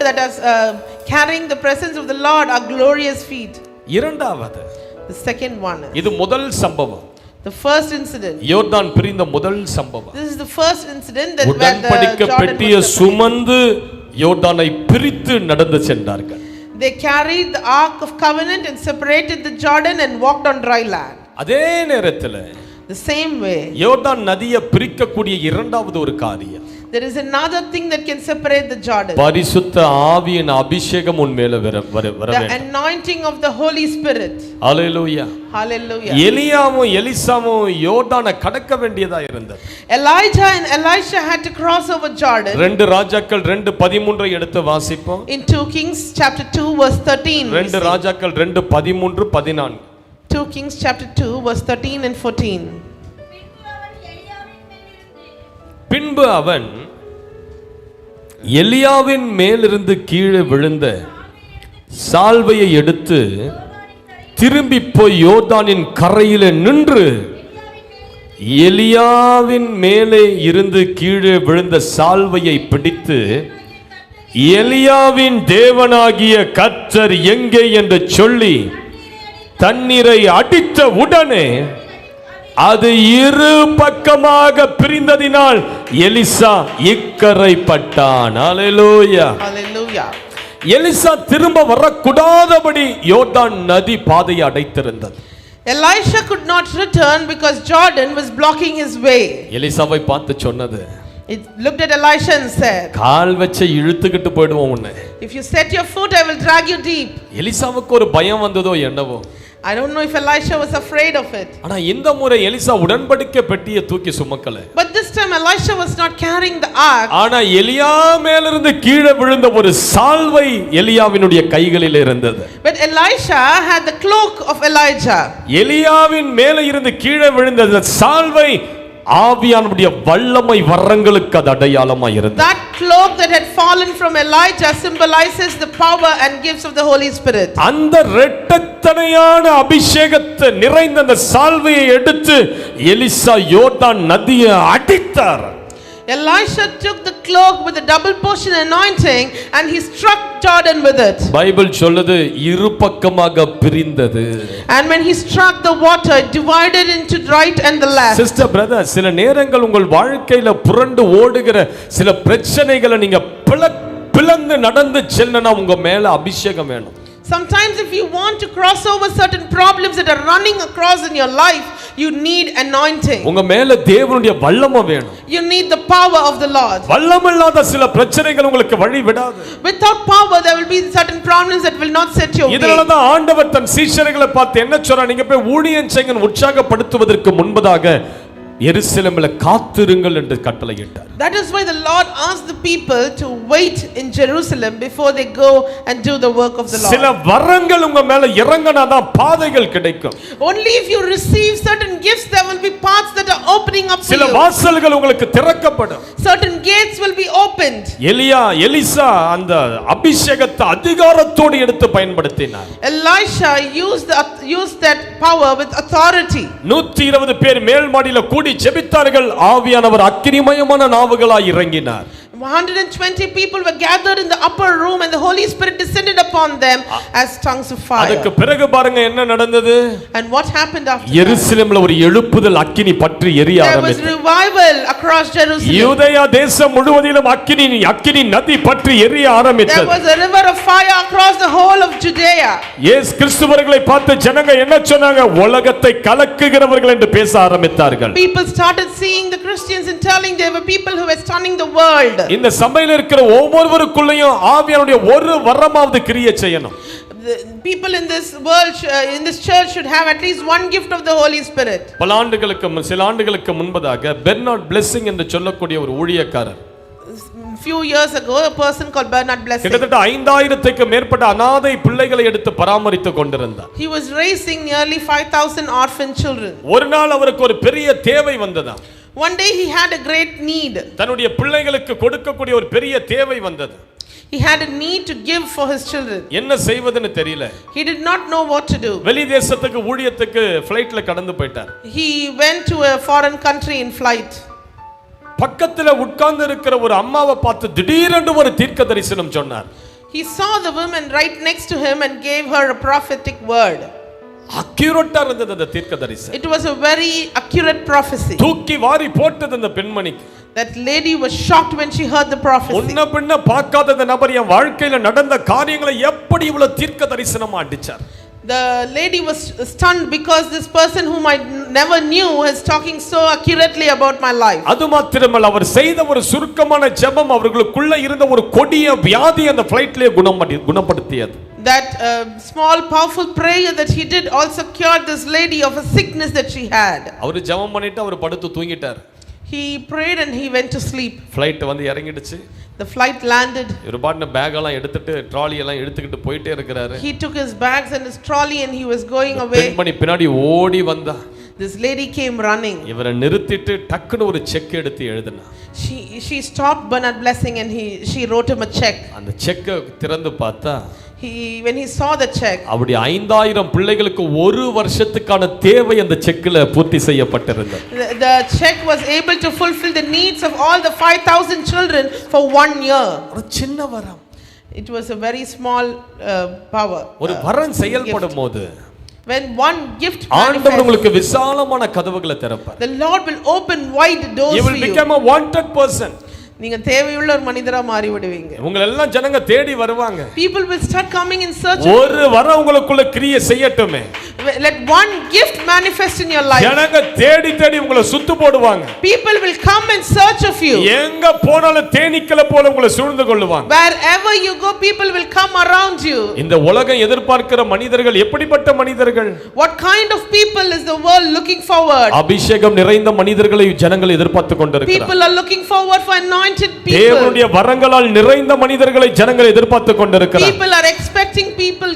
Speaker 6: that is carrying the presence of the Lord are glorious feet.
Speaker 1: இரண்டாவது,
Speaker 6: The second one,
Speaker 1: இது முதல் சம்பவம்.
Speaker 6: the first incident.
Speaker 1: யோர்தான் பிரிந்த முதல் சம்பவம்.
Speaker 6: This is the first incident that where the
Speaker 1: உடன்படிக்கை
Speaker 6: Jordan
Speaker 1: பெட்டியை
Speaker 6: was separated.
Speaker 1: சுமந்து யோர்தானை பிரித்து நடந்து சென்றார்கள்.
Speaker 6: They carried the ark of covenant and separated the Jordan and walked on dry land.
Speaker 1: அதே நேரத்தில்
Speaker 6: The same way,
Speaker 1: யோர்தான் நதியை பிரிக்கக்கூடிய இரண்டாவது ஒரு காரியம்,
Speaker 6: there is another thing that can separate the Jordan.
Speaker 1: பரிசுத்த ஆவியின் அபிஷேகம் உன் மேல வர
Speaker 6: The
Speaker 1: வேண்டும்.
Speaker 6: anointing of the Holy Spirit.
Speaker 1: Hallelujah.
Speaker 6: Hallelujah.
Speaker 1: எலியாவும் எலிசாவும் யோர்தானை கடக்க வேண்டியதா இருந்தது.
Speaker 6: Elijah and Elisha had to cross over Jordan.
Speaker 1: 2 ராஜாக்கள் 2:13 எடுத்து வாசிப்போம்.
Speaker 6: In 2 Kings chapter 2 verse 13.
Speaker 1: 2 ராஜாக்கள் 2:13-14.
Speaker 6: 2 Kings chapter 2 verse 13 and 14.
Speaker 1: பின்பு அவன் எலியாவின் மேலிருந்து கீழே விழுந்த சால்வையை எடுத்து திரும்பி போய் யோர்தானின் கரையிலே நின்று எலியாவின் மேலே இருந்து கீழே விழுந்த சால்வையை பிடித்து, எலியாவின் தேவனாகிய கர்த்தர் எங்கே என்று சொல்லி தண்ணீரை அடித்த உடனே அது இரு பக்கமாக பிரிந்ததினால் எலிசா இக்கரைப்பட்டான். ஹalleluya.
Speaker 6: Hallelujah.
Speaker 1: எலிசா திரும்ப வரக்கூடாதபடி யோர்தான் நதி பாதையை அடைத்திருந்தது.
Speaker 6: Elisha could not return because Jordan was blocking his way.
Speaker 1: எலிசாவை பார்த்து சொன்னது,
Speaker 6: It looked at Elisha and said,
Speaker 1: கால் வச்ச இழுத்துக்கிட்டு போயிடுவோம் உன்னை.
Speaker 6: if you set your foot, I will drag you deep.
Speaker 1: எலிசாவுக்கு ஒரு பயம் வந்ததோ என்னவோ.
Speaker 6: I don't know if Elisha was afraid of it.
Speaker 1: ஆனா இந்த முறை எலிசா உடன்படிக்கை பெட்டியை தூக்கி சுமக்கல.
Speaker 6: But this time Elisha was not carrying the ark.
Speaker 1: ஆனா எலியா மேலிருந்து கீழே விழுந்த ஒரு சால்வை எலியாவினுடைய கைகளில் இருந்தது.
Speaker 6: But Elisha had the cloak of Elijah.
Speaker 1: எலியாவின் மேலே இருந்து கீழே விழுந்த அந்த சால்வை ஆவியானுடைய வல்லமை வரங்களுக்கு அது அடையாளமாய் இருந்தது.
Speaker 6: That cloak that had fallen from Elijah symbolizes the power and gifts of the Holy Spirit.
Speaker 1: அந்த இரட்டத்தனையான அபிஷேகத்தை நிறைந்த அந்த சால்வையை எடுத்து எலிசா யோர்தான் நதியை அடித்தார்.
Speaker 6: Elisha took the cloak with the double portion anointing and he struck Jordan with it.
Speaker 1: Bible சொல்லுது இரு பக்கமாக பிரிந்தது.
Speaker 6: And when he struck the water, it divided into right and the left.
Speaker 1: Sister brother, சில நேரங்கள் உங்கள் வாழ்க்கையில புரண்டு ஓடுகிற சில பிரச்சனைகளை நீங்க பிளந்து நடந்து செல்லனா உங்க மேல அபிஷேகம் வேணும்.
Speaker 6: Sometimes if you want to cross over certain problems that are running across in your life, you need anointing.
Speaker 1: உங்க மேல தேவனுடைய வல்லமை வேணும்.
Speaker 6: You need the power of the Lord.
Speaker 1: வல்லமில்லாத சில பிரச்சனைகள் உங்களுக்கு வழி விடாது.
Speaker 6: Without power there will be certain problems that will not set your way.
Speaker 1: இதனால தான் ஆண்டவர் தன் சீஷர்களை பார்த்து என்ன சொல்றார், நீங்க போய் ஊழியம் செய்யுங்க உற்சாகப்படுத்துவதற்கு முன்பதாக எருசலேமில் காத்திருங்கள் என்று கட்டளையிட்டார்.
Speaker 6: That is why the Lord asked the people to wait in Jerusalem before they go and do the work of the Lord.
Speaker 1: சில வரங்கள் உங்க மேல இறங்கினாதான் பாதைகள் கிடைக்கும்.
Speaker 6: Only if you receive certain gifts there will be paths that are opening up for
Speaker 1: சில
Speaker 6: you.
Speaker 1: வாசல்கள் உங்களுக்கு திறக்கப்படும்.
Speaker 6: Certain gates will be opened.
Speaker 1: Elisha அந்த அபிஷேகத்தை அதிகாரத்தோடு எடுத்து பயன்படுத்தினார்.
Speaker 6: Elisha used that power with authority.
Speaker 1: 120 பேர் மேல் மாடியில கூடி ஜெபித்தார்கள். ஆவியானவர் அக்கினிமயமான நாவுகளாய் இறங்கினார்.
Speaker 6: 120 people were gathered in the upper room and the Holy Spirit descended upon them as tongues of fire.
Speaker 1: அதுக்கு பிறகு பாருங்க என்ன நடந்தது.
Speaker 6: And what happened after that?
Speaker 1: எருசலேமில் ஒரு எழுப்புதல் அக்கினி பற்றி எரிய
Speaker 6: There was
Speaker 1: ஆரம்பித்தது.
Speaker 6: revival across Jerusalem.
Speaker 1: யூதேயா தேசம் முழுவதிலும் அக்கினி நதி பற்றி எரிய
Speaker 6: There
Speaker 1: ஆரம்பித்தது.
Speaker 6: was a river of fire across the whole of Judea.
Speaker 1: இயேசு கிறிஸ்துவர்களை பார்த்து ஜனங்க என்ன சொன்னாங்க, உலகத்தை கலக்குகிறவர்கள் என்று பேச ஆரம்பித்தார்கள்.
Speaker 6: People started seeing the Christians and telling they were people who were stunning the world.
Speaker 1: இந்த சபையில் இருக்கிற ஒவ்வொருவருக்குள்ளேயும் ஆவியானுடைய ஒரு வரமாவது கிரியை செய்யணும்.
Speaker 6: The people in this world, in this church should have at least one gift of the Holy Spirit.
Speaker 1: சில ஆண்டுகளுக்கு முன்பதாக பெர்னார்ட் பிளெஸிங் என்று சொல்லக்கூடிய ஒரு ஊழியக்காரர்,
Speaker 6: Few years ago, a person called Bernard Blessing.
Speaker 1: கிட்டத்தட்ட 5000க்கு மேற்பட்ட அனாதை பிள்ளைகளை எடுத்து பராமரித்துக் கொண்டிருந்தார்.
Speaker 6: He was raising nearly 5,000 orphan children.
Speaker 1: ஒரு நாள் அவருக்கு ஒரு பெரிய தேவை வந்ததா.
Speaker 6: One day he had a great need.
Speaker 1: தன்னுடைய பிள்ளைகளுக்கு கொடுக்கக்கூடிய ஒரு பெரிய தேவை வந்தது.
Speaker 6: He had a need to give for his children.
Speaker 1: என்ன செய்வதுன்னு தெரியல.
Speaker 6: He did not know what to do.
Speaker 1: வெளி தேசத்துக்கு ஊழியத்துக்கு ஃளைட்ல கடந்து போயிட்டார்.
Speaker 6: He went to a foreign country in flight.
Speaker 1: பக்கத்துல உட்கார்ந்து இருக்கிற ஒரு அம்மாவை பார்த்து திடீரென்று ஒரு தீர்க்க தரிசனம் சொன்னார்.
Speaker 6: He saw the woman right next to him and gave her a prophetic word.
Speaker 1: Accurate இருந்தது அந்த தீர்க்க தரிசனம்.
Speaker 6: It was a very accurate prophecy.
Speaker 1: தூக்கி வாரி போட்டது அந்த பெண்மணிக்கு.
Speaker 6: That lady was shocked when she heard the prophecy.
Speaker 1: முன்ன பின்ன பார்க்காத அந்த நபர் என் வாழ்க்கையில நடந்த காரியங்களை எப்படி இவ்வளவு தீர்க்க தரிசனமா அடிச்சார்.
Speaker 6: The lady was stunned because this person whom I never knew is talking so accurately about my life.
Speaker 1: அது மாத்திரமல்ல, அவர் செய்த ஒரு சுருக்கமான ஜெபம் அவர்களுக்குள்ள இருந்த ஒரு கொடிய வியாதி அந்த ஃளைட்லயே குணப்படுத்தியது.
Speaker 6: That small powerful prayer that he did also cured this lady of a sickness that she had.
Speaker 1: அவர் ஜெபம் பண்ணிட்டு அவர் படுத்து தூங்கிட்டார்.
Speaker 6: He prayed and he went to sleep.
Speaker 1: Flight வந்து இறங்கிடுச்சு.
Speaker 6: The flight landed.
Speaker 1: இவர் பாட்ன பேக் எல்லாம் எடுத்துட்டு ட்ராலி எல்லாம் எடுத்துக்கிட்டு போயிட்டே இருக்காரு.
Speaker 6: He took his bags and his trolley and he was going away.
Speaker 1: பெண்மணி பின்னாடி ஓடி வந்தா.
Speaker 6: This lady came running.
Speaker 1: இவரை நிறுத்திட்டு டக்குன்னு ஒரு செக் எடுத்து எழுதினா.
Speaker 6: She stopped Bernard Blessing and she wrote him a check.
Speaker 1: அந்த செக்கை திறந்து பார்த்தா
Speaker 6: when he saw the check,
Speaker 1: அப்படி 5000 பிள்ளைகளுக்கு ஒரு வருஷத்துக்கான தேவை அந்த செக்ல பூர்த்தி செய்யப்பட்டிருந்தது.
Speaker 6: The check was able to fulfill the needs of all the 5000 children for 1 year.
Speaker 1: ஒரு சின்ன வரம்.
Speaker 6: It was a very small power.
Speaker 1: ஒரு வரம் செயல்படும் போது
Speaker 6: when one gift
Speaker 1: ஆண்டவர் உங்களுக்கு விசாலமான கதவுகளை திறப்பார்.
Speaker 6: the Lord will open wide doors
Speaker 1: you
Speaker 6: for
Speaker 1: will
Speaker 6: you.
Speaker 1: become a wanted person.
Speaker 6: நீங்க தேவையுள்ள ஒரு மனிதரா மாறி விடுவீங்க.
Speaker 1: உங்களை எல்லாம் ஜனங்க தேடி வருவாங்க.
Speaker 6: People will start coming in search of
Speaker 1: ஒரு வரம் உங்களுக்குள்ள கிரியை செய்யட்டுமே.
Speaker 6: let one gift manifest in your life.
Speaker 1: ஜனங்க தேடி தேடி உங்களை சுத்து போடுவாங்க.
Speaker 6: People will come in search of you.
Speaker 1: எங்க போனாலும் தேனீக்களை போல உங்களை சூழ்ந்து கொள்ளுவாங்க.
Speaker 6: wherever you go people will come around you.
Speaker 1: இந்த உலகம் எதிர்பார்க்கிற மனிதர்கள் எப்படிப்பட்ட மனிதர்கள்?
Speaker 6: what kind of people is the world looking forward?
Speaker 1: அபிஷேகம் நிறைந்த மனிதர்களை ஜனங்கள் எதிர்பார்த்து கொண்டிருக்கிறார்கள்.
Speaker 6: people are looking forward for anointed people.
Speaker 1: தேவனுடைய வரங்களால் நிறைந்த மனிதர்களை ஜனங்கள் எதிர்பார்த்து கொண்டிருக்கிறார்கள்.
Speaker 6: people are expecting people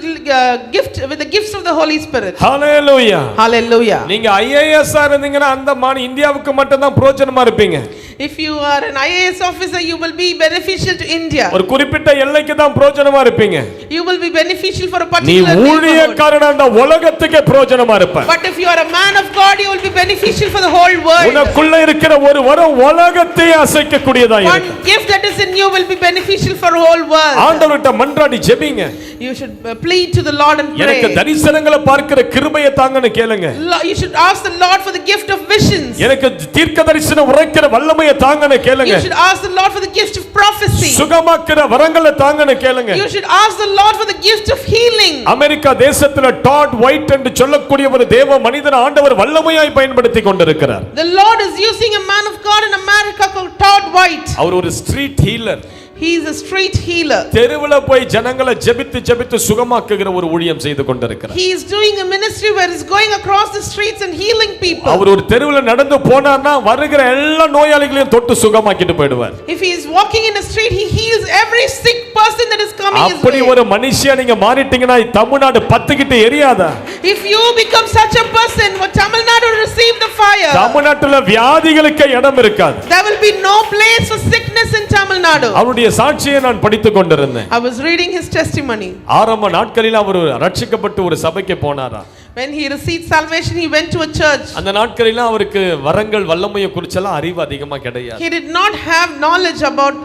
Speaker 6: gift with the gifts of the Holy Spirit.
Speaker 1: hallelujah
Speaker 6: hallelujah.
Speaker 1: நீங்க IAS இருந்தீங்கன்னா அந்த இந்தியாவுக்கு மட்டும் தான் பிரயோஜனமா இருப்பீங்க.
Speaker 6: if you are an IAS officer you will be beneficial to India.
Speaker 1: ஒரு குறிப்பிட்ட எல்லைக்கு தான் பிரயோஜனமா இருப்பீங்க.
Speaker 6: you will be beneficial for a
Speaker 1: நீ
Speaker 6: particular
Speaker 1: ஊழியக்காரனா அந்த உலகத்துக்கே பிரயோஜனமா இருப்ப.
Speaker 6: but if you are a man of God you will be beneficial for the whole world.
Speaker 1: உனக்குள்ள இருக்கிற ஒரு வரம் உலகத்தை அசைக்க கூடியதா இருக்கு.
Speaker 6: one gift that is in you will be beneficial for the whole world.
Speaker 1: ஆண்டவர்ட்ட மன்றாடி ஜெபிங்க.
Speaker 6: you should plead to the Lord and pray.
Speaker 1: எனக்கு தரிசனங்களை பார்க்கிற கிருபையை தாங்கன்னு கேளுங்க.
Speaker 6: you should ask the Lord for the gift of visions.
Speaker 1: எனக்கு தீர்க்க தரிசனம் உரைக்கிற வல்லமையை தாங்கன்னு கேளுங்க.
Speaker 6: you should ask the Lord for the gift of prophecy.
Speaker 1: சுகமாக்குற வரங்களை தாங்கன்னு கேளுங்க.
Speaker 6: you should ask the Lord for the gift of healing.
Speaker 1: America தேசத்துல டாட் ஒயிட் என்று சொல்லக்கூடிய ஒரு தேவ மனிதன் ஆண்டவர் வல்லமையாய் பயன்படுத்தி கொண்டிருக்கிறார்.
Speaker 6: the Lord is using a man of God in America called Todd White.
Speaker 1: அவர் ஒரு street healer.
Speaker 6: he is a street healer.
Speaker 1: தெருவுல போய் ஜனங்களை ஜெபித்து சுகமாக்குகிற ஒரு ஊழியம் செய்து கொண்டிருக்கிறார்.
Speaker 6: he is doing a ministry where he is going across the streets and healing people.
Speaker 1: அவர் ஒரு தெருவுல நடந்து போனார்னா வருகிற எல்லா நோயாளிகளையும் தொட்டு சுகமாக்கிட்டு போய்டுவார்.
Speaker 6: if he is walking in a street he heals every sick person that is coming his way.
Speaker 1: அப்படி ஒரு மனுஷியா நீங்க மாறிட்டீங்கன்னா Tamil Nadu பத்திக்கிட்டு எரியாதா?
Speaker 6: if you become such a person what Tamil Nadu will receive the fire.
Speaker 1: தமிழ்நாட்டுல வியாதிகளுக்கு இடம் இருக்காது.
Speaker 6: there will be no place for sickness in Tamil Nadu.
Speaker 1: அவருடைய சாட்சியை நான் படித்துக் கொண்டிருந்தேன்.
Speaker 6: I was reading his testimony.
Speaker 1: ஆரம்ப நாட்களில் அவர் ரட்சிக்கப்பட்டு ஒரு சபைக்கு போனாரா.
Speaker 6: when he received salvation he went to a church.
Speaker 1: அந்த நாட்களில் அவருக்கு வரங்கள் வல்லமையை குறிச்செல்லாம் அறிவு அதிகமா கிடையாது.
Speaker 6: he did not have knowledge about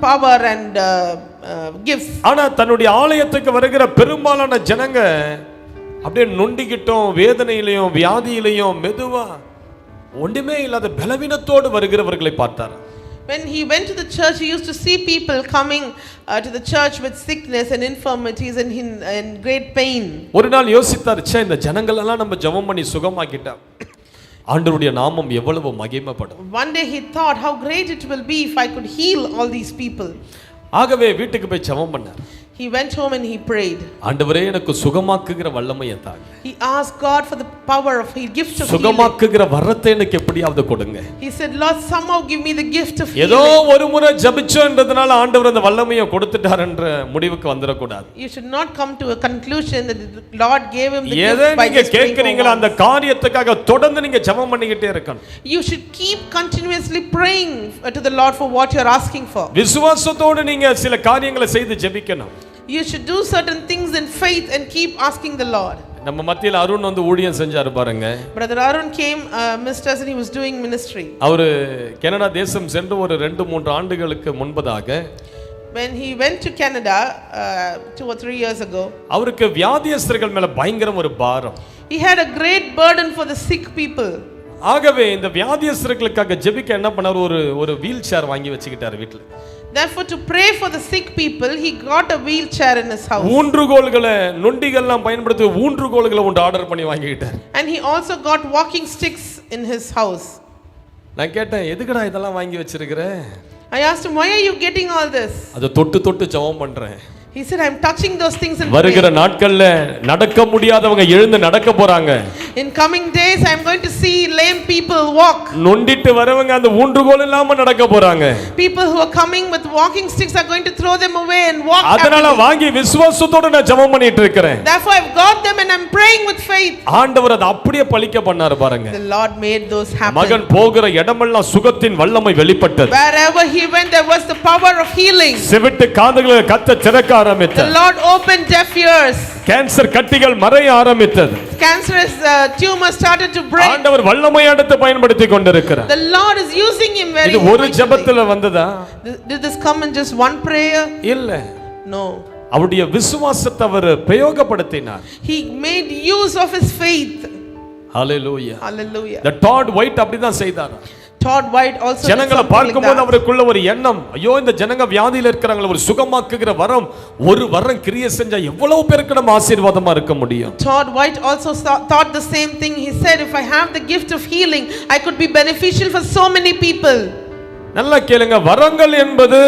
Speaker 6: power and gifts.
Speaker 1: ஆனா தன்னுடைய ஆலயத்துக்கு வருகிற பெரும்பாலான ஜனங்க அப்படியே நொண்டிக்கிட்டும் வேதனையிலையும் வியாதியிலையும் மெதுவா ஒண்ணுமே இல்லாத பலவீனத்தோடு வருகிறவர்களை பார்த்தார்.
Speaker 6: when he went to the church he used to see people coming to the church with sickness and infirmities and in great pain.
Speaker 1: ஒரு நாள் யோசித்தார், ச்சே இந்த ஜனங்கள் எல்லாம் நம்ம ஜெபம் பண்ணி சுகமாக்கிட்டா ஆண்டவருடைய நாமம் எவ்வளவு மகிமைப்படும்.
Speaker 6: one day he thought how great it will be if I could heal all these people.
Speaker 1: ஆகவே வீட்டுக்கு போய் ஜெபம் பண்ணார்.
Speaker 6: He went home and he prayed.
Speaker 1: ஆண்டவரே எனக்கு சுகமாக்குகிற வல்லமையை தாங்க.
Speaker 6: He asked God for the power of His gift of healing.
Speaker 1: சுகமாக்குகிற வரத்தை எனக்கு எப்படியாவது கொடுங்க.
Speaker 6: He said, Lord, somehow give me the gift of
Speaker 1: ஏதோ
Speaker 6: healing.
Speaker 1: ஒரு முறை ஜெபிச்சோன்றதுனால ஆண்டவர் அந்த வல்லமையை கொடுத்துட்டாருன்ற முடிவுக்கு வந்துட கூடாது.
Speaker 6: You should not come to a conclusion that the Lord gave him the
Speaker 1: எதை
Speaker 6: gift by
Speaker 1: நீங்க
Speaker 6: just praying for
Speaker 1: கேக்குறீங்களோ அந்த
Speaker 6: once.
Speaker 1: காரியத்துக்காக தொடர்ந்து நீங்க ஜெபம் பண்ணிக்கிட்டே இருக்கணும்.
Speaker 6: You should keep continuously praying to the Lord for what you are asking for.
Speaker 1: விசுவாசத்தோடு நீங்க சில காரியங்களை செய்து ஜெபிக்கணும்.
Speaker 6: You should do certain things in faith and keep asking the Lord.
Speaker 1: நம்ம மத்தியில அருண் வந்து ஊழியம் செஞ்சாரு பாருங்க.
Speaker 6: Brother Arun came, Mr. and he was doing ministry.
Speaker 1: அவரு கனடா தேசம் சென்று ஒரு 2-3 ஆண்டுகளுக்கு முன்பதாக
Speaker 6: When he went to Canada 2 or 3 years ago,
Speaker 1: அவருக்கு வியாதியஸ்தர்கள் மேல பயங்கரம் ஒரு பாரம்.
Speaker 6: he had a great burden for the sick people.
Speaker 1: ஆகவே இந்த வியாதியஸ்தர்களுக்காக ஜெபிக்க என்ன பண்ணாரு, ஒரு வீல் சேர் வாங்கி வச்சுக்கிட்டாரு வீட்டுல.
Speaker 6: Therefore, to pray for the sick people, he got a wheelchair in his house.
Speaker 1: ஊன்றுகோல்களை நொண்டிகள்லாம் பயன்படுத்தி ஊன்றுகோல்களை ஒன்று ஆர்டர் பண்ணி வாங்கிக்கிட்டார்.
Speaker 6: And he also got walking sticks in his house.
Speaker 1: நான் கேட்டேன், எதுக்குடா இதெல்லாம் வாங்கி வச்சிருக்கிற?
Speaker 6: I asked him, why are you getting all this?
Speaker 1: அதை தொட்டு தொட்டு ஜெபம் பண்றேன்.
Speaker 6: He said, I'm touching those things and
Speaker 1: வருகிற
Speaker 6: praying.
Speaker 1: நாட்கள்ல நடக்க முடியாதவங்க எழுந்து நடக்க போறாங்க.
Speaker 6: In coming days, I'm going to see lame people walk.
Speaker 1: நொண்டிட்டு வரவங்க அந்த ஊன்றுகோல் இல்லாம நடக்க போறாங்க.
Speaker 6: People who are coming with walking sticks are going to throw them away and walk
Speaker 1: அதனால
Speaker 6: happily.
Speaker 1: வாங்கி விசுவாசத்தோட நான் ஜெபம் பண்ணிட்டு இருக்கிறேன்.
Speaker 6: Therefore, I've got them and I'm praying with faith.
Speaker 1: ஆண்டவர் அதை அப்படியே பலிக்க பண்ணாரு பாருங்க.
Speaker 6: The Lord made those happen.
Speaker 1: மகன் போகிற இடமெல்லாம் சுகத்தின் வல்லமை வெளிப்பட்டது.
Speaker 6: Wherever he went, there was the power of healing.
Speaker 1: செவிட்டு காதுகளை கத்த திறக்க
Speaker 6: The
Speaker 1: ஆரம்பித்தார்.
Speaker 6: Lord opened deaf ears.
Speaker 1: Cancer கட்டிகள் மறைய ஆரம்பித்தது.
Speaker 6: Cancerous tumor started to break.
Speaker 1: ஆண்டவர் வல்லமை எடுத்து பயன்படுத்தி கொண்டிருக்கிறார்.
Speaker 6: The Lord is using him very
Speaker 1: இது ஒரு
Speaker 6: mightily.
Speaker 1: ஜெபத்துல வந்ததா?
Speaker 6: Did this come in just one prayer?
Speaker 1: இல்ல.
Speaker 6: No.
Speaker 1: அவருடைய விசுவாசத்தை அவர் பிரயோகப்படுத்தினார்.
Speaker 6: He made use of his faith.
Speaker 1: Hallelujah.
Speaker 6: Hallelujah.
Speaker 1: The Todd White அப்படிதான் செய்தார்.
Speaker 6: Todd White also did
Speaker 1: ஜனங்களை
Speaker 6: something like
Speaker 1: பார்க்கும்போது
Speaker 6: that.
Speaker 1: அவருக்குள்ள ஒரு எண்ணம், ஐயோ இந்த ஜனங்க வியாதியில இருக்கிறாங்களே, ஒரு சுகமாக்குகிற வரம், ஒரு வரம் கிரியை செஞ்சா எவ்வளவு பேருக்கு நம்ம ஆசீர்வாதமா இருக்க முடியும்.
Speaker 6: Todd White also thought the same thing. He said, if I have the gift of healing, I could be beneficial for so many people.
Speaker 1: நல்லா கேளுங்க, வரங்கள் என்பது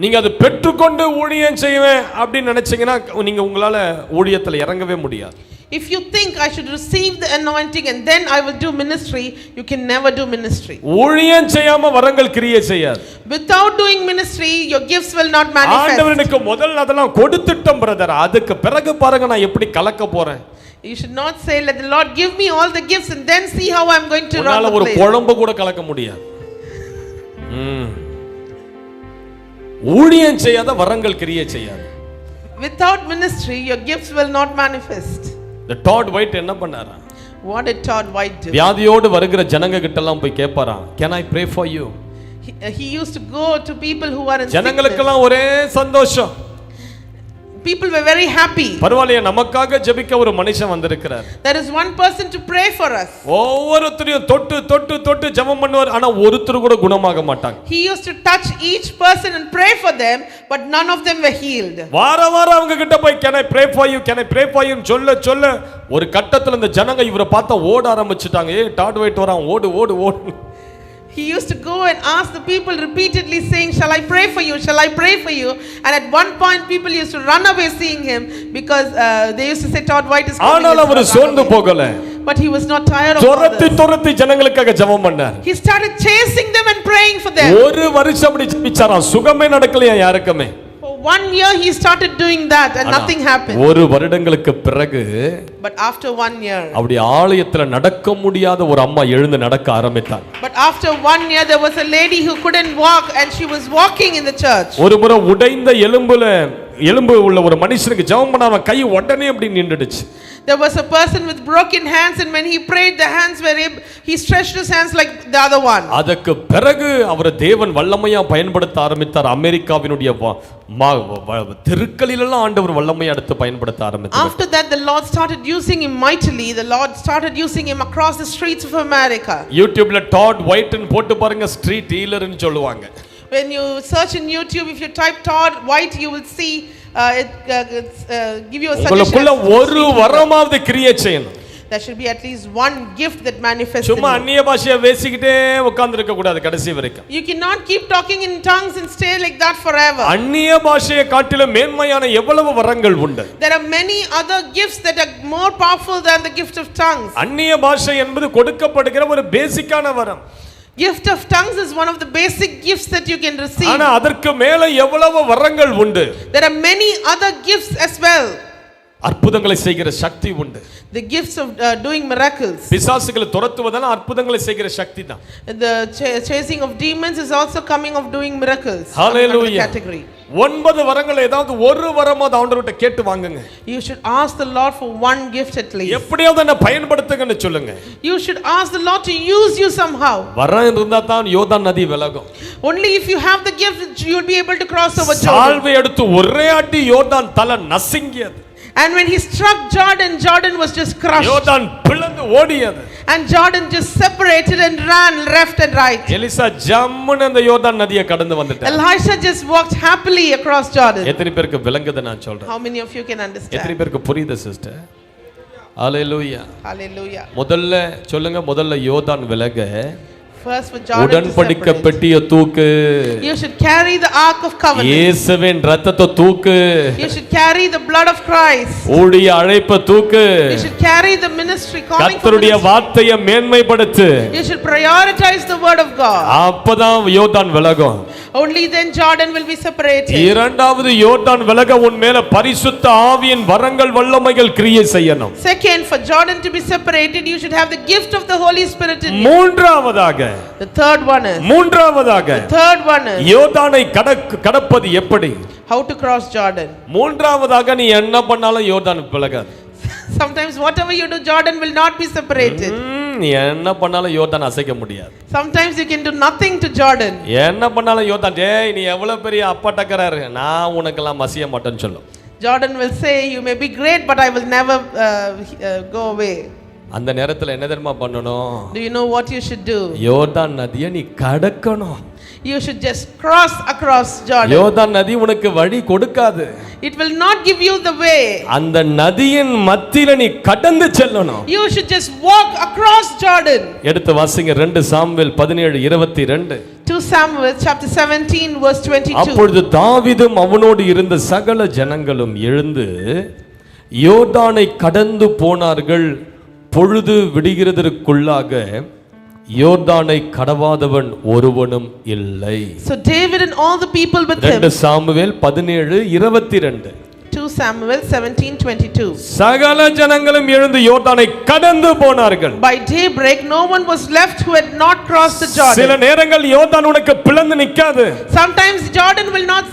Speaker 1: நீங்க அதை பெற்றுக்கொண்டு ஊழியம் செய்வேன் அப்படின்னு நினைச்சீங்கன்னா நீங்க உங்களால ஊழியத்துல இறங்கவே முடியாது.
Speaker 6: If you think I should receive the anointing and then I will do ministry, you can never do ministry.
Speaker 1: ஊழியம் செய்யாம வரங்கள் கிரியை செய்யாது.
Speaker 6: Without doing ministry, your gifts will not manifest.
Speaker 1: ஆண்டவனுக்கு முதல்ல அதெல்லாம் கொடுத்துட்டோம் பிரதர், அதுக்கு பிறகு பாருங்க நான் எப்படி கலக்க போறேன்.
Speaker 6: You should not say, let the Lord give me all the gifts and then see how I'm going to run
Speaker 1: உன்னால
Speaker 6: the
Speaker 1: ஒரு
Speaker 6: place.
Speaker 1: குழம்பு கூட கலக்க முடியாது. ஊழியம் செய்யாத வரங்கள் கிரியை செய்யாது.
Speaker 6: Without ministry, your gifts will not manifest.
Speaker 1: The Todd White என்ன பண்ணாரா?
Speaker 6: What did Todd White do?
Speaker 1: வியாதியோடு வருகிற ஜனங்க கிட்ட எல்லாம் போய் கேட்பாராம், can I pray for you?
Speaker 6: He used to go to people who are in sickness.
Speaker 1: ஜனங்களுக்கெல்லாம் ஒரே சந்தோஷம்.
Speaker 6: People were very happy.
Speaker 1: பரவாயில்லையே, நமக்காக ஜெபிக்க ஒரு மனுஷன் வந்திருக்கிறார்.
Speaker 6: There is one person to pray for us.
Speaker 1: ஒவ்வொருத்தரையும் தொட்டு தொட்டு தொட்டு ஜெபம் பண்ணுவார், ஆனா ஒருத்தர் கூட குணமாக மாட்டாங்க.
Speaker 6: He used to touch each person and pray for them, but none of them were healed.
Speaker 1: வாரம் அவங்க கிட்ட போய் can I pray for you, can I pray for you சொல்ல சொல்ல ஒரு கட்டத்துல இந்த ஜனங்க இவரை பார்த்தா ஓட ஆரம்பிச்சிட்டாங்க. ஏய் டாட் வைட் வரான், ஓடு ஓடு ஓடு.
Speaker 6: He used to go and ask the people repeatedly saying, shall I pray for you, shall I pray for you? And at one point people used to run away seeing him because they used to say Todd White is coming.
Speaker 1: ஆனாலும் அவர் சோர்ந்து போகல.
Speaker 6: But he was not tired of all
Speaker 1: துரத்தி
Speaker 6: this.
Speaker 1: துரத்தி ஜனங்களுக்காக ஜெபம் பண்ணார்.
Speaker 6: He started chasing them and praying for them.
Speaker 1: ஒரு வருஷம் அப்படி ஜெபிச்சாராம், சுகமே நடக்கலையா யாருக்குமே.
Speaker 6: For 1 year he started doing that and nothing happened.
Speaker 1: ஒரு வருடங்களுக்கு பிறகு
Speaker 6: But after 1 year.
Speaker 1: அப்படி ஆலயத்துல நடக்க முடியாத ஒரு அம்மா எழுந்து நடக்க ஆரம்பித்தாங்க.
Speaker 6: But after 1 year there was a lady who couldn't walk and she was walking in the church.
Speaker 1: ஒரு முறை உடைந்த எலும்பு உள்ள ஒரு மனுஷனுக்கு ஜெபம் பண்ணாம கை உடனே அப்படி நின்றுடுச்சு.
Speaker 6: There was a person with broken hands and when he prayed the hands were he stretched his hands like the other one.
Speaker 1: அதற்கு பிறகு அவர் தேவன் வல்லமையா பயன்படுத்த ஆரம்பித்தார். அமெரிக்காவினுடைய தெருக்களிலெல்லாம் ஆண்டவர் வல்லமையா எடுத்து பயன்படுத்த ஆரம்பித்தார்.
Speaker 6: After that the Lord started using him mightily. The Lord started using him across the streets of America.
Speaker 1: யூடியூப்ல டாட் ஒயிட் ன்னு போட்டு பாருங்க, ஸ்ட்ரீட் ஹீலர் ன்னு சொல்லுவாங்க.
Speaker 6: When you search in YouTube, if you type Todd White, you will see give you a suggestion.
Speaker 1: உங்களுக்குள்ள ஒரு வரமாவது create செய்யணும்.
Speaker 6: There should be at least one gift that manifests in
Speaker 1: சும்மா
Speaker 6: you.
Speaker 1: அந்நிய பாஷையை பேசிக்கிட்டே உட்கார்ந்து இருக்க கூடாது கடைசி வரைக்கும்.
Speaker 6: You cannot keep talking in tongues and stay like that forever.
Speaker 1: அந்நிய பாஷையை காட்டிலும் மேன்மையான எவ்வளவு வரங்கள் உண்டு.
Speaker 6: There are many other gifts that are more powerful than the gift of tongues.
Speaker 1: அந்நிய பாஷை என்பது கொடுக்கப்படுகிற ஒரு பேசிக்கான வரம்.
Speaker 6: Gift of tongues is one of the basic gifts that you can receive.
Speaker 1: ஆனா அதற்கு மேல எவ்வளவு வரங்கள் உண்டு.
Speaker 6: There are many other gifts as well.
Speaker 1: அற்புதங்களை செய்கிற சக்தி உண்டு.
Speaker 6: The gifts of doing miracles.
Speaker 1: பிசாசுகளை துரத்துவதெல்லாம் அற்புதங்களை செய்கிற சக்தி தான்.
Speaker 6: The chasing of demons is also coming of doing miracles.
Speaker 1: Hallelujah.
Speaker 6: Category.
Speaker 1: 9 வரங்கள் ஏதாவது ஒரு வரமாவது ஆண்டவர்கிட்ட கேட்டு வாங்குங்க.
Speaker 6: You should ask the Lord for one gift at least.
Speaker 1: எப்படியாவது என்ன பயன்படுத்துங்கன்னு சொல்லுங்க.
Speaker 6: You should ask the Lord to use you somehow.
Speaker 1: வரம் இருந்தா தான் யோர்தான் நதி விலகும்.
Speaker 6: Only if you have the gift you will be able to cross over Jordan.
Speaker 1: சால்வை எடுத்து ஒரே அடி யோர்தான் தலை நசுங்கியது.
Speaker 6: And when he struck Jordan, Jordan was just crushed.
Speaker 1: யோர்தான் பிளந்து ஓடியது.
Speaker 6: And Jordan just separated and ran left and right.
Speaker 1: Elisha ஜம்முன்னு அந்த யோர்தான் நதியை கடந்து வந்துட்டார்.
Speaker 6: Elisha just walked happily across Jordan.
Speaker 1: எத்தனை பேருக்கு விளங்குது நான் சொல்றேன்?
Speaker 6: How many of you can understand?
Speaker 1: எத்தனை பேருக்கு புரியுது சிஸ்டர்? ஹalleluya.
Speaker 6: Hallelujah.
Speaker 1: முதல்ல யோர்தான் விலக
Speaker 6: First for Jordan to
Speaker 1: உடன்படிக்கை
Speaker 6: separate.
Speaker 1: பெட்டியை தூக்கு.
Speaker 6: You should carry the ark of covenant.
Speaker 1: இயேசுவின் இரத்தத்தை தூக்கு.
Speaker 6: You should carry the blood of Christ.
Speaker 1: ஊழிய அழைப்பை தூக்கு.
Speaker 6: You should carry the ministry calling for
Speaker 1: கர்த்தருடைய
Speaker 6: ministry.
Speaker 1: வார்த்தையை மேன்மைப்படுத்து.
Speaker 6: You should prioritize the word of God.
Speaker 1: அப்பதான் யோர்தான் விலகும்.
Speaker 6: Only then Jordan will be separated.
Speaker 1: இரண்டாவது யோர்தான் விலக உன் மேல பரிசுத்த ஆவியின் வரங்கள் வல்லமைகள் கிரியை செய்யணும்.
Speaker 6: Second, for Jordan to be separated, you should have the gift of the Holy Spirit in you.
Speaker 1: மூன்றாவதாக
Speaker 6: The third one is. Third one is.
Speaker 1: யோர்தானை கடப்பது எப்படி?
Speaker 6: How to cross Jordan.
Speaker 1: மூன்றாவதாக நீ என்ன பண்ணாலும் யோர்தான் விலகாது.
Speaker 6: Sometimes whatever you do, Jordan will not be separated.
Speaker 1: நீ என்ன பண்ணாலும் யோர்தான் அசைக்க முடியாது.
Speaker 6: Sometimes you can do nothing to Jordan.
Speaker 1: என்ன பண்ணாலும் யோர்தான் டேய் நீ எவ்வளவு பெரிய அப்பட்டக்கறாரு நான் உனக்கெல்லாம் மசிய மாட்டேன்னு சொல்லும்.
Speaker 6: Jordan will say, you may be great, but I will never go away.
Speaker 1: அந்த நேரத்துல என்ன தெரியுமா பண்ணணும்?
Speaker 6: Do you know what you should do?
Speaker 1: யோர்தான் நதியை நீ கடக்கணும்.
Speaker 6: You should just cross across Jordan.
Speaker 1: யோர்தான் நதி உனக்கு வழி கொடுக்காது.
Speaker 6: It will not give you the way.
Speaker 1: அந்த நதியின் மத்தியில நீ கடந்து செல்லணும்.
Speaker 6: You should just walk across Jordan.
Speaker 1: எடுத்து வாசிங்க 2 சாமுவேல் 17:22.
Speaker 6: 2 Samuel chapter 17 verse 22.
Speaker 1: அப்பொழுது தாவீதும் அவனோடு இருந்த சகல ஜனங்களும் எழுந்து யோர்தானை கடந்து போனார்கள். பொழுது விடுகிறதற்குள்ளாக யோர்தானை கடவாதவன் ஒருவனும் இல்லை.
Speaker 6: So David and all the people with him.
Speaker 1: 2 Samuel 17:22.
Speaker 6: 2 Samuel 17:22.
Speaker 1: சகல ஜனங்களும் எழுந்து யோர்தானை கடந்து போனார்கள்.
Speaker 6: By daybreak no one was left who had not crossed the Jordan.
Speaker 1: சில நேரங்கள் யோர்தான் உனக்கு பிளந்து நிக்காது.
Speaker 6: Sometimes Jordan will not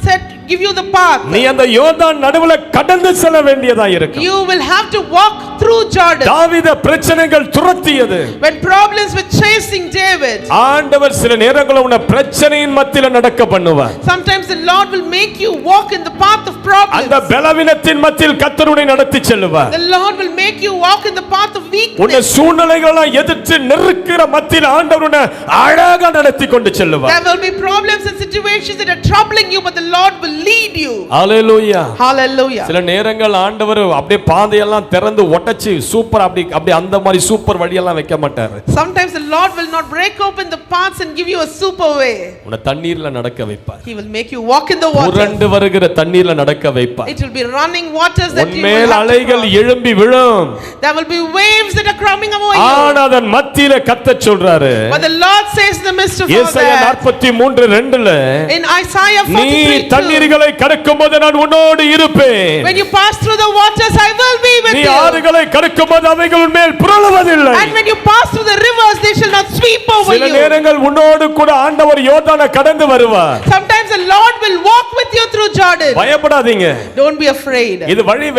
Speaker 6: give you the path.
Speaker 1: நீ அந்த யோர்தான் நடுவுல கடந்து செல்ல வேண்டியதா இருக்கு.
Speaker 6: You will have to walk through Jordan.
Speaker 1: தாவீத பிரச்சனைகள் துரத்தியது.
Speaker 6: When problems were chasing David.
Speaker 1: ஆண்டவர் சில நேரங்களில் உன்னை பிரச்சனையின் மத்தியில நடக்க பண்ணுவார்.
Speaker 6: Sometimes the Lord will make you walk in the path of problems.
Speaker 1: அந்த பலவீனத்தின் மத்தியில் கர்த்தர் உன்னை நடத்தி செல்வார்.
Speaker 6: The Lord will make you walk in the path of weakness.
Speaker 1: உன்னை சூழ்நிலைகளை எதிர்த்து நெருக்கிற மத்தியில் ஆண்டவர் உன்னை அழகா நடத்தி கொண்டு செல்வார்.
Speaker 6: There will be problems and situations that are troubling you, but the Lord will lead you.
Speaker 1: Hallelujah.
Speaker 6: Hallelujah.
Speaker 1: சில நேரங்கள் ஆண்டவர் அப்படியே பாதையெல்லாம் திறந்து ஒட்டச்சு சூப்பர் அப்படி அந்த மாதிரி சூப்பர் வழியெல்லாம் வைக்க மாட்டார்.
Speaker 6: Sometimes the Lord will not break open the paths and give you a super way.
Speaker 1: உன்னை தண்ணீர்ல நடக்க வைப்பார்.
Speaker 6: He will make you walk in the water.
Speaker 1: புரண்டு வருகிற தண்ணீர்ல நடக்க வைப்பார்.
Speaker 6: It will be running waters that you will
Speaker 1: உன்மேல் அலைகள் எழும்பி விழும்.
Speaker 6: There will be waves that are coming over you.
Speaker 1: ஆனா அதன் மத்தியில கர்த்தர் சொல்றாரு.
Speaker 6: But the Lord says in the midst of all
Speaker 1: ஏசாயா
Speaker 6: that.
Speaker 1: 43:2ல
Speaker 6: In Isaiah 43:2.
Speaker 1: நீ தண்ணீர்களை கடக்கும்போது நான் உன்னோடு இருப்பேன்.
Speaker 6: When you pass through the waters I will be with
Speaker 1: நீ
Speaker 6: you.
Speaker 1: ஆறுகளை கடக்கும்போது அவைகள் உன்மேல் புரளுவதில்லை.
Speaker 6: And when you pass through the rivers they shall not sweep over
Speaker 1: சில
Speaker 6: you.
Speaker 1: நேரங்கள் உன்னோடு கூட ஆண்டவர் யோர்தானை கடந்து வருவார்.
Speaker 6: Sometimes the Lord will walk with you through Jordan.
Speaker 1: பயப்படாதீங்க.
Speaker 6: Don't be afraid.
Speaker 1: இது வழி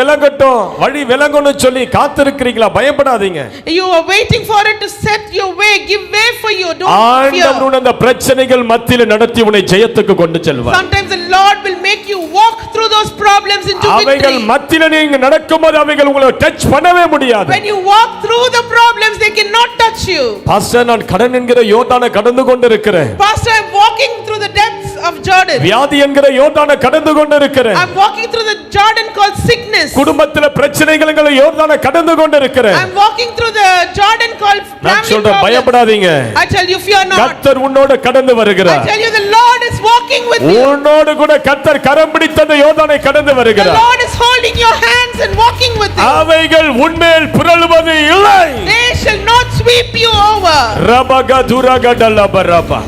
Speaker 1: விலகணும்னு சொல்லி காத்திருக்கிறீங்களா? பயப்படாதீங்க.
Speaker 6: You are waiting for it to set your way, give way for you. Don't fear.
Speaker 1: ஆண்டவர் அந்த பிரச்சனைகள் மத்தியில நடத்தி உன்னை ஜெயத்துக்கு கொண்டு செல்வார்.
Speaker 6: Sometimes the Lord will make you walk through those problems into
Speaker 1: அவைகள்
Speaker 6: victory.
Speaker 1: மத்தியில நீங்க நடக்கும்போது அவைகள் உங்களை டச் பண்ணவே முடியாது.
Speaker 6: When you walk through the problems they cannot touch you.
Speaker 1: Pastor நான் கடன் என்கிற யோர்தானை கடந்து கொண்டிருக்கிறேன்.
Speaker 6: Pastor, I'm walking through the depths of Jordan. Jordan.
Speaker 1: வியாதி என்கிற யோர்தானை கடந்து கொண்டிருக்கிறேன்.
Speaker 6: I'm walking through the Jordan called sickness.
Speaker 1: குடும்பத்திலே பிரச்சனைகள் என்கிற யோர்தானை கடந்து கொண்டிருக்கிறேன்.
Speaker 6: I'm walking through the Jordan called
Speaker 1: நான்
Speaker 6: family
Speaker 1: சொல்றேன்,
Speaker 6: problems.
Speaker 1: பயப்படாதீங்க.
Speaker 6: I tell you, fear not.
Speaker 1: கர்த்தர் உன்னோடு கடந்து
Speaker 6: I
Speaker 1: வருகிறார்.
Speaker 6: tell you, the Lord is walking with you.
Speaker 1: உன்னோடு கூட கர்த்தர் கரம் பிடித்த அந்த யோர்தானை கடந்து
Speaker 6: The
Speaker 1: வருகிறார்.
Speaker 6: Lord is holding your hands and walking with you.
Speaker 1: அவைகள் உன்மேல் புரளுவது இல்லை.
Speaker 6: They shall not sweep you over.
Speaker 1: ரபகதுரகடலபரபா.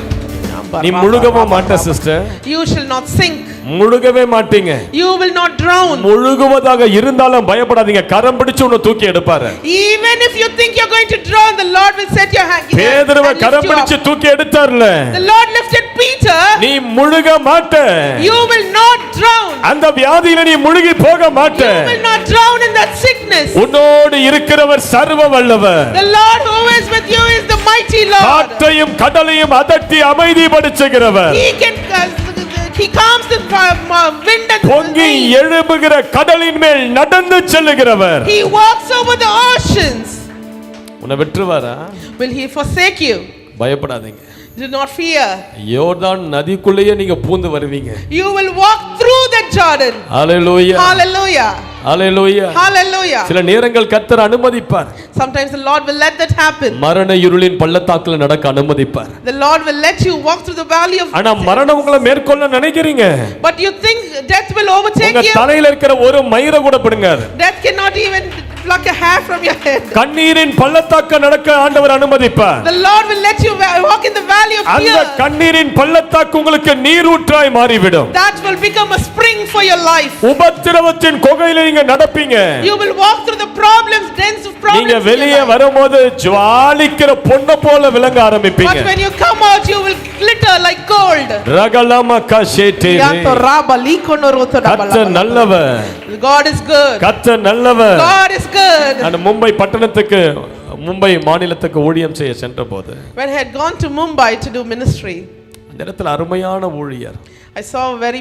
Speaker 1: நீ முழுகவே மாட்ட sister.
Speaker 6: You shall not sink.
Speaker 1: முழுகவே மாட்டீங்க.
Speaker 6: You will not drown.
Speaker 1: முழுகுவதாக இருந்தாலும் பயப்படாதீங்க. கரம் பிடிச்சு உன்னை தூக்கி எடுப்பாரு.
Speaker 6: Even if you think you're going to drown, the Lord will set your hand.
Speaker 1: பேதுருவை கரம் பிடிச்சு தூக்கி எடுத்தார்ல.
Speaker 6: The Lord lifted Peter.
Speaker 1: நீ முழுக மாட்ட.
Speaker 6: You will not drown.
Speaker 1: அந்த வியாதியில நீ முழுகி போக மாட்ட.
Speaker 6: You will not drown in that sickness.
Speaker 1: உன்னோடு இருக்கிறவர் சர்வ வல்லவர்.
Speaker 6: The Lord who is with you is the mighty Lord.
Speaker 1: காற்றையும் கடலையும் அதட்டி அமைதிப்படுத்துகிறவர்.
Speaker 6: He calms the wind and
Speaker 1: பொங்கி எழும்புகிற கடலின் மேல் நடந்து செல்லுகிறவர்.
Speaker 6: He walks over the oceans.
Speaker 1: உன்னை விட்டுருவாரா?
Speaker 6: Will he forsake you?
Speaker 1: பயப்படாதீங்க.
Speaker 6: Do not fear.
Speaker 1: யோர்தான் நதிக்குள்ளேயே நீங்க பூந்து வருவீங்க.
Speaker 6: You will walk through that Jordan.
Speaker 1: Hallelujah.
Speaker 6: Hallelujah.
Speaker 1: Hallelujah.
Speaker 6: Hallelujah.
Speaker 1: சில நேரங்கள் கர்த்தர் அனுமதிப்பார்.
Speaker 6: Sometimes the Lord will let that happen.
Speaker 1: மரண இருளின் பள்ளத்தாக்குல நடக்க அனுமதிப்பார்.
Speaker 6: The Lord will let you walk through the valley of
Speaker 1: ஆனா மரணம் உங்களை மேற்கொள்ள நினைக்கிறீங்க.
Speaker 6: But you think death will overtake
Speaker 1: உங்க
Speaker 6: you.
Speaker 1: தலையில இருக்கிற ஒரு மயிரை கூட பிடுங்காது.
Speaker 6: Death cannot even pluck a hair from your head.
Speaker 1: கண்ணீரின் பள்ளத்தாக்க நடக்க ஆண்டவர் அனுமதிப்பார்.
Speaker 6: The Lord will let you walk in the valley of
Speaker 1: அந்த
Speaker 6: tears.
Speaker 1: கண்ணீரின் பள்ளத்தாக்கு உங்களுக்கு நீரூற்றாய் மாறிவிடும்.
Speaker 6: That will become a spring for your life.
Speaker 1: உபத்திரவத்தின் குகையில நீங்க நடப்பீங்க.
Speaker 6: You will walk through the problems, dens of problems.
Speaker 1: நீங்க வெளியே வரும்போது ஜுவாலிக்கிற பொன்ன போல விளங்க ஆரம்பிப்பீங்க.
Speaker 6: But when you come out, you will glitter like gold.
Speaker 1: ரகலம கஷேட்டே. கர்த்தர் நல்லவர்.
Speaker 6: God is good.
Speaker 1: கர்த்தர் நல்லவர்.
Speaker 6: God is good.
Speaker 1: நான் மும்பை பட்டணத்துக்கு மும்பை மாநிலத்துக்கு ஊழியம் செய்ய சென்றபோது
Speaker 6: When I had gone to Mumbai to do ministry,
Speaker 1: அந்த இடத்துல அருமையான ஊழியர்.
Speaker 6: I saw a very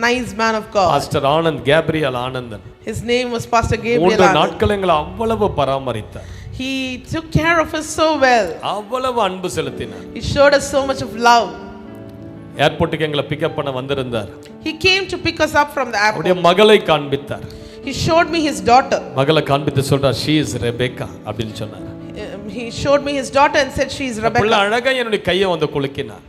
Speaker 6: nice man of God.
Speaker 1: Pastor Anand Gabriel Anandan.
Speaker 6: His name was Pastor Gabriel
Speaker 1: மூன்று
Speaker 6: Anand.
Speaker 1: நாட்கள் எங்களை அவ்வளவு பராமரித்தார்.
Speaker 6: He took care of us so well.
Speaker 1: அவ்வளவு அன்பு செலுத்தினார்.
Speaker 6: He showed us so much of love.
Speaker 1: ஏர்போர்ட்டுக்கு எங்களை பிக்கப் பண்ண வந்திருந்தார்.
Speaker 6: He came to pick us up from the
Speaker 1: அவருடைய
Speaker 6: airport.
Speaker 1: மகளை காண்பித்தார்.
Speaker 6: He showed me his daughter.
Speaker 1: மகளை காண்பித்து சொல்றார், she is Rebecca அப்படினு சொன்னார்.
Speaker 6: He showed me his daughter and said she is
Speaker 1: புள்ள
Speaker 6: Rebecca.
Speaker 1: அழகா என்னுடைய கையை வந்து குலுக்கினார்.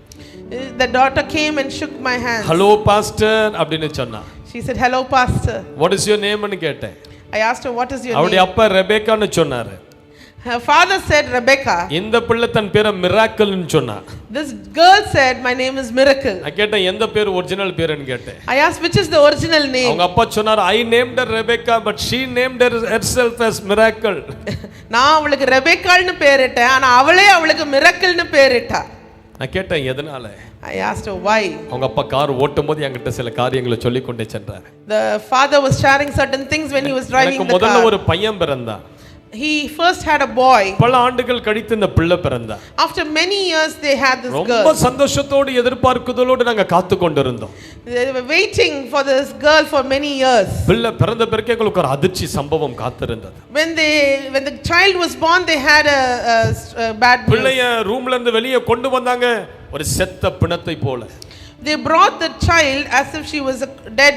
Speaker 6: The daughter came and shook my hand.
Speaker 1: Hello pastor அப்படினு சொன்னா.
Speaker 6: She said, "Hello, pastor."
Speaker 1: What is your name னு கேட்டேன்.
Speaker 6: I asked her, "What is your
Speaker 1: அவருடைய
Speaker 6: name?"
Speaker 1: அப்பா ரெபேக்கான்னு சொன்னாரு.
Speaker 6: Her father said Rebecca.
Speaker 1: இந்த பிள்ளை தன் பேரை மிராக்கிள்னு சொன்னா.
Speaker 6: This girl said, "My name is Miracle."
Speaker 1: நான் கேட்டேன், எந்த பேர் ஒரிஜினல் பேருன்னு கேட்டேன்.
Speaker 6: I asked, "Which is the original name?"
Speaker 1: அவங்க அப்பா சொன்னார், I named her Rebecca but she named herself as Miracle.
Speaker 6: நான் அவளுக்கு ரெபெக்காள்னு பேரிட்டேன், ஆனா அவளே அவளுக்கு மிரக்கிள்னு பேரிட்டா.
Speaker 1: நான் கேட்டேன் எதனால.
Speaker 6: I asked her why.
Speaker 1: அவங்க அப்பா கார் ஓட்டும்போது என்கிட்ட சில காரியங்களை சொல்லி கொண்டே சென்றார்.
Speaker 6: The father was sharing certain things when he was driving
Speaker 1: எனக்கு
Speaker 6: the
Speaker 1: முதல்ல
Speaker 6: car.
Speaker 1: ஒரு பையன் பிறந்தான்.
Speaker 6: He first had a boy.
Speaker 1: பல ஆண்டுகள் கழித்து இந்த பிள்ளை பிறந்தான்.
Speaker 6: After many years they had this
Speaker 1: ரொம்ப
Speaker 6: girl.
Speaker 1: சந்தோஷத்தோடு எதிர்பார்க்குதலோடு நாங்க காத்து கொண்டிருந்தோம்.
Speaker 6: They were waiting for this girl for many years.
Speaker 1: பிள்ளை பிறந்த பிறகு எங்களுக்கு ஒரு அதிர்ச்சி சம்பவம் காத்திருந்தது.
Speaker 6: When the child was born, they had a bad news.
Speaker 1: பிள்ளைய ரூம்ல இருந்து வெளியே கொண்டு வந்தாங்க ஒரு செத்த பிணத்தை போல.
Speaker 6: They brought the child as if she was a dead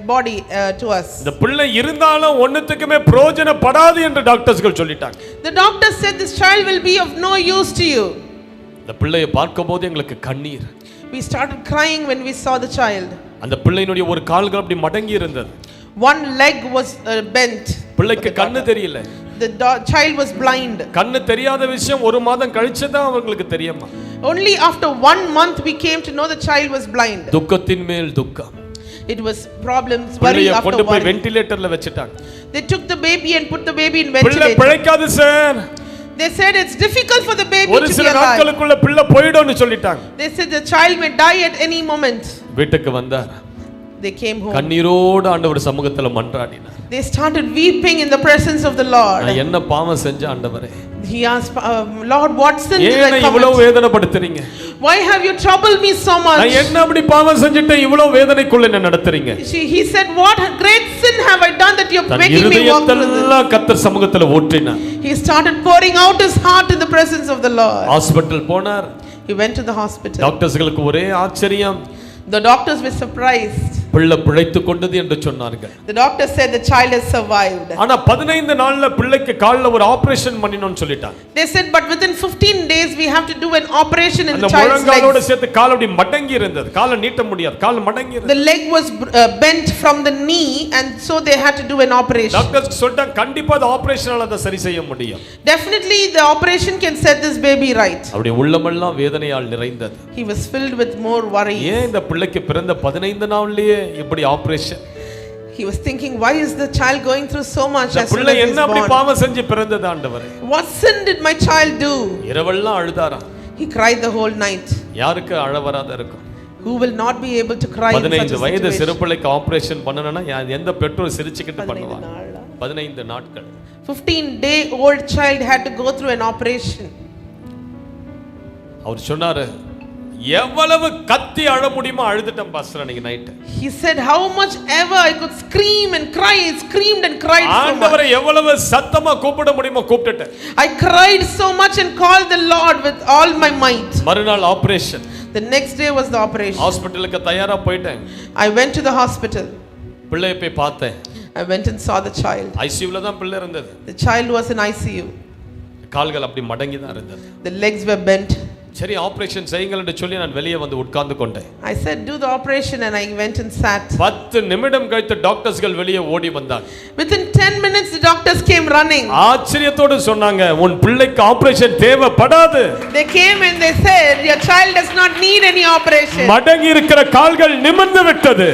Speaker 6: body to us.
Speaker 1: இந்த பிள்ளை இருந்தாலும் ஒண்ணுத்துக்குமே பிரயோஜனப்படாது என்று டாக்டர்ஸ்கள் சொல்லிட்டாங்க.
Speaker 6: The doctor said this child will be of no use to you.
Speaker 1: இந்த பிள்ளையை பார்க்கும்போது எங்களுக்கு கண்ணீர்.
Speaker 6: We started crying when we saw the child.
Speaker 1: அந்த பிள்ளையினுடைய ஒரு கால்கள் அப்படி மடங்கி இருந்தது.
Speaker 6: One leg was bent.
Speaker 1: பிள்ளைக்கு கண்ணு தெரியல.
Speaker 6: The child was blind.
Speaker 1: கண்ணு தெரியாத விஷயம் ஒரு மாதம் கழிச்சு தான் அவங்களுக்கு தெரியுமா.
Speaker 6: Only after 1 month we came to know the child was blind.
Speaker 1: துக்கத்தின் மேல் துக்கம்.
Speaker 6: It was problems, worry
Speaker 1: பிள்ளையை
Speaker 6: after
Speaker 1: கொண்டு போய்
Speaker 6: worry.
Speaker 1: வென்டிலேட்டர்ல வச்சிட்டாங்க.
Speaker 6: They took the baby and put the baby in
Speaker 1: பிள்ளை
Speaker 6: ventilator.
Speaker 1: பிழைக்காது sir.
Speaker 6: They said it's difficult for the baby
Speaker 1: ஒரு
Speaker 6: to be
Speaker 1: சில
Speaker 6: alive.
Speaker 1: நாட்களுக்குள்ள பிள்ளை போய்டும்னு சொல்லிட்டாங்க.
Speaker 6: They said the child may die at any moment.
Speaker 1: வீட்டுக்கு வந்தார்.
Speaker 6: They came home.
Speaker 1: கண்ணீரோடு ஆண்டவர் சமூகத்துல மன்றாடினார்.
Speaker 6: They started weeping in the presence of the Lord.
Speaker 1: நான் என்ன பாவம் செஞ்ச ஆண்டவரே.
Speaker 6: He asked, "Lord, what sin did I
Speaker 1: ஏன் இவ்வளவு
Speaker 6: commit?
Speaker 1: வேதனைப்படுத்துறீங்க?
Speaker 6: Why have you troubled me so much?"
Speaker 1: நான் என்ன அப்படி பாவம் செஞ்சிட்டேன் இவ்வளவு வேதனைக்குள்ள என்ன நடத்துறீங்க?
Speaker 6: He said, "What great sin have I done that you're making me walk through this?"
Speaker 1: இதயத்தெல்லாம் கர்த்தர் சமூகத்துல ஊற்றினார்.
Speaker 6: He started pouring out his heart in the presence of the Lord.
Speaker 1: Hospital போனார்.
Speaker 6: He went to the hospital.
Speaker 1: டாக்டர்ஸ்களுக்கு ஒரே ஆச்சரியம்.
Speaker 6: The doctors were surprised.
Speaker 1: பிள்ளை பிழைத்துக் கொண்டது என்று சொன்னார்கள்.
Speaker 6: The doctor said the child has survived.
Speaker 1: ஆனா 15 நாள்ல பிள்ளைக்கு கால்ல ஒரு ஆபரேஷன் பண்ணினோம்னு சொல்லிட்டாங்க.
Speaker 6: They said but within 15 days we have to do an operation in the
Speaker 1: அந்த
Speaker 6: child's
Speaker 1: முழங்காலோட
Speaker 6: legs.
Speaker 1: சேர்த்து கால் அப்படி மடங்கி இருந்தது. காலை நீட்ட முடியாது. கால் மடங்கி இருந்தது.
Speaker 6: The leg was bent from the knee and so they had to do an operation.
Speaker 1: Doctors சொல்லிட்டாங்க கண்டிப்பா அந்த ஆபரேஷனால அதை சரி செய்ய முடியும்.
Speaker 6: Definitely the operation can set this baby right.
Speaker 1: அப்படி உள்ளமெல்லாம் வேதனையால் நிறைந்தது.
Speaker 6: He was filled with more worry.
Speaker 1: ஏன் இந்த பிள்ளைக்கு பிறந்த 15 நாள்லயே இப்படி operation?
Speaker 6: He was thinking, why is the child going through so much as soon
Speaker 1: பிள்ளை
Speaker 6: as he
Speaker 1: என்ன
Speaker 6: is
Speaker 1: அப்படி
Speaker 6: born?
Speaker 1: பாவம் செஞ்சு பிறந்தது ஆண்டவரே?
Speaker 6: What sin did my child do?
Speaker 1: இரவெல்லாம் அழுதாராம்.
Speaker 6: He cried the whole night.
Speaker 1: யாருக்கு அழ வராத இருக்கும்?
Speaker 6: Who will not be able to cry in such a
Speaker 1: 15 வயது சிறு
Speaker 6: situation?
Speaker 1: பிள்ளைக்கு ஆபரேஷன் பண்ணனும்னா எந்த பெற்றோர் சிரிச்சுக்கிட்டு பண்ணுவாங்க? 15 நாட்கள்.
Speaker 6: 15-day-old child had to go through an operation.
Speaker 1: அவர் சொன்னாரு எவ்வளவு கத்தி அழ முடியுமோ அழுதுட்டேன் பாஸ்டர் அன்னைக்கு night.
Speaker 6: He said how much ever I could scream and cry. I screamed and cried so much.
Speaker 1: ஆண்டவரை எவ்வளவு சத்தமா கூப்பிட முடியுமோ கூப்பிட்டுட்டேன்.
Speaker 6: I cried so much and called the Lord with all my might.
Speaker 1: மறுநாள் operation.
Speaker 6: The next day was the operation.
Speaker 1: ஹாஸ்பிடலுக்கு தயாரா போயிட்டேன்.
Speaker 6: I went to the hospital.
Speaker 1: பிள்ளையை போய் பார்த்தேன்.
Speaker 6: I went and saw the child.
Speaker 1: ஐசியூல தான் பிள்ளை இருந்தது.
Speaker 6: The child was in ICU.
Speaker 1: கால்கள் அப்படி மடங்கி தான் இருந்தது.
Speaker 6: The legs were bent.
Speaker 1: சரி ஆபரேஷன் செய்யுங்கள் என்று சொல்லி நான் வெளியே வந்து உட்கார்ந்து கொண்டேன்.
Speaker 6: I said do the operation and I went and sat.
Speaker 1: 10 நிமிடம் கழித்து டாக்டர்ஸ்கள் வெளியே ஓடி வந்தாங்க.
Speaker 6: Within 10 minutes the doctors came running.
Speaker 1: ஆச்சரியத்தோடு சொன்னாங்க உன் பிள்ளைக்கு ஆபரேஷன் தேவைப்படாது.
Speaker 6: They came and they said your child does not need any operation.
Speaker 1: மடங்கி இருக்கிற கால்கள் நிமிர்ந்து விட்டது.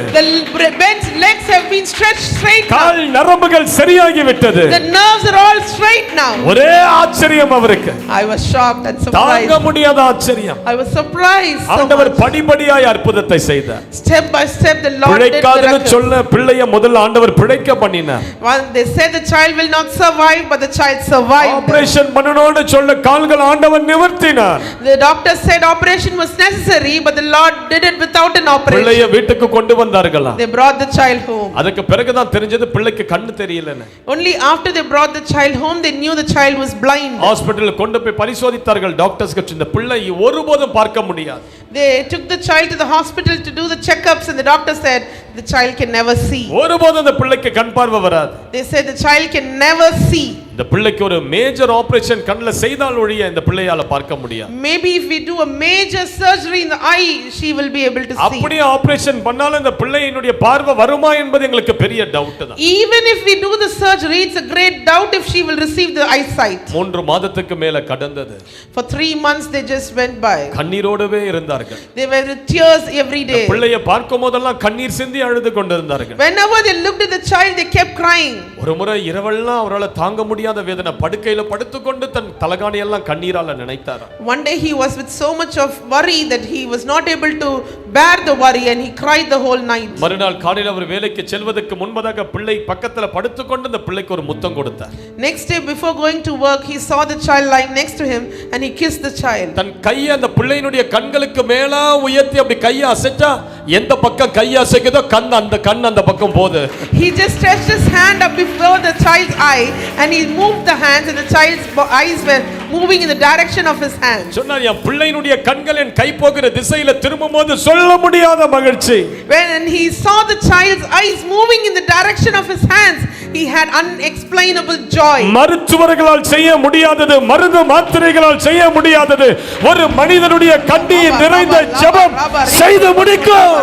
Speaker 6: The bent legs have been stretched straight now.
Speaker 1: கால் நரம்புகள் சரியாகி விட்டது.
Speaker 6: The nerves are all straight now.
Speaker 1: ஒரே ஆச்சரியம் அவருக்கு.
Speaker 6: I was shocked and
Speaker 1: தாங்க
Speaker 6: surprised.
Speaker 1: முடியாத ஆச்சரியம்.
Speaker 6: I was surprised. So
Speaker 1: ஆண்டவர்
Speaker 6: much.
Speaker 1: படிப்படியாய் அற்புதத்தை செய்தார்.
Speaker 6: Step by step the Lord did
Speaker 1: பிழைக்காதுன்னு
Speaker 6: miracles.
Speaker 1: சொல்ல பிள்ளையை முதல்ல ஆண்டவர் பிழைக்க பண்ணினார்.
Speaker 6: While they said the child will not survive, but the child survived.
Speaker 1: Operation பண்ணணும்னு சொல்ல கால்கள் ஆண்டவர் நிவர்த்தினார்.
Speaker 6: The doctor said operation was necessary, but the Lord did it without an operation.
Speaker 1: பிள்ளையை வீட்டுக்கு கொண்டு வந்தார்களா?
Speaker 6: They brought the child home.
Speaker 1: அதுக்கு பிறகுதான் தெரிஞ்சது பிள்ளைக்கு கண்ணு தெரியலன்னு.
Speaker 6: Only after they brought the child home, they knew the child was blind.
Speaker 1: ஹாஸ்பிடல்ல கொண்டு போய் பரிசோதித்தார்கள் டாக்டர்ஸ்க்கு. இந்த பிள்ளை ஒருபோதும் பார்க்க முடியாது.
Speaker 6: They took the child to the hospital to do the checkups and the doctor said the child can never see.
Speaker 1: ஒருபோதும் அந்த பிள்ளைக்கு கண் பார்வை வராது.
Speaker 6: They said the child can never see.
Speaker 1: இந்த பிள்ளைக்கு ஒரு மேஜர் ஆபரேஷன் கண்ணுல செய்தால் ஒழிய இந்த பிள்ளையால பார்க்க முடியாது.
Speaker 6: Maybe if we do a major surgery in the eye, she will be able to see.
Speaker 1: அப்படியே ஆபரேஷன் பண்ணாலும் இந்த பிள்ளையினுடைய பார்வை வருமா என்பது எங்களுக்கு பெரிய டவுட் தான்.
Speaker 6: Even if we do the surgery, it's a great doubt if she will receive the eyesight.
Speaker 1: 3 மாதத்துக்கு மேல கடந்தது.
Speaker 6: For 3 months they just went by.
Speaker 1: கண்ணீரோடவே இருந்தார்கள்.
Speaker 6: They were with tears every day.
Speaker 1: பிள்ளையை பார்க்கும் போதெல்லாம் கண்ணீர் சிந்தி அழுது கொண்டிருந்தார்கள்.
Speaker 6: Whenever they looked at the child, they kept crying.
Speaker 1: ஒரு முறை இரவெல்லாம் அவரால் தாங்க முடியாத வேதனை, படுக்கையில படுத்துக்கொண்டு தன் தலகாணி எல்லாம் கண்ணீரால நினைத்தார்.
Speaker 6: One day he was with so much of worry that he was not able to bear the worry and he cried the whole night.
Speaker 1: மறுநாள் காலையில் அவர் வேலைக்கு செல்வதற்கு முன்பதாக பிள்ளை பக்கத்துல படுத்துக்கொண்டு அந்த பிள்ளைக்கு ஒரு முத்தம் கொடுத்தார்.
Speaker 6: Next day before going to work, he saw the child lying next to him and he kissed the child.
Speaker 1: தன் கையை அந்த பிள்ளையினுடைய கண்களுக்கு மேல உயர்த்தி அப்படி கையை அசைச்சா எந்த பக்கம் கையை அசைக்குதோ கண் அந்த பக்கம் போகுது.
Speaker 6: He just stretched his hand up before the child's eye and he moved the hands and the child's eyes were moving in the direction of his hands.
Speaker 1: சொன்னார் என் பிள்ளையினுடைய கண்கள் என் கை போகிற திசையில திரும்பும்போது சொல்ல முடியாத மகிழ்ச்சி.
Speaker 6: When he saw the child's eyes moving in the direction of his hands, he had unexplainable joy.
Speaker 1: மருத்துவர்களால் செய்ய முடியாதது, மருந்து மாத்திரைகளால் செய்ய முடியாதது ஒரு மனிதனுடைய கண்ணீர் நிறைந்த ஜெபம் செய்து முடிக்கும்.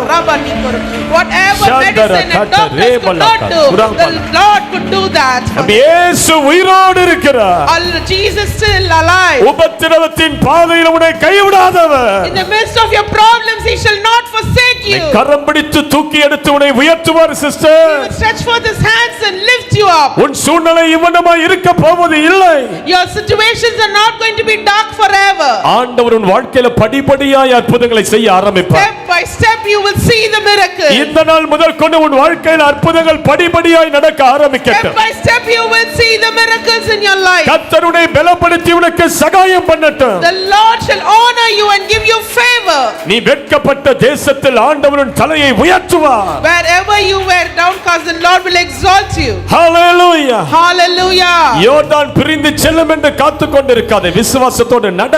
Speaker 6: Whatever medicine and doctors could not do, the Lord could do that.
Speaker 1: இயேசு உயிரோடு இருக்கிறார்.
Speaker 6: Jesus still alive.
Speaker 1: உபத்திரவத்தின் பாதையில் உன்னை கைவிடாதவர்.
Speaker 6: In the midst of your problems, he shall not forsake you.
Speaker 1: கரம் பிடித்து தூக்கி எடுத்து உன்னை உயர்த்துவார் sister.
Speaker 6: He will stretch forth his hands and lift you up.
Speaker 1: உன் சூழ்நிலை இவ்வளவு இருக்க போவது இல்லை.
Speaker 6: Your situations are not going to be dark forever.
Speaker 1: ஆண்டவர் உன் வாழ்க்கையில படிப்படியாய் அற்புதங்களை செய்ய ஆரம்பிப்பார்.
Speaker 6: Step by step you will see the miracle.
Speaker 1: இந்த நாள் முதல் கொண்டு உன் வாழ்க்கையில அற்புதங்கள் படிப்படியாய் நடக்க ஆரம்பிக்கட்டும்.
Speaker 6: Step by step you will see the miracles in your life.
Speaker 1: கர்த்தர் உன்னை பலப்படுத்தி உனக்கு சகாயம் பண்ணட்டும்.
Speaker 6: The Lord shall honor you and give you favor.
Speaker 1: நீ வெட்கப்பட்ட தேசத்தில் ஆண்டவரின் தலையை உயர்த்துவார்.
Speaker 6: Wherever you were downcast, the Lord will exalt you.
Speaker 1: Hallelujah.
Speaker 6: Hallelujah.
Speaker 1: யோர்தான் பிரிந்து செல்லும் என்று காத்துக் கொண்டிருக்காதே, விசுவாசத்தோடு நட.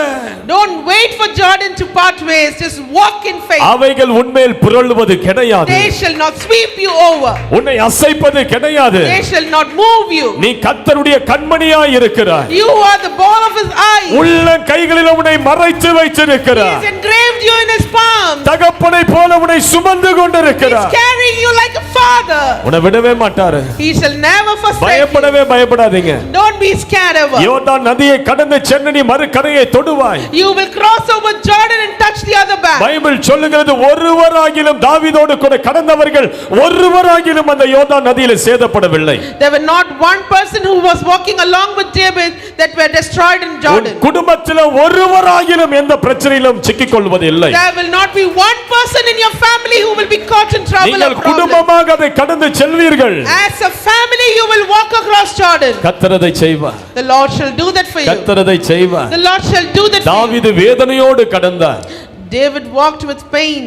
Speaker 6: Don't wait for Jordan to part ways, just walk in faith.
Speaker 1: அவைகள் உன்மேல் புரளுவது கிடையாது.
Speaker 6: They shall not sweep you over.
Speaker 1: உன்னை அசைப்பது கிடையாது.
Speaker 6: They shall not move you.
Speaker 1: நீ கர்த்தருடைய கண்மணியாய் இருக்கிறாய்.
Speaker 6: You are the ball of his eye.
Speaker 1: உள்ள கைகளில் உன்னை மறைத்து வைத்திருக்கிறார்.
Speaker 6: He has engraved you in his palm.
Speaker 1: தகப்பனை போல உன்னை சுமந்து கொண்டிருக்கிறார்.
Speaker 6: He is carrying you like a father.
Speaker 1: உன்னை விடவே மாட்டார்.
Speaker 6: He shall never forsake you.
Speaker 1: பயப்படாதீங்க.
Speaker 6: Don't be scared ever.
Speaker 1: யோர்தான் நதியை கடந்து சென்று நீ மறுகரையை தொடுவாய்.
Speaker 6: You will cross over Jordan and touch the other bank.
Speaker 1: Bible சொல்லுகிறது ஒருவராகிலும் தாவீதோடு கூட கடந்தவர்கள் ஒருவராகிலும் அந்த யோர்தான் நதியிலே சேதப்படவில்லை.
Speaker 6: There were not one person who was walking along with David that were destroyed in Jordan.
Speaker 1: குடும்பத்திலே ஒருவராகிலும் எந்த பிரச்சனையிலும் சிக்கிக் கொள்வதில்லை.
Speaker 6: There will not be one person in your family who will be caught in trouble or
Speaker 1: நீங்கள்
Speaker 6: problem.
Speaker 1: குடும்பமாக அதை கடந்து செல்வீர்கள்.
Speaker 6: As a family you will walk across Jordan.
Speaker 1: கர்த்தர் அதை செய்வார்.
Speaker 6: The Lord shall do that for you.
Speaker 1: கர்த்தர் அதை செய்வார்.
Speaker 6: The Lord shall do that for you.
Speaker 1: தாவீது வேதனையோடு கடந்தார்.
Speaker 6: David walked with pain.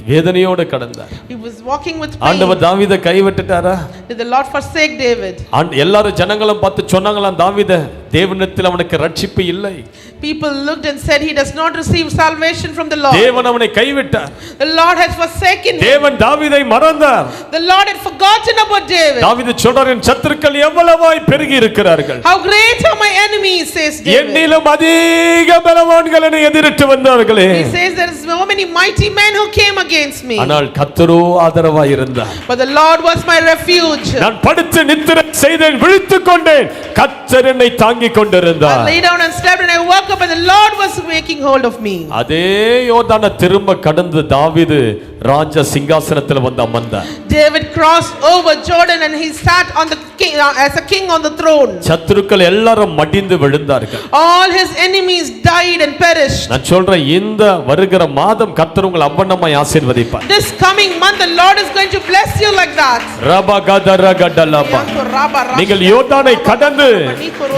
Speaker 1: வேதனையோடு கடந்தார்.
Speaker 6: He was walking with pain.
Speaker 1: ஆண்டவர் தாவீதை கைவிட்டுட்டாரா?
Speaker 6: Did the Lord forsake David?
Speaker 1: எல்லாரும் ஜனங்களும் பார்த்து சொன்னாங்களாம் தாவீதை தேவனிடத்தில் அவனுக்கு ரட்சிப்பு இல்லை.
Speaker 6: People looked and said he does not receive salvation from the Lord.
Speaker 1: தேவன் அவனை கைவிட்டார்.
Speaker 6: The Lord has forsaken him.
Speaker 1: தேவன் தாவீதை மறந்தார்.
Speaker 6: The Lord had forgotten about David.
Speaker 1: தாவீது சொல்றார் என் சத்துருக்கள் எவ்வளவாய் பெருகி இருக்கிறார்கள்.
Speaker 6: How great are my enemies, says David.
Speaker 1: என்னிலும் அதிக பலவான்கள் என்னை எதிரிட்டு வந்தார்களே.
Speaker 6: He says there is so many mighty men who came against me.
Speaker 1: ஆனால் கர்த்தரோ ஆதரவாய் இருந்தார்.
Speaker 6: But the Lord was my refuge.
Speaker 1: நான் படுத்து நித்திரை செய்தேன் விழித்துக் கொண்டேன் கர்த்தர் என்னை தாங்கிக் கொண்டிருந்தார்.
Speaker 6: I lay down and slept and I woke up and the Lord was making hold of me.
Speaker 1: அதே யோர்தானை திரும்ப கடந்து தாவீது ராஜ சிங்காசனத்தில் வந்து அமர்ந்தார்.
Speaker 6: David crossed over Jordan and he sat on the king, as a king on the throne.
Speaker 1: சத்துருக்கள் எல்லாரும் மடிந்து விழுந்தார்கள்.
Speaker 6: All his enemies died and perished.
Speaker 1: நான் சொல்றேன் இந்த வருகிற மாதம் கர்த்தர் உங்களை அவ்வண்ணமாய் ஆசீர்வதிப்பார்.
Speaker 6: This coming month the Lord is going to bless you like that.
Speaker 1: ரபகதரகடலபா. நீங்கள் யோர்தானை கடந்து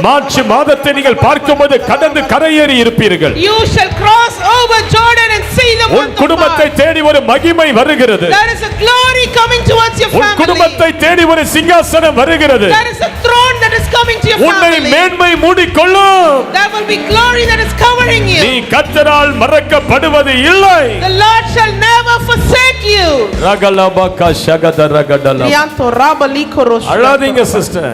Speaker 1: மார்ச் மாதத்தை நீங்கள் பார்க்கும்போது கடந்து கரையேறி இருப்பீர்கள்.
Speaker 6: You shall cross over Jordan and see the
Speaker 1: உன் குடும்பத்தை தேடி ஒரு மகிமை வருகிறது.
Speaker 6: There is a glory coming towards your
Speaker 1: உன்
Speaker 6: family.
Speaker 1: குடும்பத்தை தேடி ஒரு சிங்காசனம் வருகிறது.
Speaker 6: There is a throne that is coming to your
Speaker 1: உன்னை
Speaker 6: family.
Speaker 1: மேன்மை மூடிக்கொள்ளும்.
Speaker 6: There will be glory that is covering you.
Speaker 1: நீ கர்த்தரால் மறக்கப்படுவது இல்லை.
Speaker 6: The Lord shall never forsake you.
Speaker 1: ரகலபக ஷகதரகடல. அழாதீங்க சிஸ்டர்.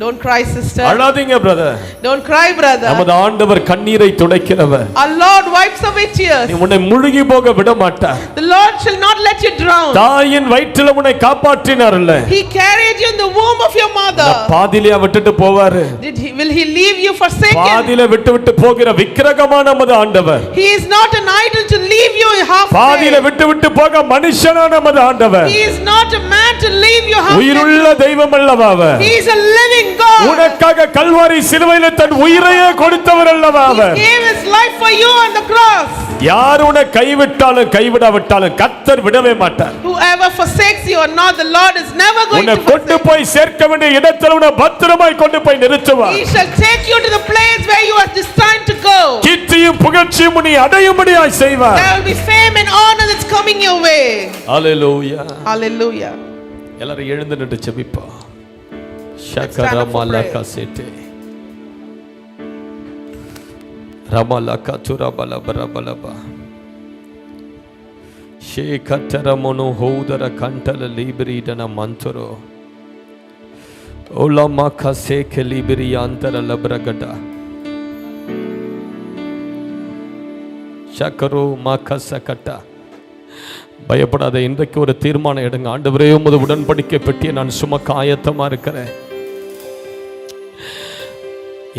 Speaker 6: Don't cry, sister.
Speaker 1: அழாதீங்க பிரதர்.
Speaker 6: Don't cry, brother.
Speaker 1: நமது ஆண்டவர் கண்ணீரை துடைக்கிறவர்.
Speaker 6: Our Lord wipes away tears.
Speaker 1: நீ உன்னை முழுகி போக விட மாட்டார்.
Speaker 6: The Lord shall not let you drown.
Speaker 1: தாயின் வயிற்றில உன்னை காப்பாற்றினார்ல.
Speaker 6: He carried you in the womb of your mother.
Speaker 1: பாதியிலே விட்டுட்டு போவாரு.
Speaker 6: Will he leave you forsaken?
Speaker 1: பாதியிலே விட்டு போகிற விக்கிரகமான நமது ஆண்டவர்.
Speaker 6: He is not an idol to leave you half.
Speaker 1: பாதியிலே விட்டு போக மனுஷனான நமது ஆண்டவர்.
Speaker 6: He is not a man to leave you half.
Speaker 1: உயிருள்ள தெய்வம் அல்லவா அவர்.
Speaker 6: He is a living God.
Speaker 1: உனக்காக கல்வாரி சிலுவையிலே தன் உயிரையே கொடுத்தவர் அல்லவா அவர்.
Speaker 6: He gave his life for you on the cross.
Speaker 1: யார் உன்னை கைவிட்டாலும் கைவிடாவிட்டாலும் கர்த்தர் விடவே மாட்டார்.
Speaker 6: Whoever forsakes you or not, the Lord is never going
Speaker 1: உன்னை
Speaker 6: to
Speaker 1: கொண்டு
Speaker 6: forsake.
Speaker 1: போய் சேர்க்க வேண்டிய இடத்தில் உன்னை பத்திரமாய் கொண்டு போய் நிறுத்துவார்.
Speaker 6: He shall take you to the place where you are destined to go.
Speaker 1: கீர்த்தியும் புகழ்ச்சியும் நீ அடையும்படியாய் செய்வார்.
Speaker 6: There will be fame and honor that's coming your way.
Speaker 1: Hallelujah.
Speaker 6: Hallelujah.
Speaker 1: எல்லாரும் எழுந்து நின்று ஜெபிப்போம். ஷக்கர மலக சேட்டே ரமலக துரபல பரபலப ஷேகத்தர மனோ ஹோதர கண்டல லிபரிடன மந்தரோ ஓலமக சேக லிபரி அந்தர லப்ரகட ஷக்கரோ மகசகட்ட. பயப்படாத. இன்றைக்கு ஒரு தீர்மானம் எடுங்க. ஆண்டவரே உமது உடன்படிக்கை பெட்டியை நான் சுமக்க ஆயத்தமா இருக்கிறேன்.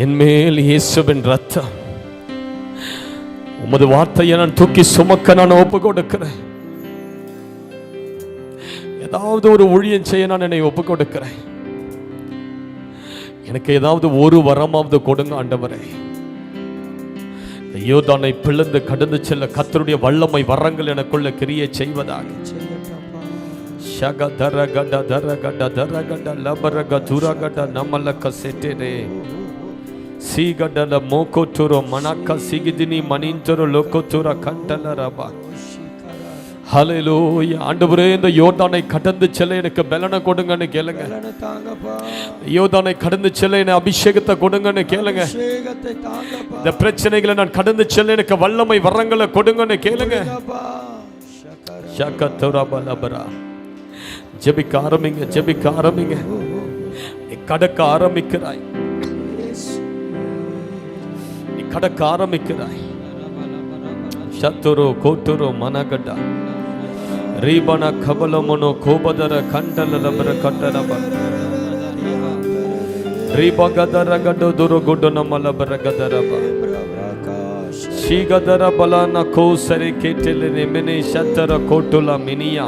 Speaker 1: என்மேல் இயேசுவின் ரத்தம், உமது வார்த்தையை நான் தூக்கி சுமக்க நான் ஒப்பு கொடுக்கிறேன். ஏதாவது ஒரு ஊழியம் செய்ய நான் என்னை ஒப்பு கொடுக்கிறேன். எனக்கு ஏதாவது ஒரு வரமாவது கொடுங்க ஆண்டவரே. யோர்தானை பிளந்து கடந்து செல்ல கர்த்தருடைய வல்லமை வரங்கள் எனக்குள்ள கிரியை செய்வதாக. ஷகதரகட தரகட தரகட லபரக துரகட நமலக செட்டே சீகடல மோகோதுர மனக்க சிகிதினி மனிந்தர லோகோதுர கண்டல ரபா. ஹalleluya. ஆண்டவரே இந்த யோர்தானை கடந்து செல்ல எனக்கு பலனை கொடுங்கன்னு கேளுங்க. யோர்தானை கடந்து செல்ல எனக்கு அபிஷேகத்தை கொடுங்கன்னு கேளுங்க. இந்த பிரச்சனைகளை நான் கடந்து செல்ல எனக்கு வல்லமை வரங்களை கொடுங்கன்னு கேளுங்க. ஷகத்துரபலபரா. ஜெபிக்க ஆரம்பிங்க, ஜெபிக்க ஆரம்பிங்க. நீ கடக்க ஆரம்பிக்கிறாய், நீ கடக்க ஆரம்பிக்கிறாய். சத்துரு கோட்டுரு மனகடா ரீபன கபலமனோ கோபதர கண்டலபர கண்டலப ரீபகதர கடு துரு குடுன மலபர கதரப ಶೀಗದರ ಬಲನ ಕೋಸರೆ ಕೆಟೆಲೆ ಮಿನಿ ಶತರ ಕೋಟುಲ ಮಿನಿಯಾ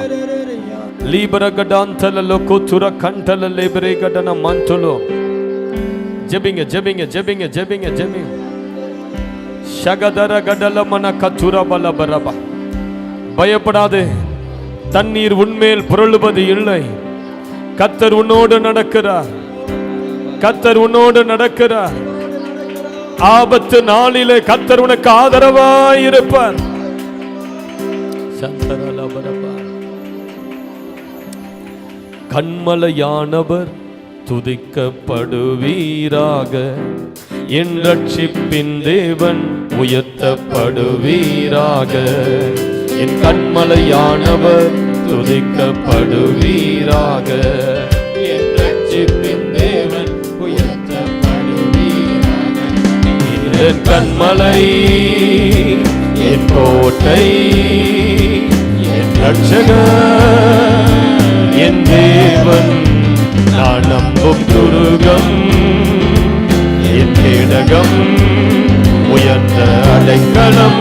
Speaker 1: ಲೀಬರ ಗಡಾಂತಲಲು ಕೋಚುರ ಕಂಠಲ ಲೇಬರೆ ಗಡನ ಮಂತುಲು. ಜಬಿಂಗ ಜಬಿಂಗ ಜಬಿಂಗ ಜಬಿಂಗ ಜಬಿಂಗ ಶಗದರ ಗಡಲ ಮನ ಕಚುರ ಬಲ ಬರಬ. பயப்படாதே, தண்ணீர் உன்மேல் புரளுவது இல்லை. கர்த்தர் உன்னோடு நடக்கிறார், கர்த்தர் உன்னோடு நடக்கிறார். ஆபத்து நாளிலே கர்த்தர் உனக்கு ஆதரவாய் இருப்பார். கண்மலையானவர் துதிக்கப்படுவீராக, என் ரட்சிப்பின் தேவன் உயர்த்தப்படுவீராக. என் கண்மலையானவர் துதிக்கப்படுவீராக, என் ரட்சிப்பின் தேவன் உயர்த்தப்படுவீராக. என் கண்மலை, என் கோட்டை, என் ரட்சகர், என் தேவன், நான் நம்பும் துருகம், என் கேடகம், உயர்ந்த அடைக்கலம்,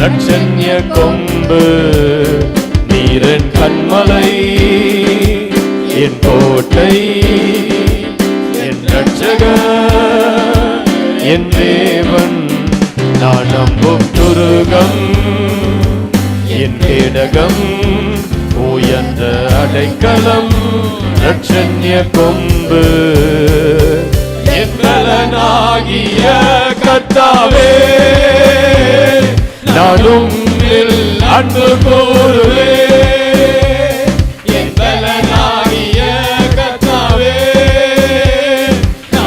Speaker 1: ரட்சண்ய கொம்பு. நீரன் கண்மலை, என் கோட்டை, என் ரட்சகர், என் தேவன், நான் நம்பும் துருகம், என் கேடகம், உயர்ந்த அடைக்கலம், ரட்சண்ய கொம்பு. என் பலனாகிய கர்த்தாவே, நான் உம்மில் அன்பு கூறுவேன். என் பலனாகிய கர்த்தாவே,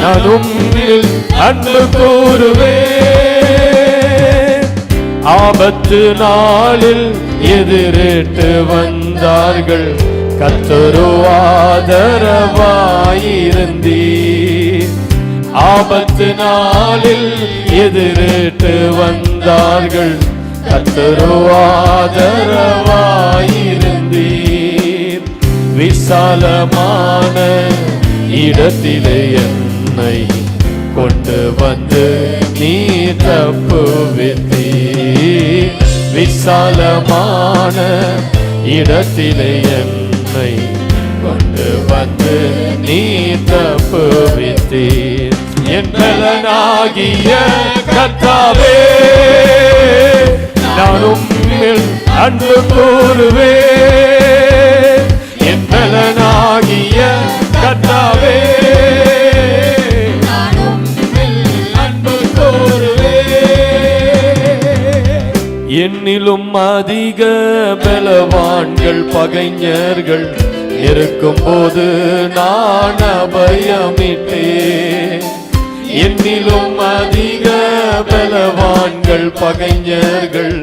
Speaker 1: நான் உம்மில் அன்பு கூறுவேன். ஆபத்து நாளில் எதிரேட்டு வந்தார்கள், கர்த்தரோ ஆதரவாயிருந்தீர். ஆபத்து நாளில் எதிரேட்டு வந்தார்கள், கர்த்தரோ ஆதரவாயிருந்தீர். விசாலமான இடத்திலே என்னை கொண்டு வந்து நீ தப்புவித்தீர். விசாலமான இடத்திலே என்னை கொண்டு வந்து நீ தப்புவித்தீர். என் பலனாகிய கர்த்தாவே, நான் உம்மில் அன்பு கூறுவேன். என் பலனாகிய கர்த்தாவே, நான் உம்மில் அன்பு கூறுவேன். என்னிலும் அதிக பலவான்கள் பகைஞர்கள் இருக்கும் போது நான் அபயமிட்டேன். என்னிலும் அதிக பலவான்கள் பகைஞர்கள்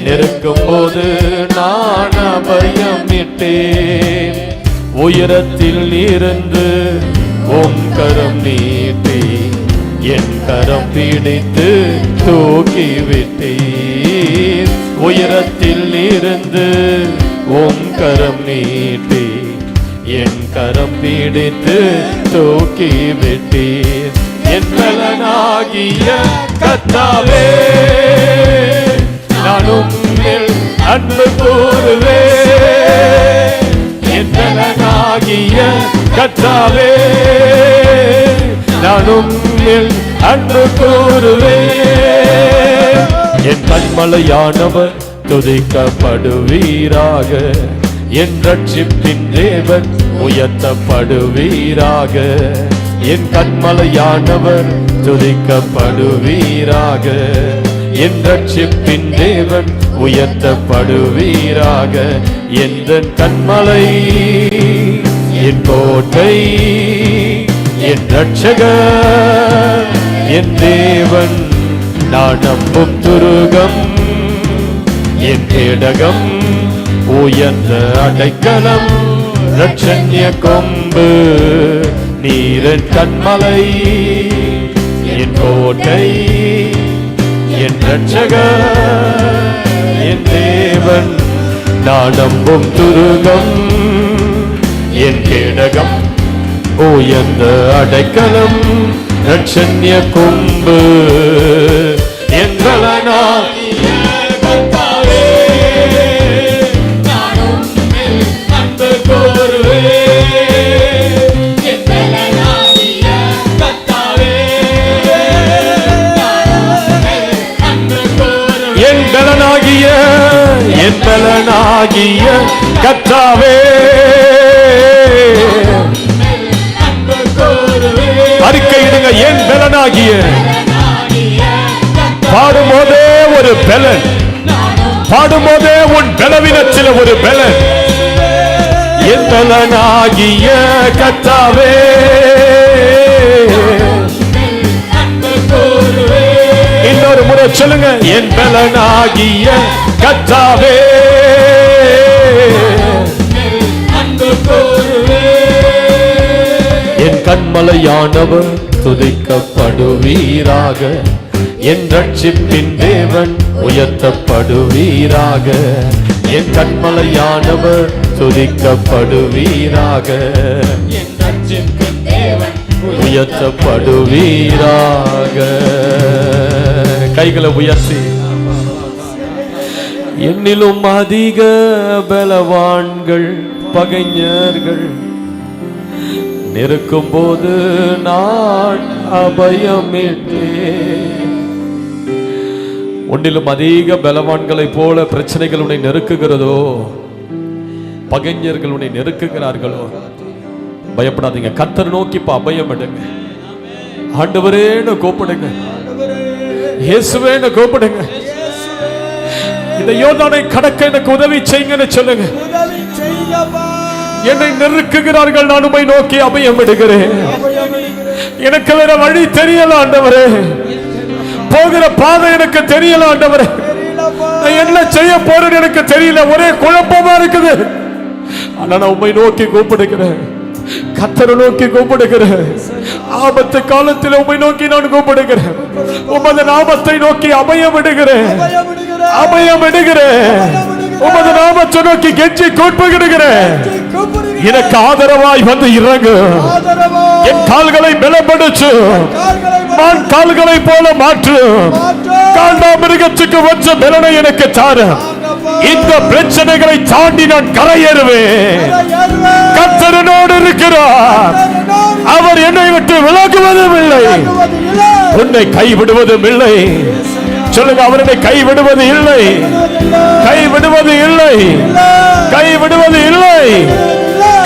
Speaker 1: நெருக்கும் போது நான் அபயமிட்டேன். உயரத்தில் இருந்து உம் கரம் நீட்டி என் கரம் பிடித்து தூக்கிவிட்டீர். உயரத்தில் இருந்து உம் கரம் நீட்டி என் கரம் பிடித்து தூக்கிவிட்டீர். என் பலனாகிய கர்த்தாவே, நான் உம்மில் அன்பு கூறுவேன். என் பலனாகிய கர்த்தாவே, நான் உம்மில் அன்பு கூறுவேன். என் கண்மலையானவர் துதிக்கப்படுவீராக, என் ரட்சிப்பின் தேவன் உயர்த்தப்படுவீராக. என் கண்மலையானவர் துதிக்கப்படுவீராக, என் ரட்சிப்பின் தேவன் உயர்த்தப்படுவீராக. எந்த கண்மலை, என் கோட்டை, என் ரட்சகர், என் தேவன், நான் நம்பும் துருகம், என் கேடகம், உயர்ந்த அடைக்கலம் ரட்சண்ய கொம்பு, நீரன் கண்மலை என் கோட்டை என் ரட்சகர் என் தேவன், நான் நம்பும் துருகம் என் கேடகம், உயர்ந்த அடைக்கலம் ரட்சண்ய கொம்பு, என் பலனாகிய கர்த்தாவே, நான் உம்மில் அன்பு கூறுவேன். என் பலனாகிய கர்த்தாவே, நான் உம்மில் அன்பு கூறுவேன். என் பலனாகிய கர்த்தாவே, அறிக்கையிடுங்க. என் பலனாகிய, பாடும்போதே ஒரு பலன், பாடும்போதே உன் பலவீனத்தில் ஒரு பலன். என் பலனாகிய கர்த்தாவே, இன்னொரு முறை சொல்லுங்க. என் பலனாகிய கர்த்தாவே, என் கண்மலையானவர் துதிக்கப்படுவீராக, என் ரட்சிப்பின் தேவன் உயர்த்தப்படுவீராக. என் கண்மலையானவர் துதிக்கப்படுவீராக, என் ரட்சிப்பின் தேவன் உயர்த்தப்படுவீராக. கைகளை உயர்த்தி, என்னிலும் அதிக பலவான்கள் பகைஞர்கள் நெருக்கும் போது நான் அபயமிட்டேன். ஒன்றிலும் அதிக பலவான்களைப் போல பிரச்சனைகள் உன்னை நெருக்குகிறதோ, பகைஞர்கள் உன்னை நெருக்குகிறார்களோ, பயப்படாதீங்க. கர்த்தர் நோக்கி அபயம் எடுங்க. ஆண்டவரேன்னு கூப்பிடுங்க, இயேசுவேன்னு கூப்பிடுங்க. இந்த யோர்தானை கடக்க எனக்கு உதவி செய்யுங்கன்னு சொல்லுங்க. என்னை நெருக்குகிறார்கள், நான் உம்மை நோக்கி அபயம் எடுக்கிறேன். எனக்கு வேற வழி தெரியல ஆண்டவரே, போகிற பாதை எனக்கு தெரியல ஆண்டவரே, நான் என்ன செய்ய போறேன்னு எனக்கு தெரியல, ஒரே குழப்பமா இருக்குது. ஆனா நான் உம்மை நோக்கி கூப்பிடுகிறேன், கர்த்தரை நோக்கி கூப்பிடுகிறேன். ஆபத்து காலத்தில் உம்மை நோக்கி நான் கூப்பிடுகிறேன். உமது நாமத்தை நோக்கி அபயம் எடுக்கிறேன், அபயம் எடுக்கிறேன். உமது நாமத்தை நோக்கி கெஞ்சி கூப்பிடுகிறேன். எனக்கு ஆதரவாய் வந்து இறங்கு, என் கால்களை பலப்படுத்து, மான் கால்களை போல மாற்று. காண்டாமிருகத்துக்கு வச்ச பலனை எனக்கு தாரு. இந்த பிரச்சனைகளை தாண்டி நான் கரையேறுவேன். கர்த்தரோடு இருக்கிறார், அவர் என்னை விட்டு விலகுவதும் இல்லை, உன்னை கைவிடுவதும் இல்லை. சொல்லுங்க, அவர் என்னை கைவிடுவது இல்லை, கைவிடுவது இல்லை, கைவிடுவது இல்லை.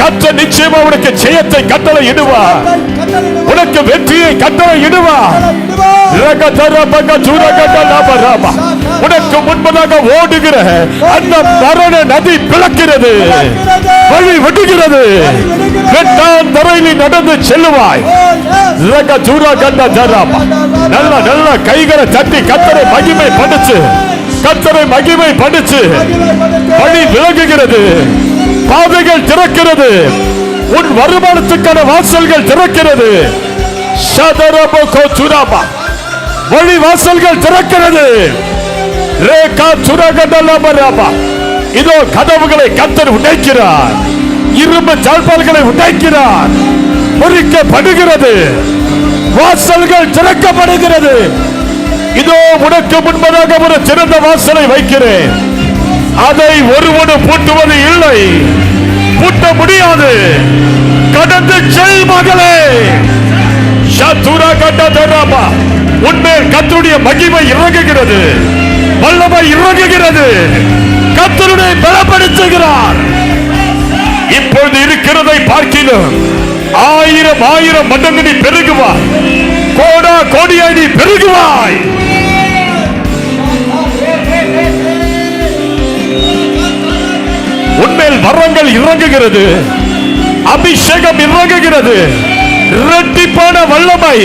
Speaker 1: கர்த்தர் நிச்சயமா உனக்கு ஜெயத்தை கட்டளை இடுவார், உனக்கு வெற்றியை கட்டளை இடுவார். உனக்கு முன்பதாக ஓடுகிற அந்த மரண நதி பிளக்கிறது, வழி விடுகிறது. வெட்டான் தரையில் நடந்து செல்லுவாய். நல்ல நல்ல கைகளை தட்டி கர்த்தரை மகிமை படுத்து, கர்த்தரை மகிமை படுத்து. வழி விலகுகிறது, பாதைகள் திறக்கிறது, உன் வருமானத்துக்கான வாசல்கள் திறக்கிறது. வழி வாசல்கள் திறக்கிறது. இதோ கதவுகளை கர்த்தர் உடைக்கிறார், இரும்பு ஜால்பால்களை உடைக்கிறார், முறிக்கப்படுகிறது, வாசல்கள் திறக்கப்படுகிறது. இதோ உனக்கு முன்பதாக ஒரு சிறந்த வாசலை வைக்கிறேன், அதை ஒருவனும் பூட்டுவது இல்லை, பூட்ட முடியாது. கடந்து செல் மகளே. உன்மேல் கர்த்தருடைய மகிமை இறங்குகிறது, வல்லமை இறங்குகிறது, கர்த்தருடைய பலப்படுத்துகிறார். இப்பொழுது இருக்கிறதை பார்க்கிலும் 1000 மடங்கு நீ பெருகுவாய், கோடா கோடியாய் நீ பெருகுவாய். உன்மேல் வரங்கள் இறங்குகிறது, அபிஷேகம் இறங்குகிறது, இரட்டிப்பான வல்லமை.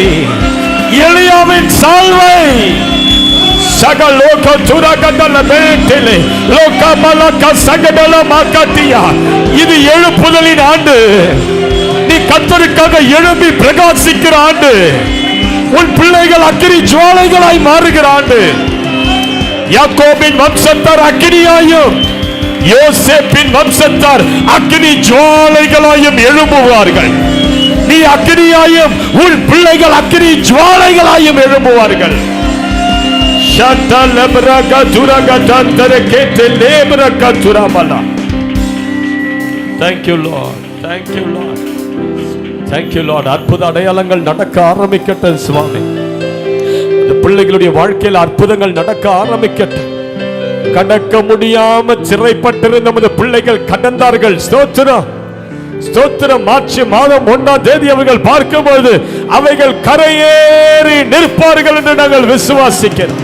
Speaker 1: எலியாவின் சால்வை சகலோக துரகதல மேட்டிலே லோகமலக சகடல மாகதியா. இது எழுப்புதலின் ஆண்டு. நீ கர்த்தருக்காக எழும்பி பிரகாசிக்கிற ஆண்டு. உன் பிள்ளைகள் அக்கினி ஜுவாலைகளாய் மாறுகிற ஆண்டு. யாக்கோபின் வம்சத்தார் அக்கினியாயும் யோசேப்பின் வம்சத்தார் அக்கினி ஜுவாலைகளாயும் எழும்புவார்கள். நீ அக்கினியாயும் உன் பிள்ளைகள் அக்கினி ஜுவாலைகளாயும் எழும்புவார்கள். Thank you Lord. Thank you Lord. Thank you Lord. அற்புத அடையாளங்கள் நடக்க ஆரம்பிக்கட்டும் சுவாமி. இந்த பிள்ளைகளுடைய வாழ்க்கையில் அற்புதங்கள் நடக்க ஆரம்பிக்கட்டும். கடக்க முடியாம சிறைப்பட்டிருந்த நமது பிள்ளைகள் கடந்தார்கள். ஸ்தோத்திரம் ஸ்தோத்திரம். மார்ச் மாதம் 1ஆம் தேதி அவர்கள் பார்க்கும்போது அவைகள் கரையேறி நிற்பார்கள் என்று நாங்கள் விசுவாசிக்கிறோம்.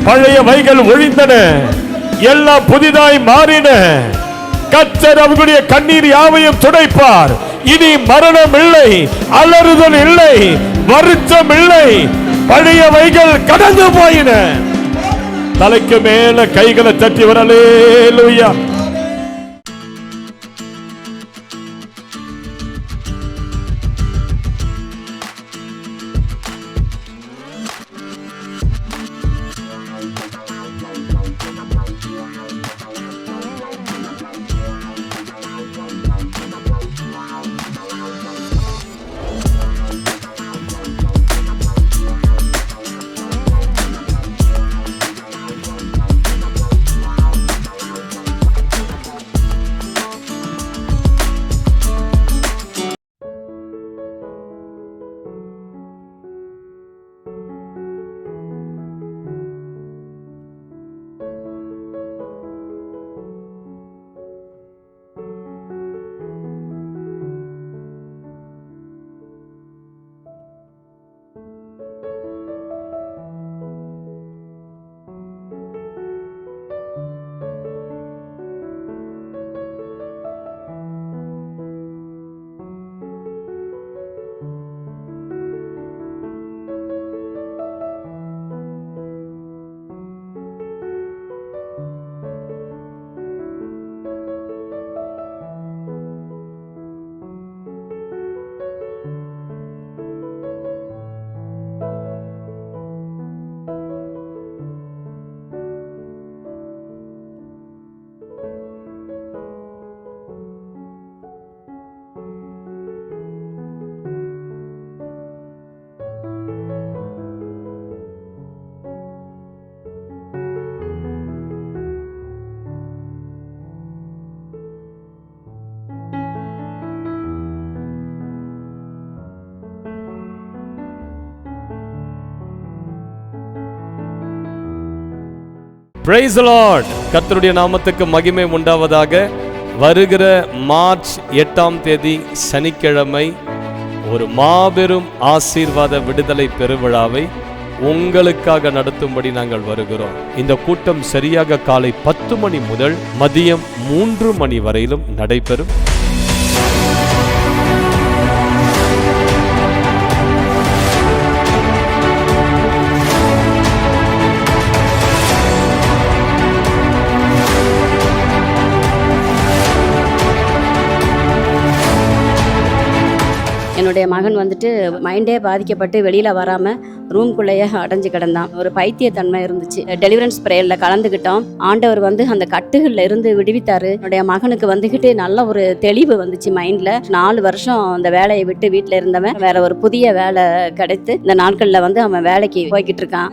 Speaker 1: பழைய வைகள் ஒழிந்தன, எல்லாம் புதிதாய் மாறின. கர்த்தர் அவர்களுடைய கண்ணீர் யாவையும் துடைப்பார். இனி மரணம் இல்லை, அலறுதல் இல்லை, வருத்தம் இல்லை. பழைய வைகள் கடந்து போயின. தலைக்கு மேல கைகளை தட்டி வரலே. அல்லேலூயா. Praise the Lord. கர்த்தருடைய நாமத்துக்கு மகிமை உண்டாவதாக. வருகிற மார்ச் 8ஆம் தேதி சனிக்கிழமை ஒரு மாபெரும் ஆசீர்வாத விடுதலை பெருவிழாவை உங்களுக்காக நடத்தும்படி நாங்கள் வருகிறோம். இந்த கூட்டம் சரியாக காலை 10 மணி முதல் மதியம் 3 மணி வரையிலும் நடைபெறும்.
Speaker 2: என்னுடைய மகன் வந்துட்டு மைண்டே பாதிக்கப்பட்டு வெளியில் வராமல் ரூம்குள்ளேயே அடைஞ்சு கிடந்தான். ஒரு பைத்தியத்தன்மை இருந்துச்சு. டெலிவரன்ஸ் ப்ரேயரில் கலந்துக்கிட்டோம். ஆண்டவர் வந்து அந்த கட்டுகளில் இருந்து விடுவித்தார். என்னுடைய மகனுக்கு வந்துக்கிட்டு நல்ல ஒரு தெளிவு வந்துச்சு மைண்டில். 4 வருஷம் அந்த வேலையை விட்டு வீட்டில் இருந்தவன் வேற ஒரு புதிய வேலை கிடைத்து இந்த நாட்களில் வந்து அவன் வேலைக்கு போய்கிட்டு இருக்கான்.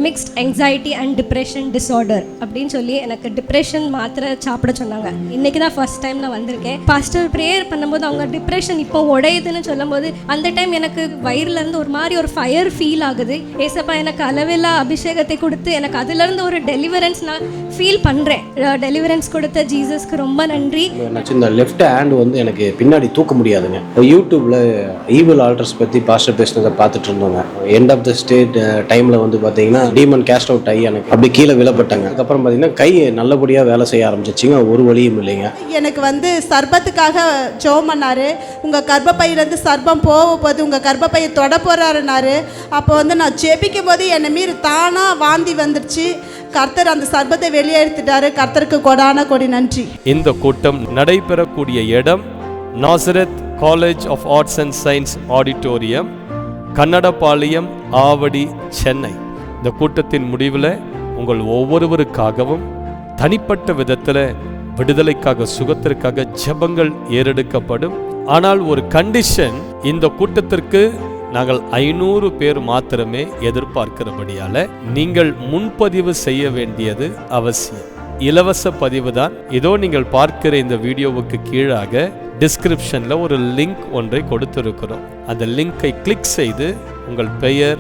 Speaker 3: Mixed anxiety and depression disorder அப்படின்னு சொல்லி எனக்கு டிப்ரெஷன் மாத்திரை சாப்பிட சொன்னாங்க. இன்றைக்கி தான் ஃபர்ஸ்ட் டைம் நான் வந்திருக்கேன். பாஸ்டர் ப்ரேயர் பண்ணும்போது அவங்க டிப்ரெஷன் இப்போ உடையுதுன்னு சொல்லும்போது அந்த டைம் எனக்கு வயிறுலேருந்து ஒரு மாதிரி ஒரு ஃபயர் ஃபீல் ஆகுது. ஏசப்பா எனக்கு அளவில்லா அபிஷேகத்தை கொடுத்து எனக்கு அதுலேருந்து ஒரு டெலிவரன்ஸ் நான் ஃபீல் பண்ணுறேன். டெலிவரன்ஸ் கொடுத்த ஜீசஸ்க்கு ரொம்ப நன்றி.
Speaker 4: இந்த லெஃப்ட் ஹேண்ட் வந்து எனக்கு பின்னாடி தூக்க முடியாதுங்க. யூடியூப்பில் ஈவில் ஆல்டர்ஸ் பற்றி பாஸ்டர் பேசினதை பார்த்துட்டு இருந்தோங்க. எண்ட் ஆஃப் த ஸ்டேட் டைமில் வந்து பார்த்தீங்கன்னா டீமன் கேஸ்ட் அவுட் ஆகி எனக்கு அப்படி கீழே விழப்பட்டாங்க. அதுக்கப்புறம் பார்த்தீங்கன்னா கை நல்லபடியாக வேலை செய்ய ஆரம்பிச்சிச்சிங்க. ஒரு வழியும் இல்லைங்க.
Speaker 5: எனக்கு வந்து சர்பத்துக்காக ஜெபம் பண்ணார். உங்கள் கர்ப்பப்பையிலேருந்து சர்பம் போகும்போது உங்கள் பையை தொட போகிறாருனாரு. அப்போ வந்து நான் ஜெபிக்கும் போது என்னை மீறி தானாக வாந்தி வந்துடுச்சு. கர்த்தர் அந்த சர்பத்தை வெளியே எடுத்துட்டாரு. கர்த்தருக்கு கொடான கொடி நன்றி.
Speaker 1: இந்த கூட்டம் நடைபெறக்கூடிய இடம் Nazareth college of arts and science auditorium, Kannadapalayam, Avadi, Chennai. இந்த கூட்டத்தின் முடிவில் உங்கள் ஒவ்வொருவருக்காகவும் தனிப்பட்ட விதத்தில் விடுதலைக்காக, சுகத்திற்காக ஜெபங்கள் ஏறெடுக்கப்படும். ஆனால் ஒரு கண்டிஷன், இந்த கூட்டத்திற்கு நாங்கள் 500 பேர் மாத்திரமே எதிர்பார்க்கிறபடியால நீங்கள் முன்பதிவு செய்ய வேண்டியது அவசியம். இலவச பதிவு தான். இதோ நீங்கள் பார்க்கிற இந்த வீடியோவுக்கு கீழாக டிஸ்கிரிப்ஷன்ல ஒரு லிங்க் ஒன்றை கொடுத்திருக்கிறோம். அந்த லிங்கை கிளிக் செய்து உங்கள் பெயர்,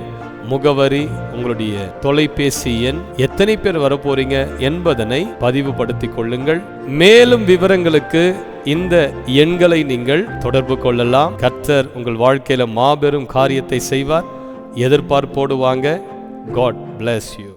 Speaker 1: முகவரி, உங்களுடைய தொலைபேசி எண், எத்தனை பேர் வரப்போறீங்க என்பதனை பதிவுபடுத்திக் கொள்ளுங்கள். மேலும் விவரங்களுக்கு இந்த எண்களை நீங்கள் தொடர்பு கொள்ளலாம். கர்த்தர் உங்கள் வாழ்க்கையில மாபெரும் காரியத்தை செய்வார். எதிர்பார்ப்போடு வாங்க. God bless you.